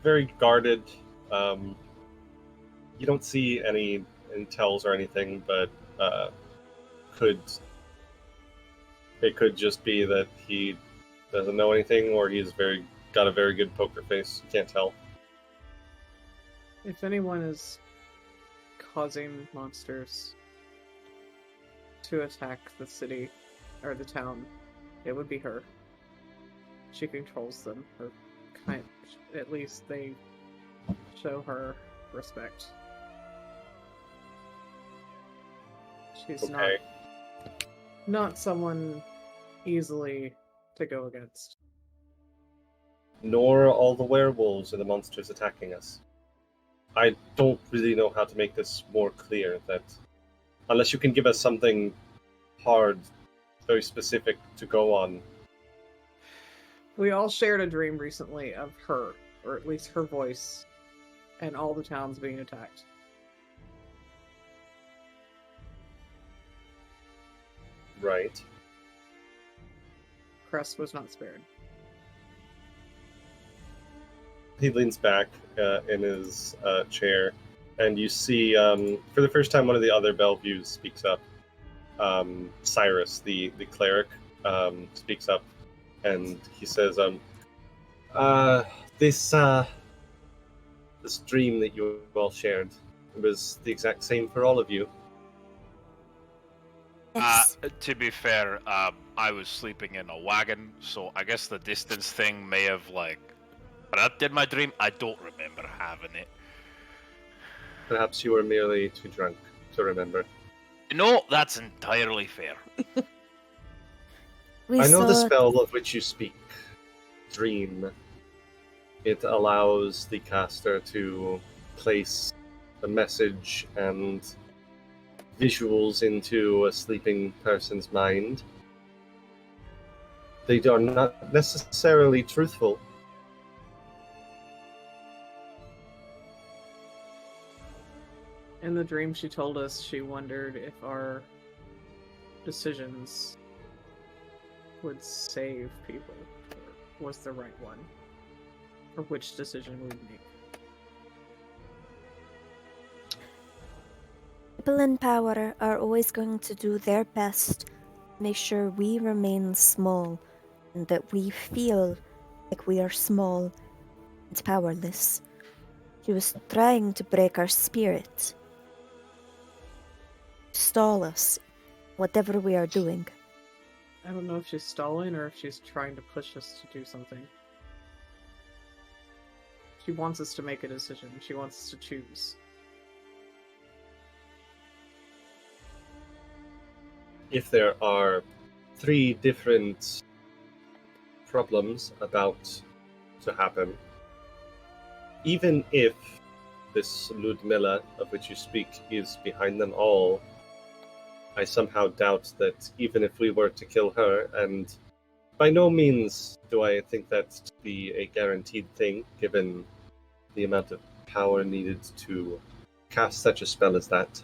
Very guarded. You don't see any tells or anything, but it could just be that he doesn't know anything, or he's got a very good poker face. You can't tell. if anyone is causing monsters to attack the city or the town, it would be her. She controls them, or at least they show her respect. She's Okay. not someone easily to go against. Nor all the werewolves or the monsters attacking us. I don't really know how to make this more clear, that unless you can give us something hard, very specific to go on. We all shared a dream recently of her, or at least her voice, and all the towns being attacked. Right. Crest was not spared. He leans back in his chair, and you see, for the first time, one of the other Belviews speaks up. Cyrus, the cleric, speaks up, and he says, this dream that you all shared was the exact same for all of you. Yes. To be fair, I was sleeping in a wagon, so I guess the distance thing may have, but I did my dream. I don't remember having it. Perhaps you were merely too drunk to remember. No, that's entirely fair. I know the spell of which you speak, Dream. It allows the caster to place a message and visuals into a sleeping person's mind. They are not necessarily truthful. In the dream she told us she wondered if our decisions would save people, or was the right one, or which decision we'd make. People in power are always going to do their best to make sure we remain small and that we feel like we are small and powerless. She was trying to break our spirit, stall us, whatever we are doing. I don't know if she's stalling or if she's trying to push us to do something. She wants us to make a decision. She wants us to choose. If there are 3 different problems about to happen, even if this Ludmilla of which you speak is behind them all, I somehow doubt that even if we were to kill her, and by no means do I think that to be a guaranteed thing, given the amount of power needed to cast such a spell as that.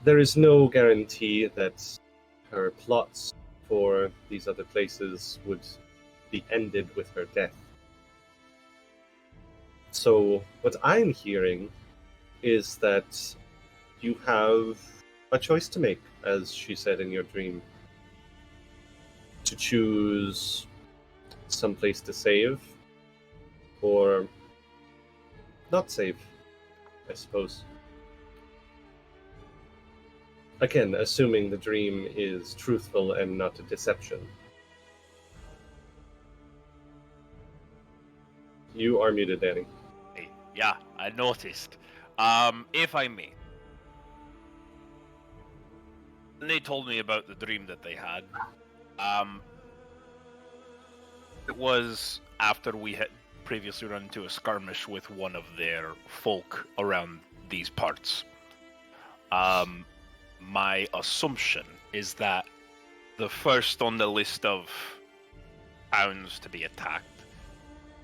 There is no guarantee that her plots for these other places would be ended with her death. So what I'm hearing is that you have a choice to make, as she said in your dream. To choose some place to save, or not save, I suppose. Again, assuming the dream is truthful and not a deception. You are muted, Danny. Hey, yeah, I noticed. If I may, they told me about the dream that they had. It was after we had previously run into a skirmish with one of their folk around these parts. My assumption is that the first on the list of towns to be attacked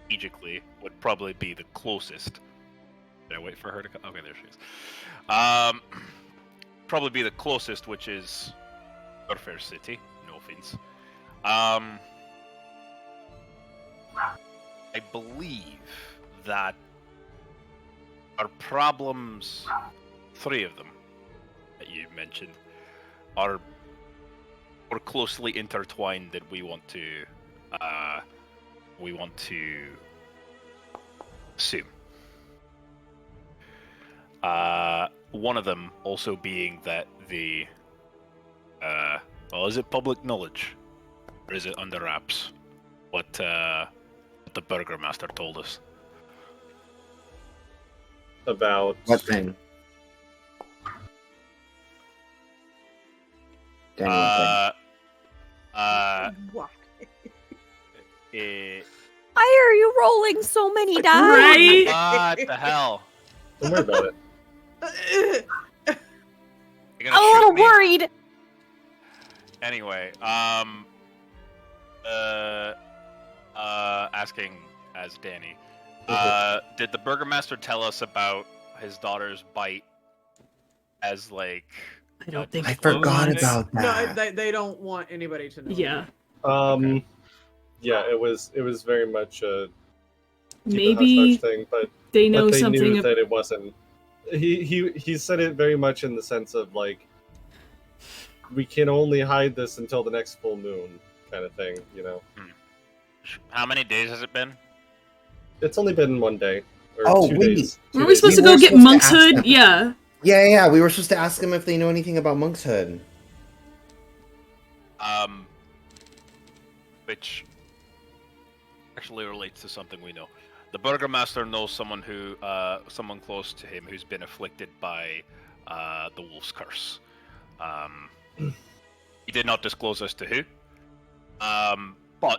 strategically would probably be the closest. Did I wait for her to come? Okay, there she is. Probably be the closest, which is Fair City. No offense. I believe that our problems, 3 of them that you mentioned, are more closely intertwined than we want to assume. One of them also being that the is it public knowledge or is it under wraps? What the Burgermaster told us About What thing? Daniel, What? Why are you rolling so many dice? Right? What the hell? don't worry about it. You're gonna I'm a shoot little me? worried. Anyway, asking as Danny, did the Burgermaster tell us about his daughter's bite as like? I don't think I it forgot was. about No, that. they don't want anybody to know. Yeah. Okay. Yeah, it was very much a keep it Maybe hush-hush thing, but they know they something. knew that it wasn't. He said it very much in the sense of like, we can only hide this until the next full moon, kind of thing. You know, How many days has it been? it's only been 1 day or Oh, 2 wait. days. Were 2 we days. supposed We to go were get supposed to Monk's ask Hood? them. Yeah. Yeah. We were supposed to ask them if they know anything about Monk's Hood. Which actually relates to something we know. The Burgermaster knows someone someone close to him who's been afflicted by the Wolf's Curse. He did not disclose as to who, but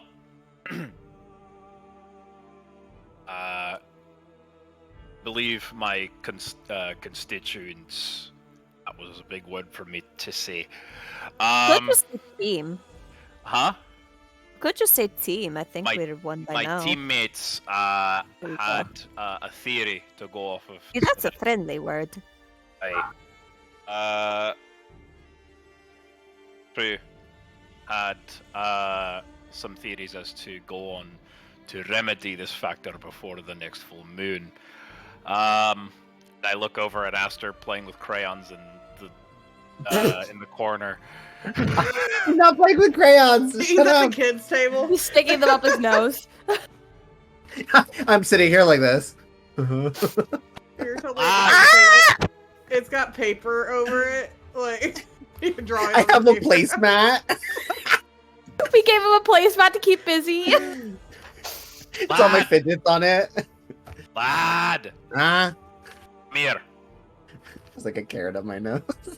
believe my constituents. That was a big word for me to say. Could just say team. Huh? Could just say team. I think My- we're one by My now. teammates There you go. had a theory to go off of. See, that's a friendly word. True. Had some theories as to go on to remedy this factor before the next full moon. I look over at Aster playing with crayons in the corner. I'm not playing with crayons. He's Shut at up. the kids' table. He's sticking them up his nose. I'm sitting here like this. You're totally Ah! It's got paper over it. Like, you're drawing I on the have a paper. placemat. We gave him a placemat to keep busy. It's all my fidgets on it. Lad, Ah, come here. it's like a carrot on my nose. Get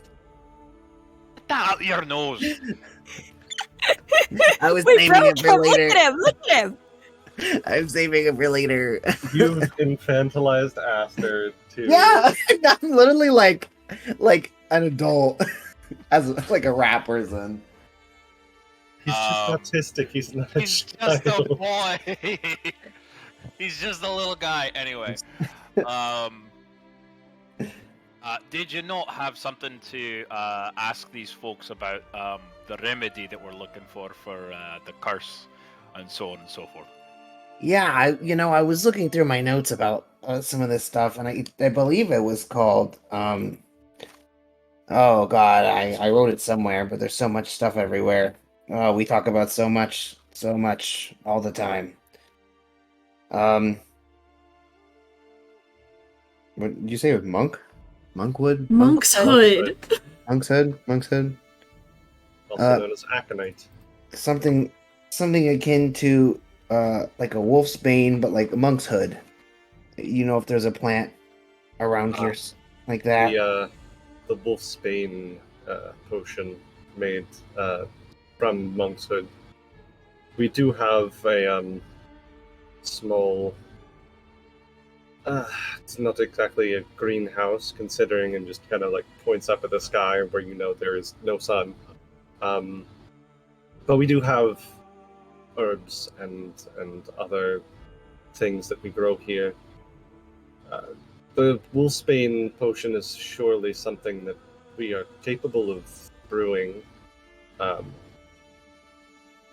that out of your nose. I was Wait, saving bro, it for look later. at him! Look at him! I'm saving it for later. You've infantilized Aster to Yeah, I'm literally like an adult, as like a rat person. He's just autistic. He's not a He's just a child. boy. He's just a little guy. Anyway, did you not have something to ask these folks about the remedy that we're looking for the curse and so on and so forth? Yeah, I was looking through my notes about some of this stuff, and I believe it was called oh god, I wrote it somewhere, but there's so much stuff everywhere. We talk about so much all the time. What did you say it was monk? Monkwood? Monk's Hood. Monk's Hood? Monk's Hood? Also known as Aconite. Something akin to like a wolf's bane, but like a monk's hood. You know, if there's a plant around here like that. The Wolfsbane potion made from monkshood. We do have a small. It's not exactly a greenhouse, considering, and just kind of like points up at the sky where you know there is no sun. But we do have herbs and other things that we grow here. The wolfsbane potion is surely something that we are capable of brewing.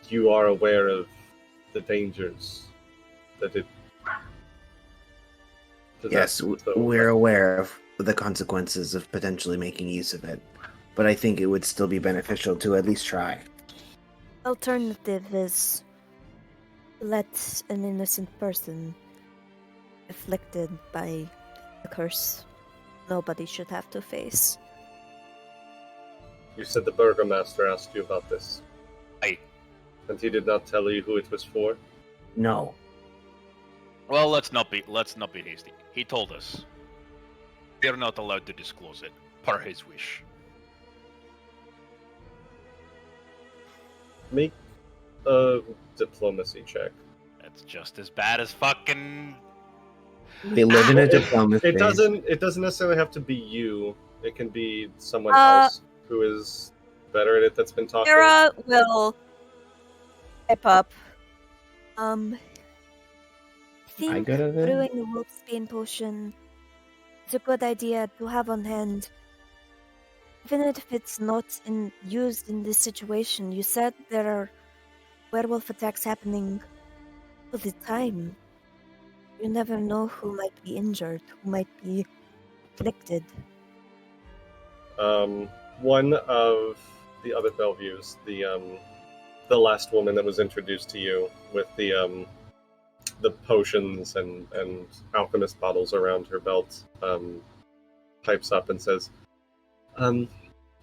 You are aware of the dangers that it Yes, possesses, so, we're aware of the consequences of potentially making use of it, but I think it would still be beneficial to at least try. Alternative is let an innocent person afflicted by a curse nobody should have to face. You said the burgomaster asked you about this. Aye. And he did not tell you who it was for? No. Well, let's not be hasty. He told us. We're not allowed to disclose it, per his wish. Make a diplomacy check. That's just as bad as fucking. We live in a diplomacy. It doesn't necessarily have to be you. It can be someone Uh, else who is better at it that's been talking. Terra will step up. I I think good at it? brewing a wolfsbane potion is a good idea to have on hand. Even if it's not used in this situation, you said there are werewolf attacks happening all the time. You never know who might be injured, who might be afflicted. One of the other Belviews, the last woman that was introduced to you with the potions and alchemist bottles around her belt, pipes up and says,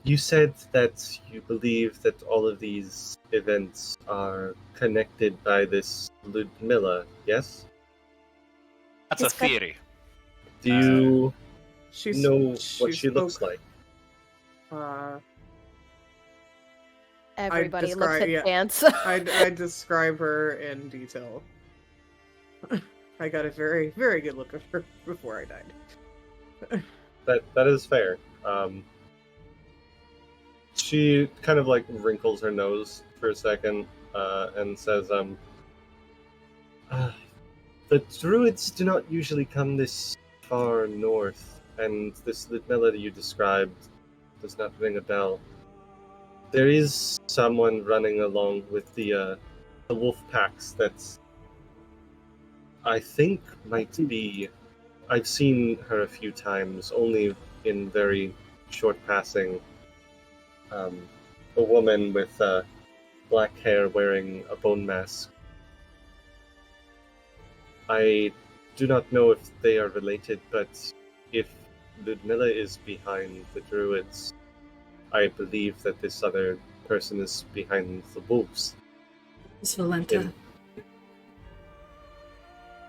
you said that you believe that all of these events are connected by this Ludmilla, yes? That's a theory. Do you She's, know what she spoke, looks like? Everybody looks at Dance. I describe her in detail. I got a very, very good look at her before I died. That is fair. She kind of like wrinkles her nose for a second and says, the druids do not usually come this far north, and this Ludmilla that you described does not ring a bell. There is someone running along with the wolf packs that I think might be. I've seen her a few times, only in very short passing. A woman with black hair wearing a bone mask. I do not know if they are related, but if Ludmilla is behind the druids, I believe that this other person is behind the wolves. It's Valenta.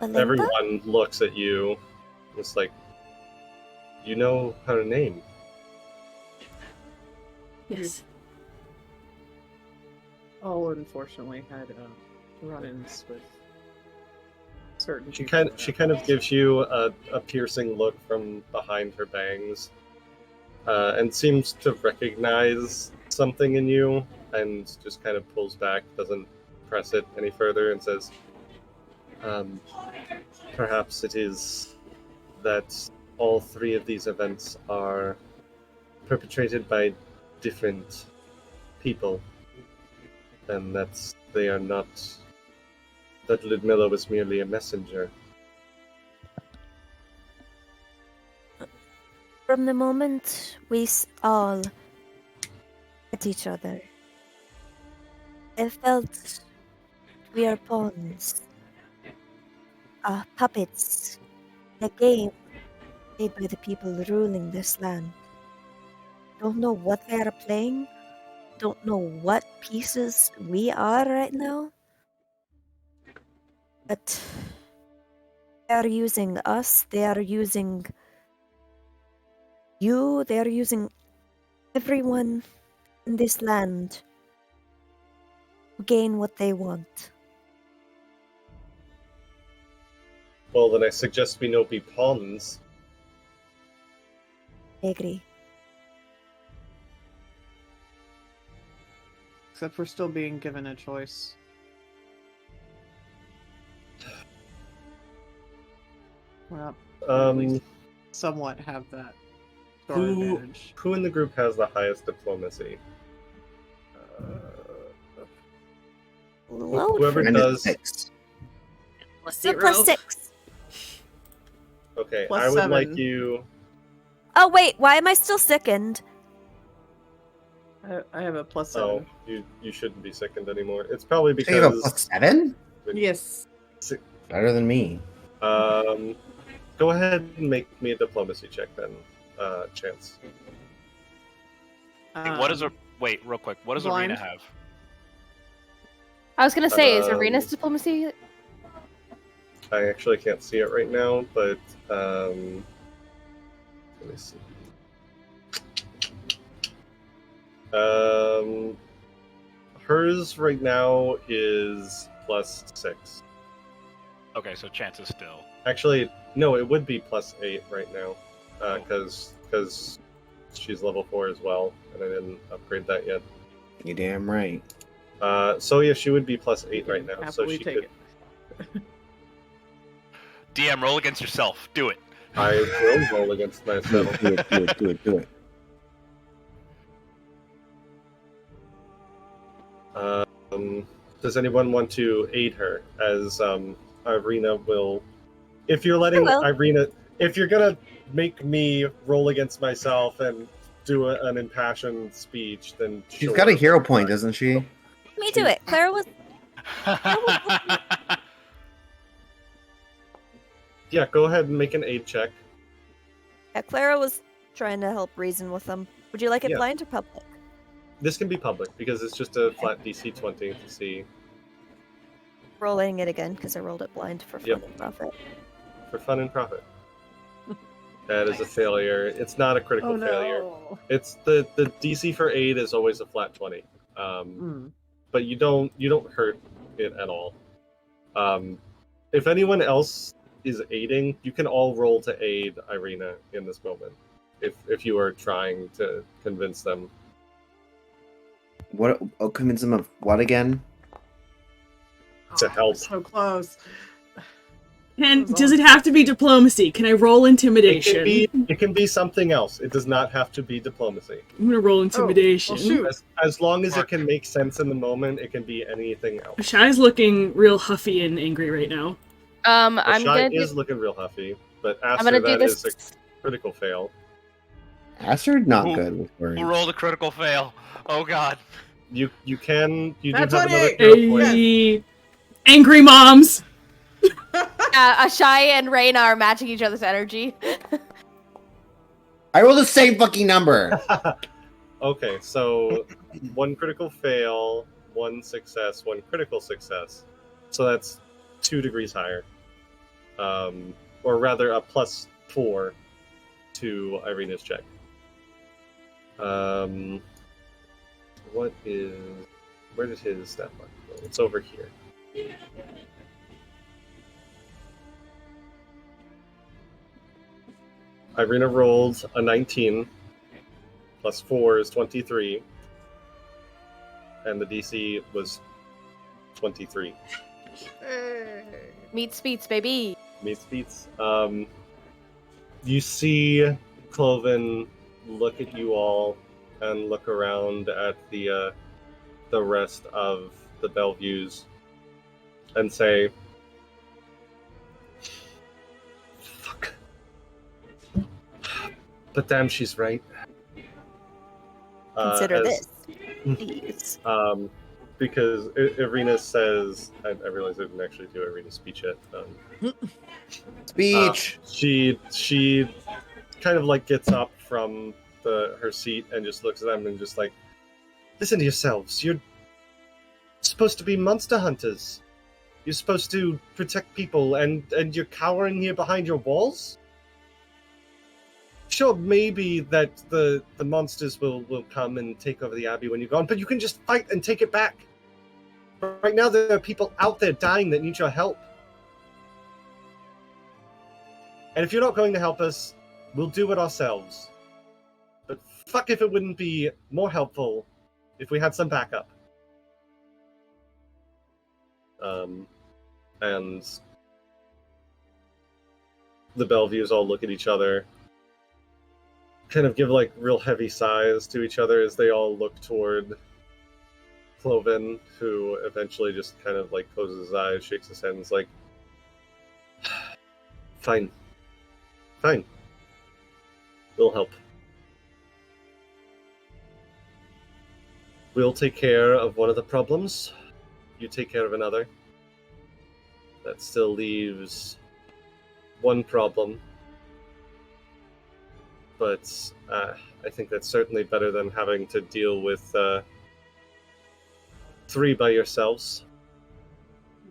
Everyone looks at you. It's like, you know her name. Yes. All unfortunately had run-ins with certain She people. kind of gives you a piercing look from behind her bangs, and seems to recognize something in you, and just kind of pulls back, doesn't press it any further, and says, perhaps it is that all three of these events are perpetrated by different people, and that they are not. That Ludmilla was merely a messenger. From the moment we all met each other, I felt we are pawns, puppets, in a game made by the people ruling this land. Don't know what they are playing, don't know what pieces we are right now, but they are using us, they are using you, they are using Everyone in this land will gain what they want. Well, then I suggest we not be pawns. I agree. Except for still being given a choice. Well, at least somewhat have that star advantage. Who in the group has the highest diplomacy? Load Whoever And it's does. 6. Plus for 0. +6. Okay, Plus I would 7. like you. Oh wait, why am I still sickened? I have a +7. Oh, you shouldn't be sickened anymore. It's probably So you have a because. +7? Yes. Better than me. Go ahead and make me a diplomacy check then, Chance. What is a wait, real quick? What does blind. Ireena have? I was gonna say, is Um, Ireena's diplomacy? I actually can't see it right now, but let me see. Hers right now is +6. Okay, so Chance is still. Actually, no, it would be +8 right now, because she's level 4 as well, and I didn't upgrade that yet. You damn right. So yeah, she would be +8 right now. So Happily she take could. it. DM, roll against yourself. Do it. I will roll against Do myself. it, do it, do it, do it. Does anyone want to aid her as Ireena will? If you're letting will. Ireena, if you're gonna make me roll against myself and do an impassioned speech, then She's sure. got a hero point, doesn't she? Let me do it. Clara was. Yeah, go ahead and make an aid check. Yeah, Clara was trying to help reason with them. Would you like it Yeah. blind or public? This can be public because it's just a flat DC 20 to see Rolling it again because I rolled it blind for fun Yep. and profit. for fun and profit. That is a failure. It's not a critical Oh failure. no. It's the DC for aid is always a flat 20. But you don't hurt it at all. If anyone else is aiding, you can all roll to aid Ireena in this moment. If you are trying to convince them. What? Oh, convince them of what again? To help. So close. And does it have to be diplomacy? Can I roll intimidation? It can be something else. It does not have to be diplomacy. I'm gonna roll intimidation. well, shoot. As long as it can make sense in the moment, it can be anything else. Shai's looking real huffy and angry right now. I'm Shy gonna. is looking real huffy, but I'm after gonna do that this. is a critical fail. Astrid, not Who- good with words. Who rolled a critical fail? Oh god. You do have That's another 28. hero point. Hey, angry moms. Shai and Reyna are matching each other's energy. I rolled the same fucking number. Okay, so 1 critical fail, 1 success, 1 critical success. So that's 2 degrees higher. Or rather, a +4 to Ireena's check. Where did his stat mark go? It's over here. Ireena rolled a 19, +4 is 23, and the DC was 23. Meet Speeds, baby. Meets beats. You see Cloven look at you all and look around at the rest of the Belviews and say, "Fuck." But damn, she's right. Consider as- this. Please. Because Ireena says, I realize I didn't actually do Ireena's speech yet. Speech. She kind of like gets up from her seat and just looks at them and just like, listen to yourselves. You're supposed to be monster hunters. You're supposed to protect people, and you're cowering here behind your walls? Sure, maybe that the monsters will come and take over the Abbey when you're gone, but you can just fight and take it back. Right now, there are people out there dying that need your help. And if you're not going to help us, we'll do it ourselves. But fuck if it wouldn't be more helpful if we had some backup. And the Belviews all look at each other, kind of give like real heavy sighs to each other as they all look toward Cloven, who eventually just kind of like closes his eyes, shakes his head, and is like, Fine. We'll help. We'll take care of one of the problems. You take care of another. That still leaves one problem. But I think that's certainly better than having to deal with 3 by yourselves.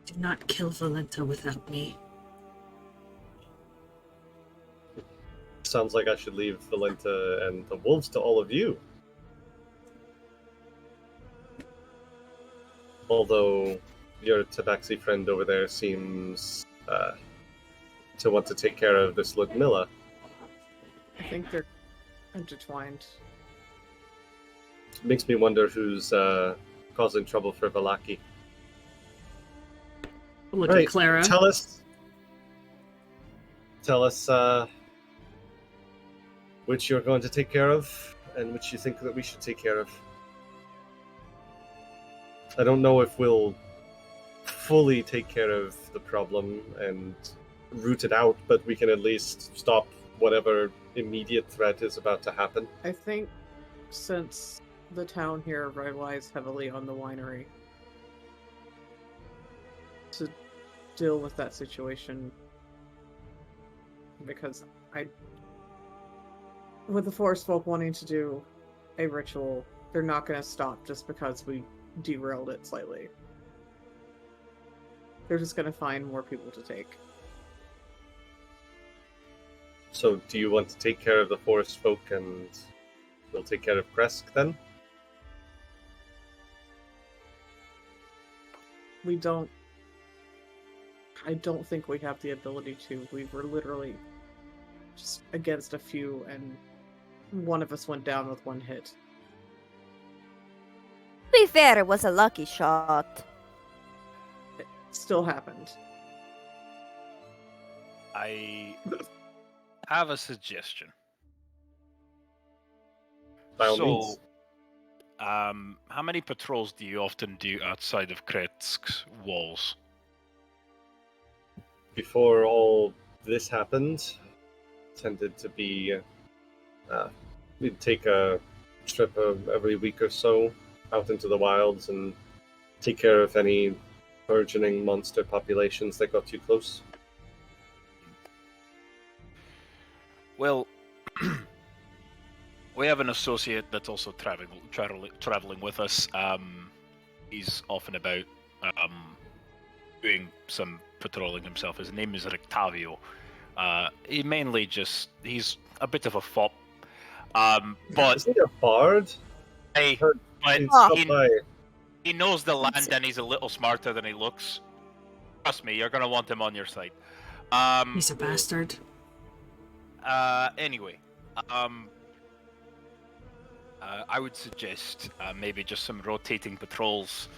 Do not kill Valenta without me. Sounds like I should leave Valenta and the wolves to all of you. Although your Tabaxi friend over there seems to want to take care of this Ludmilla. I think they're intertwined. It makes me wonder who's causing trouble for Vallaki. Look at Clara. Tell us which you're going to take care of and which you think that we should take care of. I don't know if we'll fully take care of the problem and root it out, but we can at least stop whatever immediate threat is about to happen. I think since the town here relies heavily on the winery to deal with that situation, because with the forest folk wanting to do a ritual, they're not going to stop just because we derailed it slightly. They're just going to find more people to take. So do you want to take care of the forest folk and we'll take care of Kresk then? I don't think we have the ability to. We were literally just against a few, and one of us went down with 1 hit. To be fair, it was a lucky shot. It still happened. I have a suggestion. By all means. How many patrols do you often do outside of Kretsk's walls? Before all this happened, tended to be we'd take a trip every week or so out into the wilds and take care of any burgeoning monster populations that got too close. Well, we have an associate that's also traveling with us. He's often about doing some patrolling himself. His name is Rictavio. He's a bit of a fop. But is he a bard? He knows the land and he's a little smarter than he looks. Trust me, you're gonna want him on your side. He's a bastard. Anyway, I would suggest maybe just some rotating patrols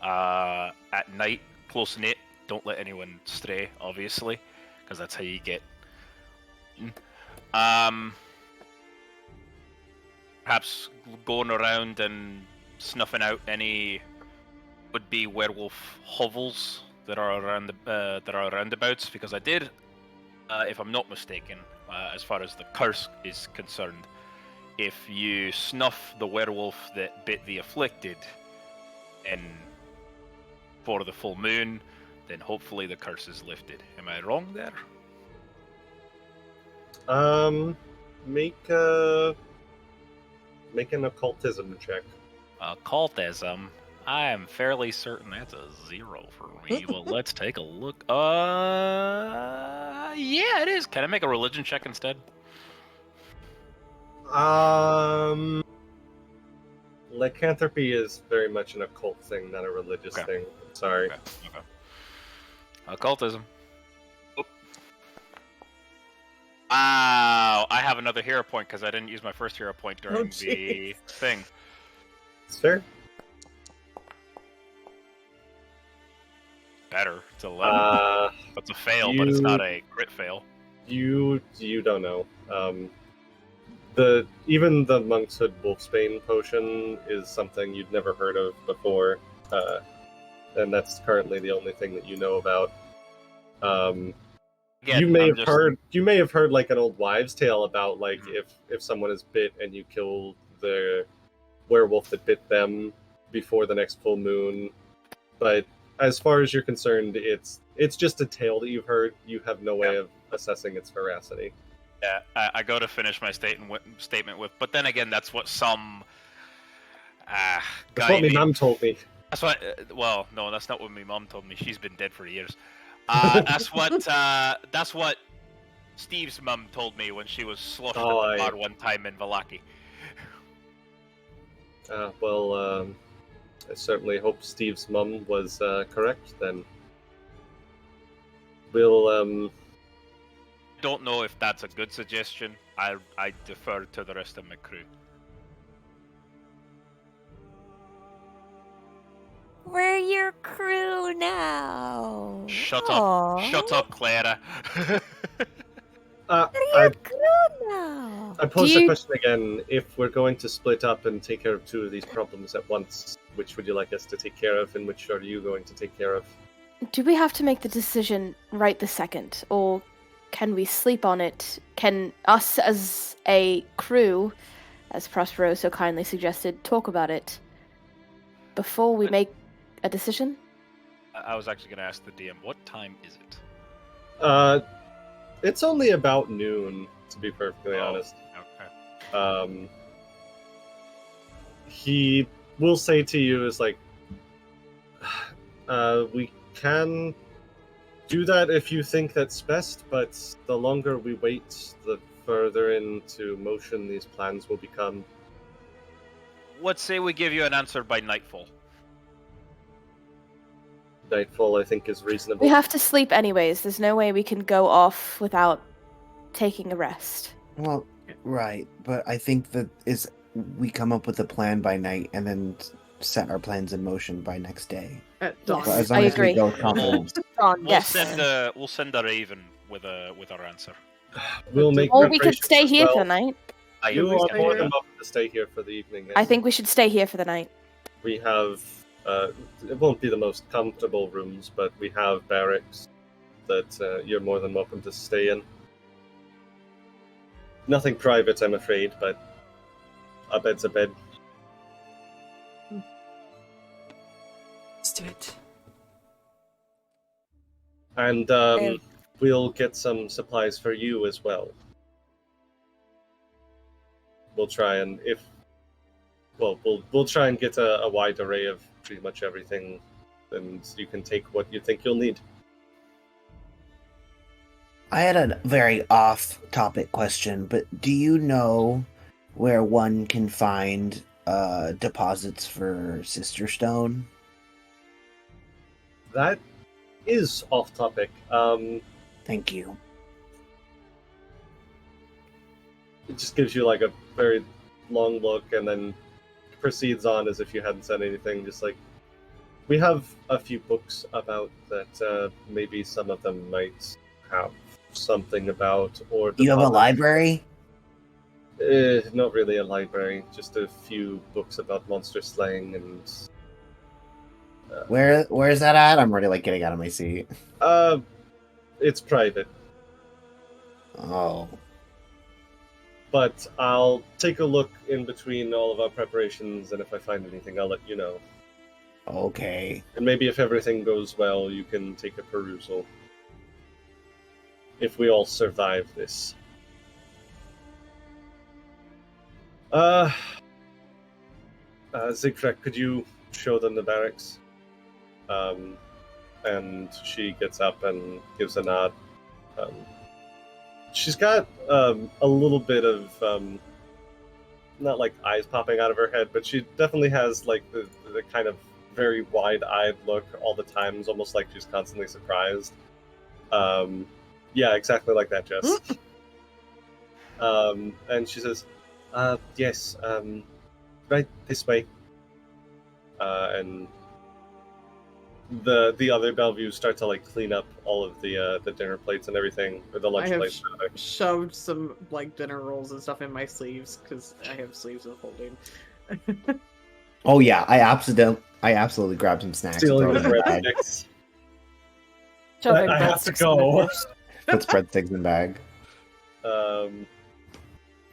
at night, close knit. Don't let anyone stray, obviously, because that's how you get. Perhaps going around and snuffing out any would-be werewolf hovels that are around roundabouts, because I did, if I'm not mistaken, as far as the curse is concerned, if you snuff the werewolf that bit the afflicted for the full moon, then hopefully the curse is lifted. Am I wrong there? Make an occultism check. Occultism? I am fairly certain that's a 0 for me. Well, let's take a look. Yeah, it is. Can I make a religion check instead? Lycanthropy is very much an occult thing, not a religious thing. Sorry. Okay. Occultism. Wow, I have another hero point because I didn't use my first hero point during the thing. It's fair. Better. It's 11. That's a fail, but it's not a crit fail. You don't know. Even the Monkshood Wolfsbane potion is something you'd never heard of before, and that's currently the only thing that you know about. Again, you may have heard like an old wives' tale about like if someone is bit and you kill the werewolf that bit them before the next full moon, but as far as you're concerned, it's just a tale that you've heard. You have no way of assessing its veracity. Yeah, I go to finish my statement with, but then again, that's what some That's what my mum told me. That's what. Well, no, that's not what my mum told me. She's been dead for years. That's what Steve's mum told me when she was sloshed at the bar one time in Vallaki. I certainly hope Steve's mum was correct. Then we'll. Don't know if that's a good suggestion. I defer to the rest of my crew. We're your crew now. Shut up, Clara. We're your crew now. I pose the question again. If we're going to split up and take care of two of these problems at once, which would you like us to take care of, and which are you going to take care of? Do we have to make the decision right this second, or can we sleep on it? Can us as a crew, as Prospero so kindly suggested, talk about it before we make a decision? I was actually going to ask the DM, what time is it? It's only about noon, to be perfectly honest. Okay. He will say to you is like, we can do that if you think that's best, but the longer we wait, the further into motion these plans will become. Let's say we give you an answer by nightfall. Nightfall, I think, is reasonable. We have to sleep anyways. There's no way we can go off without taking a rest. Well, right, but I think that we come up with a plan by night and then set our plans in motion by next day. At dawn. Yes, As long I as we agree. go with confidence. We'll send a raven with our answer. We'll make Or we could preparations stay as here well. for the night. You are more than welcome to stay here for the evening. I think we should stay here for the night. We have, it won't be the most comfortable rooms, but we have barracks that you're more than welcome to stay in. Nothing private, I'm afraid, but a bed's a bed. Let's do it. And we'll get some supplies for you as well. We'll try and we'll try and get a wide array of pretty much everything, and you can take what you think you'll need. I had a very off-topic question, but do you know where one can find deposits for Sister Stone? That is off topic. Thank you. It just gives you like a very long look and then proceeds on as if you hadn't said anything. Just like, we have a few books about that. Maybe some of them might have something about. Or You have a library? Not really a library. Just a few books about monster slaying and. Where is that at? I'm already getting out of my seat. It's private. Oh. But I'll take a look in between all of our preparations, and if I find anything, I'll let you know. Okay. And maybe if everything goes well, you can take a perusal. If we all survive this. Siegfried, could you show them the barracks? And she gets up and gives a nod. She's got a little bit of not like eyes popping out of her head, but she definitely has like the kind of very wide-eyed look all the time. It's almost like she's constantly surprised. Yeah, exactly like that, Jess. And she says, yes, right this way. And the other Belview start to like clean up all of the dinner plates and everything, or the lunch I have plates. Rather. shoved some like dinner rolls and stuff in my sleeves because I have sleeves with holding. Oh yeah, I absolutely grabbed some snacks. And Stealing throw the them in the bag. breadsticks. Shoving I have to breadsticks in the go. dish. Puts breadsticks in the bag.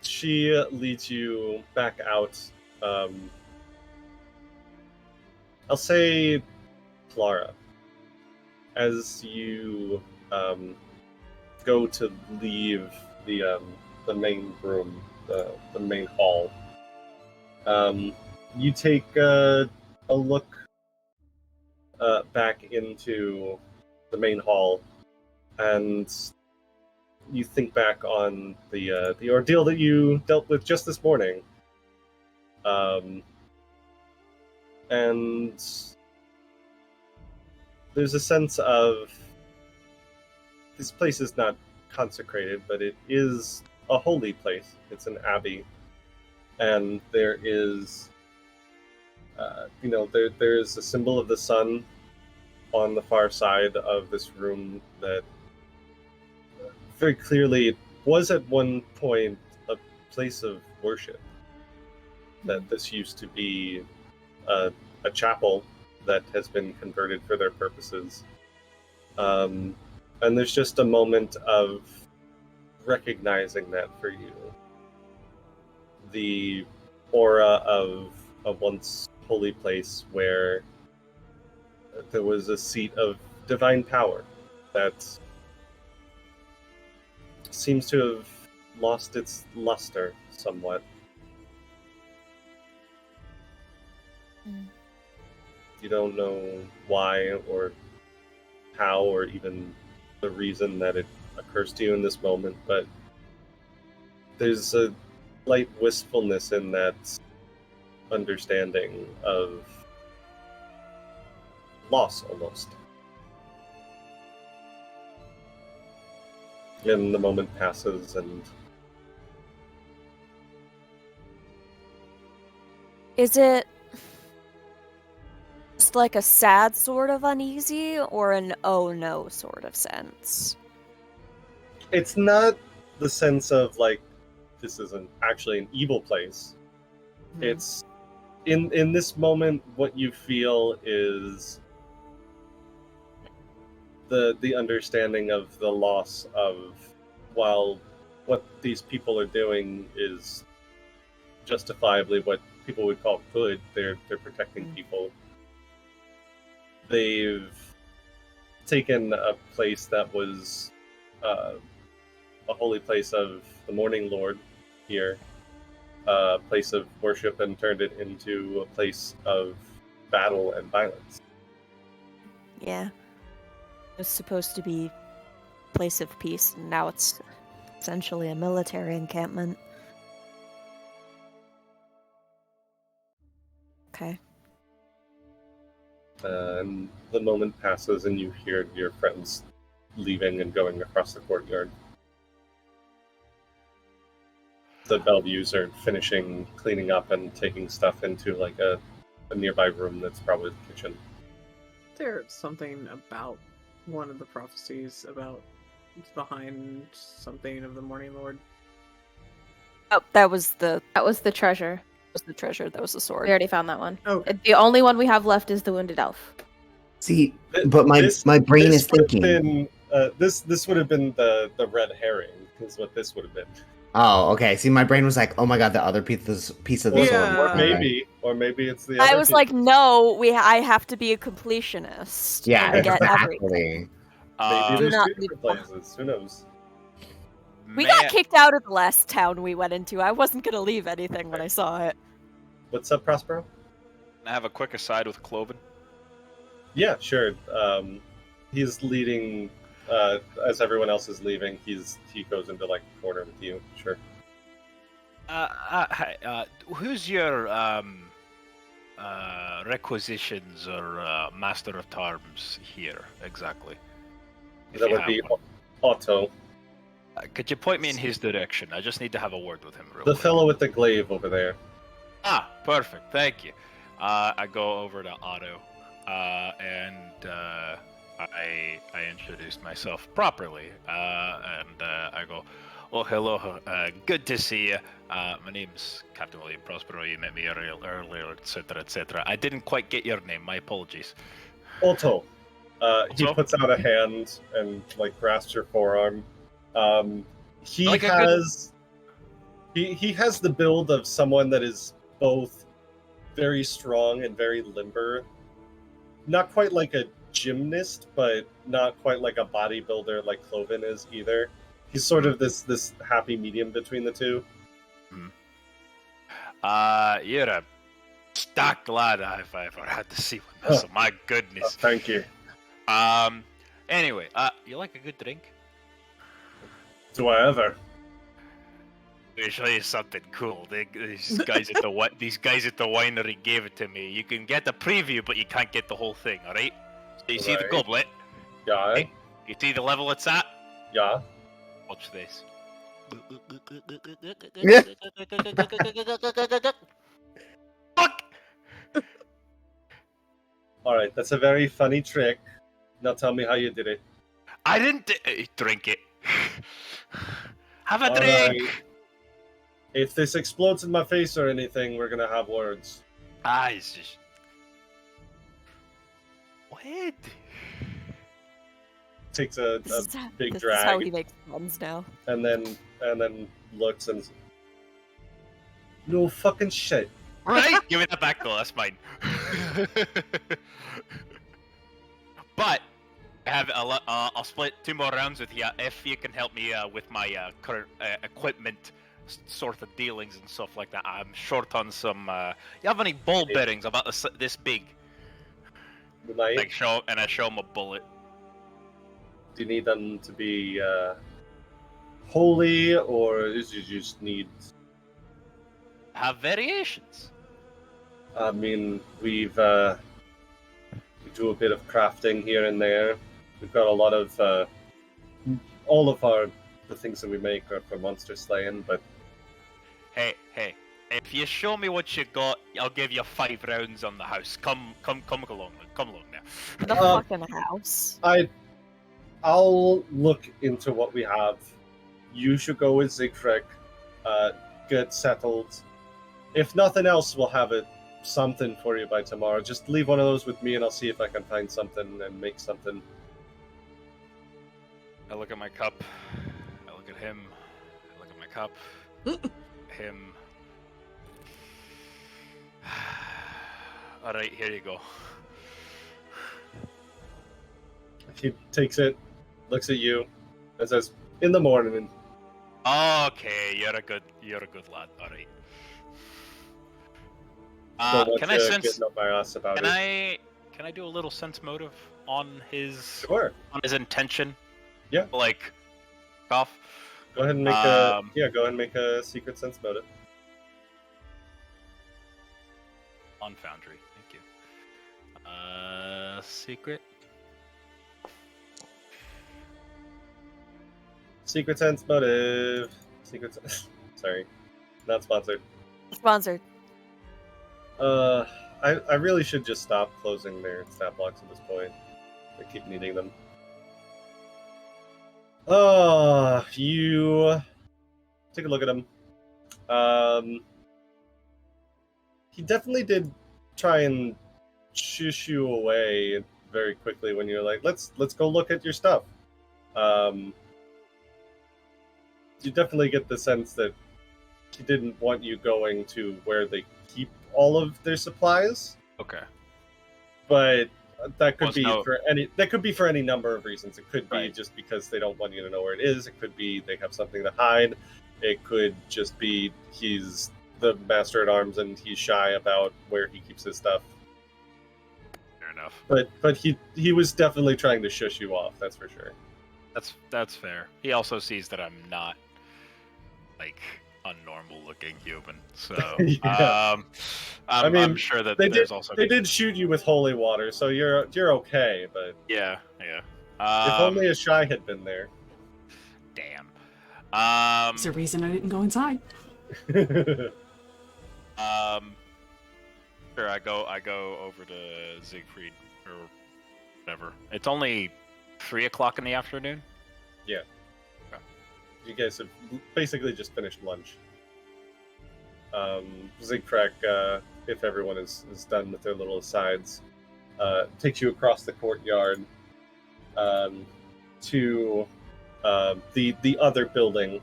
She leads you back out. I'll say, Clara, as you go to leave the main room, the main hall, you take a look back into the main hall, and you think back on the ordeal that you dealt with just this morning, and there's a sense of this place is not consecrated, but it is a holy place. It's an abbey, and there is, there's a symbol of the sun on the far side of this room that very clearly was at one point a place of worship. That this used to be a chapel that has been converted for their purposes. And there's just a moment of recognizing that for you. The aura of a once holy place where there was a seat of divine power that seems to have lost its luster somewhat. You don't know why or how or even the reason that it occurs to you in this moment, but there's a light wistfulness in that understanding of loss almost. And the moment passes, and Is it just like a sad sort of uneasy or an oh no sort of sense? it's not the sense of like this isn't actually an evil place. It's in this moment what you feel is the understanding of the loss of, while what these people are doing is justifiably what people would call good, they're protecting people. They've taken a place that was a holy place of the Morning Lord here, a place of worship, and turned it into a place of battle and violence. Yeah. It was supposed to be a place of peace, and now it's essentially a military encampment. Okay. And the moment passes and you hear your friends leaving and going across the courtyard. The Belviews are finishing cleaning up and taking stuff into like a nearby room that's probably the kitchen. There's something about one of the prophecies about behind something of the Morning Lord. Oh, that was the treasure. treasure. That was the sword. We already found that one. Okay. The only one we have left is the Wounded Elf. See, but my brain is thinking. This would have been the red herring, is what this would have been. Oh, okay. See, my brain was like, oh my god, the other piece of the sword. Yeah. Or maybe it's the other I was like, no, I have to be a completionist. Yeah, and get everything. exactly. Maybe Do there's not two different places. Who knows? We got kicked out of the last town we went into. I wasn't gonna leave anything when I saw it. What's up, Prospero? I have a quick aside with Cloven. Yeah, sure. He's leading, as everyone else is leaving, he goes into like a corner with you. Sure. Hi, who's your requisitions or master of terms here exactly? If That you would have be one. Otto, Could you point me in his direction? I just need to have a word with him real the quick. fellow with the glaive over there. Ah, perfect. Thank you. I go over to Otto, and I introduce myself properly, and I go, "Oh, hello. Good to see you. My name's Captain William Prospero. You met me earlier, etc., etc. I didn't quite get your name. My apologies." Otto. He Otto? puts out a hand and like grasps your forearm. He Like a has he has the build of someone that is both very strong and very limber. Not quite like a gymnast, but not quite like a bodybuilder like Cloven is either. He's sort of this happy medium between the two. You're a stacked lad I've ever had to see with this. My goodness. Thank you. Anyway, you like a good drink? Do I ever? Let me show you something cool. These guys at the winery gave it to me. You can get the preview, but you can't get the whole thing. All right? So you see the Right. goblet? Yeah. Hey, you see the level it's at? Yeah. Watch this. Fuck! All right. That's a very funny trick. Now tell me how you did it. I didn't drink it. Have a All drink. right. If this explodes in my face or anything, we're gonna have words. It's just what? Takes a big this drag. is how he makes friends now. and then looks and no fucking shit. Right? Give me that back though. That's mine. But I have I'll split 2 more rounds with you if you can help me with my current equipment sort of dealings and stuff like that. I'm short on some. You have any ball bearings about this big? Might. Like I show him a bullet. Do you need them to be holy, or is you just need? Have variations. I mean, we do a bit of crafting here and there. We've got a lot of all of the things that we make are for monster slaying, but Hey, if you show me what you got, I'll give you 5 rounds on the house. Come along now. The fucking house. I'll look into what we have. You should go with Siegfried, get settled. If nothing else, we'll have something for you by tomorrow. Just leave one of those with me, and I'll see if I can find something and make something. I look at my cup. I look at him. I look at my cup. Him. All right, here you go. He takes it, looks at you, and says, "In the morning." Okay, you're a good lad. All right. Can I sense? Getting up my ass about Can it. I do a little sense motive on his Sure. on his intention? Yeah. Like, off. Go ahead and make go ahead and make a secret sense motive. On Foundry, thank you. Secret. Secret sense motive. Sorry, not sponsored. Sponsored. I really should just stop closing their stat blocks at this point. I keep needing them. You take a look at him. He definitely did try and shush you away very quickly when you're like, let's go look at your stuff. You definitely get the sense that he didn't want you going to where they keep all of their supplies. Okay. But that could Well, be for any number of reasons. It could be just because they don't want you to know where it is. It could be they have something to hide. It could just be he's the master at arms and he's shy about where he keeps his stuff. Fair enough. But he was definitely trying to shush you off. That's for sure. That's fair. He also sees that I'm not like unnormal-looking human. So, Yeah. I'm sure that there's also they did shoot you with holy water, so you're okay. But yeah. if only a shy had been there. Damn. There's a reason I didn't go inside. Sure. I go over to Siegfried or whatever. It's only 3:00 in the afternoon. Yeah. Okay. You guys have basically just finished lunch. Siegfried, if everyone is done with their little asides, takes you across the courtyard to the other building.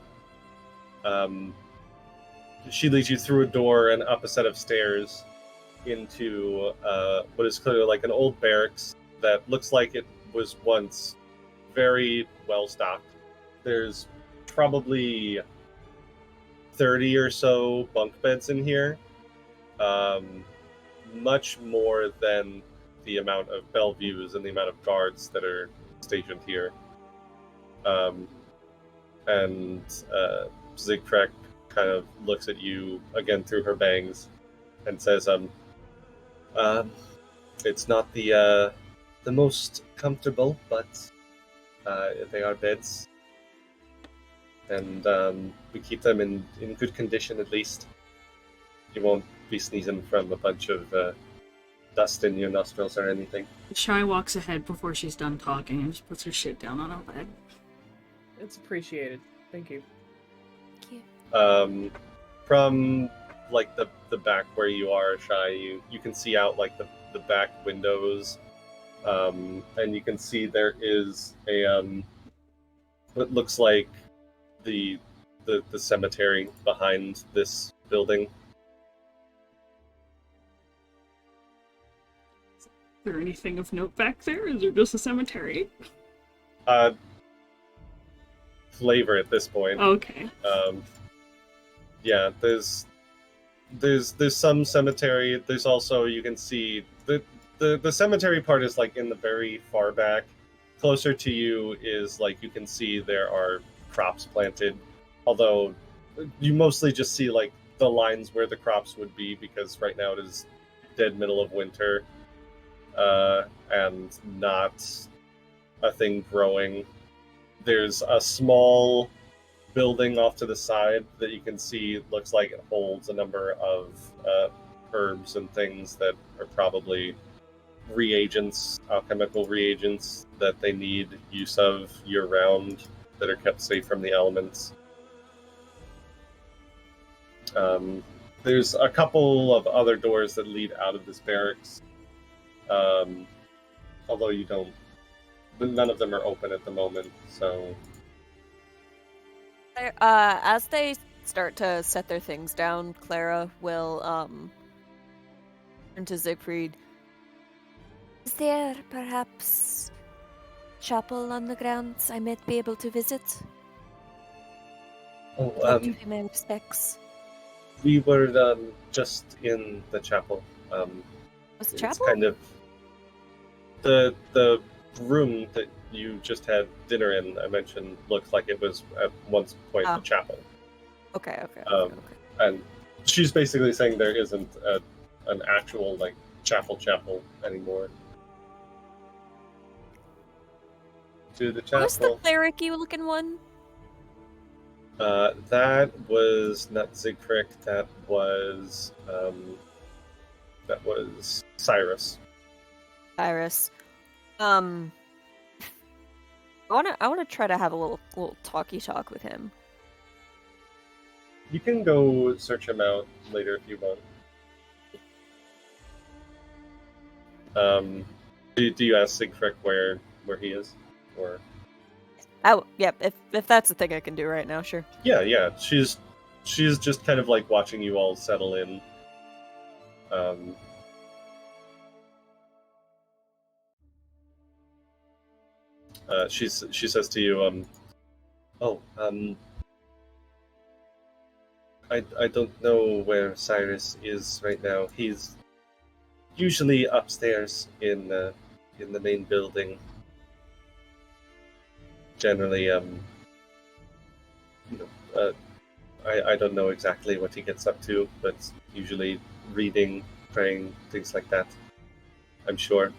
She leads you through a door and up a set of stairs into what is clearly like an old barracks that looks like it was once very well stocked. There's probably 30 or so bunk beds in here, much more than the amount of Belviews and the amount of guards that are stationed here. And Siegfried kind of looks at you again through her bangs and says, it's not the most comfortable, but they are beds. And we keep them in good condition, at least. You won't be sneezing from a bunch of dust in your nostrils or anything. Shy walks ahead before she's done talking and just puts her shit down on her bed. It's appreciated. Thank you. From like the back where you are, Shy, you can see out like the back windows, and you can see there is a what looks like the cemetery behind this building. Is there anything of note back there? Is there just a cemetery? Flavor at this point. Okay. Yeah, there's some cemetery. There's also, you can see the cemetery part is like in the very far back. Closer to you is like you can see there are crops planted, although you mostly just see like the lines where the crops would be, because right now it is dead middle of winter, and not a thing growing. There's a small building off to the side that you can see looks like it holds a number of herbs and things that are probably reagents, alchemical reagents that they need use of year-round, that are kept safe from the elements. There's a couple of other doors that lead out of this barracks, although none of them are open at the moment, so... As they start to set their things down, Clara will turn to Siegfried. Is there perhaps chapel on the grounds I might be able to visit? Oh, Give you my respects. we were just in the chapel. Was the It's chapel? kind of the room that you just had dinner in, I mentioned, looks like it was at one point a chapel. Okay. And she's basically saying there isn't an actual like chapel anymore. To the chapel. Who's the cleric-y looking one? That was not Siegfried. That was Cyrus. Cyrus. I wanna try to have a little talky talk with him. You can go search him out later if you want. Do you ask Siegfried where he is, or? Oh, yeah. If that's the thing I can do right now, sure. Yeah. She's just kind of like watching you all settle in. She says to you, I don't know where Cyrus is right now. He's usually upstairs in the main building. Generally, I don't know exactly what he gets up to, but usually reading, praying, things like that. I'm sure.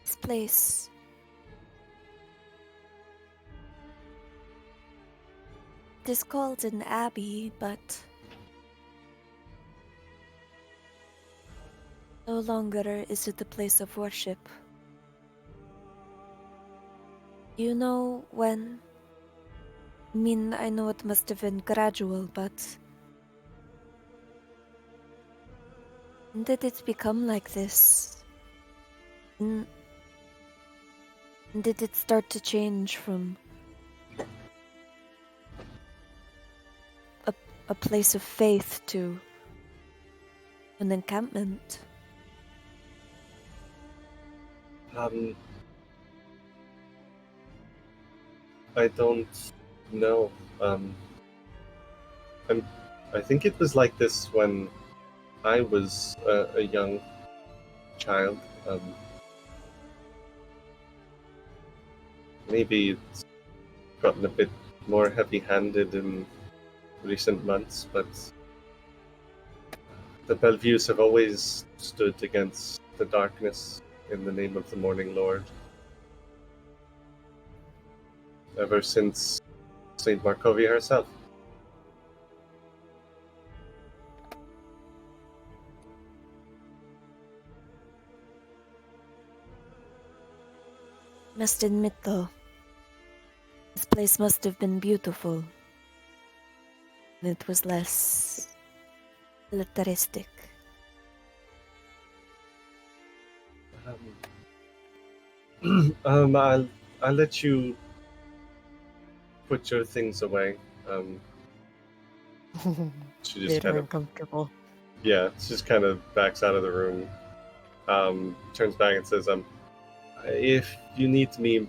This place. It is called an abbey, but no longer is it a place of worship. You know when? I mean, I know it must have been gradual, but when did it become like this? When did it start to change from a place of faith to an encampment? I don't know. I think it was like this when I was a young child. Maybe it's gotten a bit more heavy-handed in recent months, but the Belviews have always stood against the darkness in the name of the Morning Lord. Ever since Saint Markovia herself. Must admit though, this place must have been beautiful. And it was less militaristic. I'll let you put your things away. She just kind of uncomfortable. Yeah, she just kind of backs out of the room. Turns back and says, if you need me,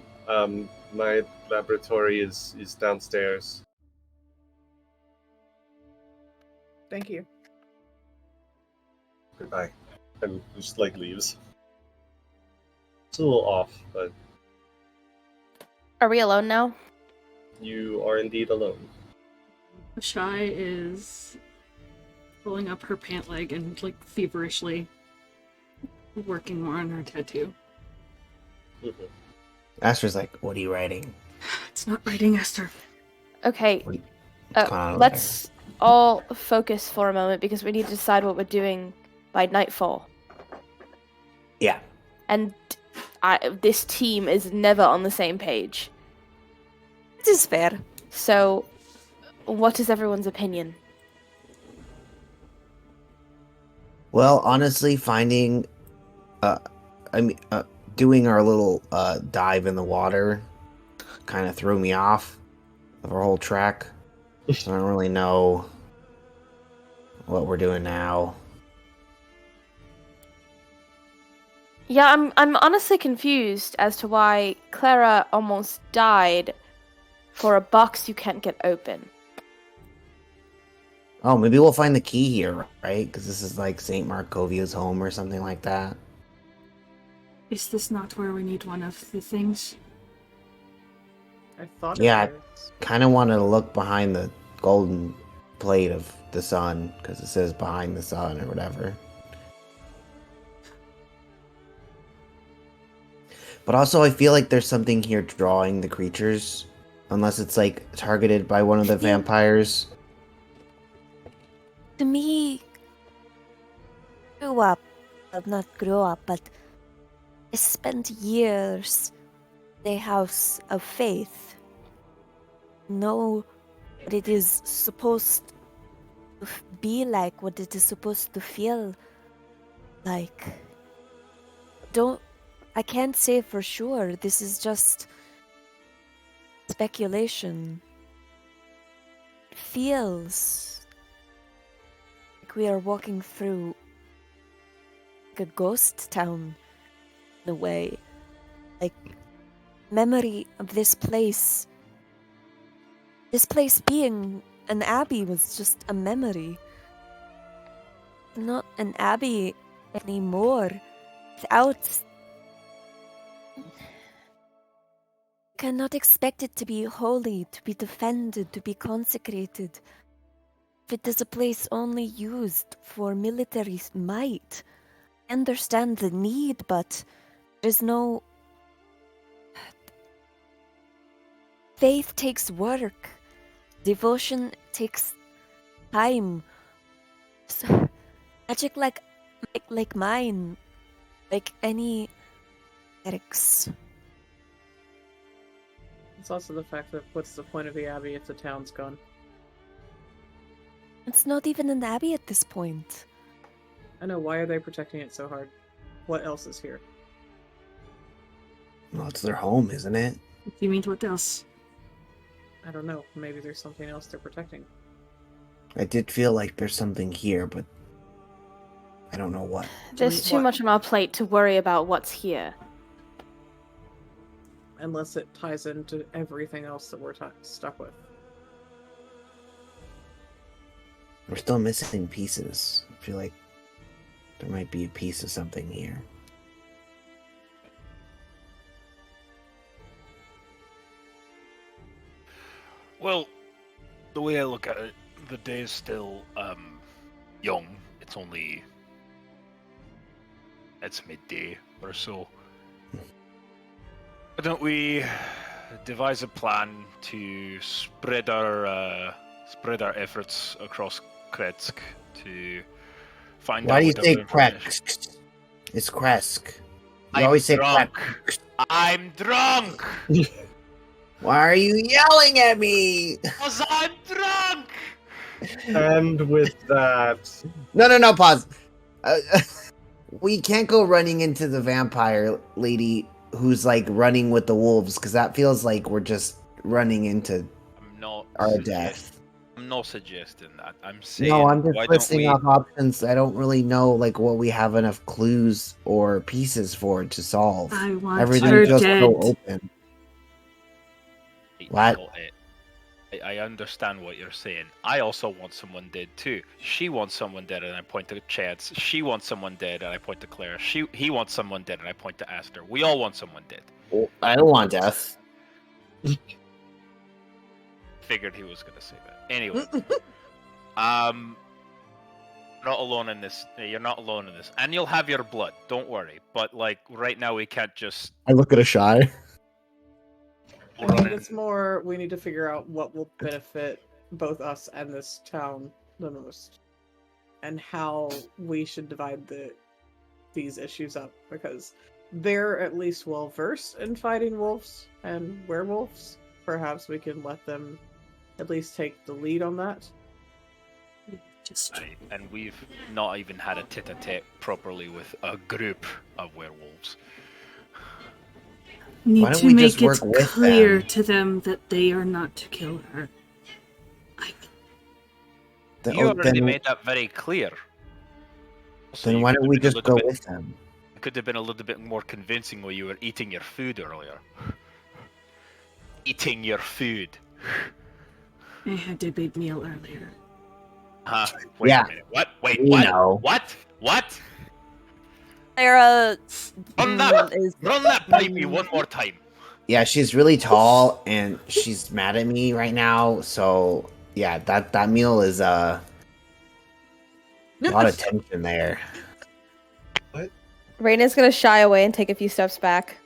my laboratory is downstairs. Thank you. Goodbye. And just like leaves. It's a little off, but Are we alone now? you are indeed alone. Shy is pulling up her pant leg and like feverishly working more on her tattoo. Mhm. Aster's like, what are you writing? It's not writing, Esther. Okay. What's going on over Let's all focus for a moment because we need to decide what we're doing by nightfall. Yeah. And this team is never on the same page. It is fair. So, what is everyone's opinion? Well, honestly, finding, doing our little dive in the water kind of threw me off of our whole track. So I don't really know what we're doing now. Yeah, I'm honestly confused as to why Clara almost died for a box you can't get open. Oh, maybe we'll find the key here, right? Because this is like St. Markovia's home or something like that. Is this not where we need one of the things? I thought Yeah, it was. Kind of want to look behind the golden plate of the sun, because it says behind the sun or whatever. But also, I feel like there's something here drawing the creatures, unless it's like targeted by one of the vampires. To me, well, not grew up, but I spent years in a house of faith. Know what it is supposed to be like, what it is supposed to feel like. I can't say for sure. This is just speculation. It feels like we are walking through like a ghost town in a way. Like memory of this place. This place being an abbey was just a memory. Not an abbey anymore. Without cannot expect it to be holy, to be defended, to be consecrated. If it is a place only used for military might, I understand the need, but there's no... Faith takes work. Devotion takes time. So, magic like mine, like any clerics. It's also the fact that what's the point of the abbey if the town's gone? It's not even an abbey at this point. I know, why are they protecting it so hard? What else is here? Well, it's their home, isn't it? What do you mean, what else? I don't know. Maybe there's something else they're protecting. I did feel like there's something here, but I don't know what. There's too much on our plate to worry about what's here. Unless it ties into everything else that we're stuck with. We're still missing pieces. I feel like there might be a piece of something here. Well, the way I look at it, the day is still young. It's midday or so. Why don't we devise a plan to spread our efforts across Kretsk to find out. Why do you say whatever Kretsk? It's Kresk. You I'm always say drunk. Kretsk. I'm drunk! Why are you yelling at me? Because I'm drunk! And with that, No, pause. We can't go running into the vampire lady who's like running with the wolves, because that feels like we're just running into our death. I'm not suggesting that. I'm saying. No, I'm just why listing don't we... off options. I don't really know like what we have enough clues or pieces for to solve. I want Everything her just dead. so open. What? I understand what you're saying. I also want someone dead too. She wants someone dead, and I point to Chance. She wants someone dead, and I point to Claire. He wants someone dead, and I point to Aster. We all want someone dead. Well, I don't want death. Figured he was gonna say that. Anyway, not alone in this. You're not alone in this, and you'll have your blood. Don't worry. But like right now, we can't just. I look at a shy. I think it's more, we need to figure out what will benefit both us and this town the most. And how we should divide these issues up. Because they're at least well versed in fighting wolves and werewolves. Perhaps we can let them at least take the lead on that. And we've not even had a tete-a-tete properly with a group of werewolves. Need to make it clear to them that they are not to kill her. You already made that very clear. Then why don't we just go with them? It could have been a little bit more convincing when you were eating your food earlier. Eating your food. I had a big meal earlier. Huh? Wait a minute. What? Wait, We what? know. What? Sarah Run that pipey one more time. Yeah, she's really tall and she's mad at me right now. So yeah, that meal is a lot of tension there. What? Reyna's gonna shy away and take a few steps back.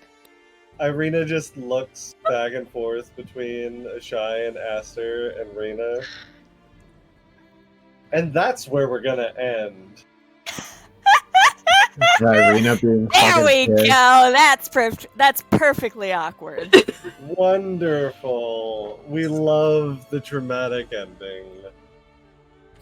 Ireena just looks back and forth between Ashai and Aster and Reyna. And that's where we're gonna end. Ireena being There we fucking pissed. go. That's perfectly awkward. Wonderful. We love the dramatic ending.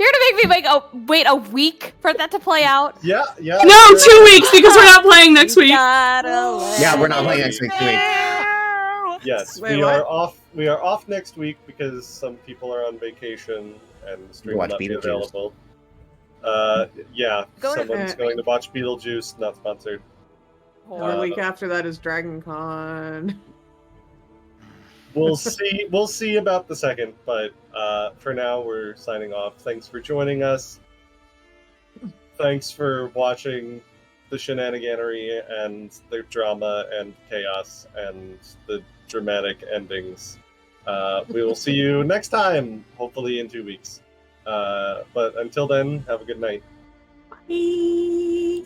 You're gonna make me wait a week for that to play out? Yeah. No, 2 weeks because we're not playing next week. Yeah, we're not playing next week. 2 weeks. Yes, Wait, we what? are off. We are off next week because some people are on vacation and the stream will Watch not be Beetlejuice. available. Yeah, someone's going to watch Beetlejuice. Not sponsored. And the week after that is Dragon Con. We'll see. We'll see about the second, but for now we're signing off. Thanks for joining us. Thanks for watching the shenaniganery and the drama and chaos and the dramatic endings. We will see you next time, hopefully in 2 weeks. But until then, have a good night. Bye.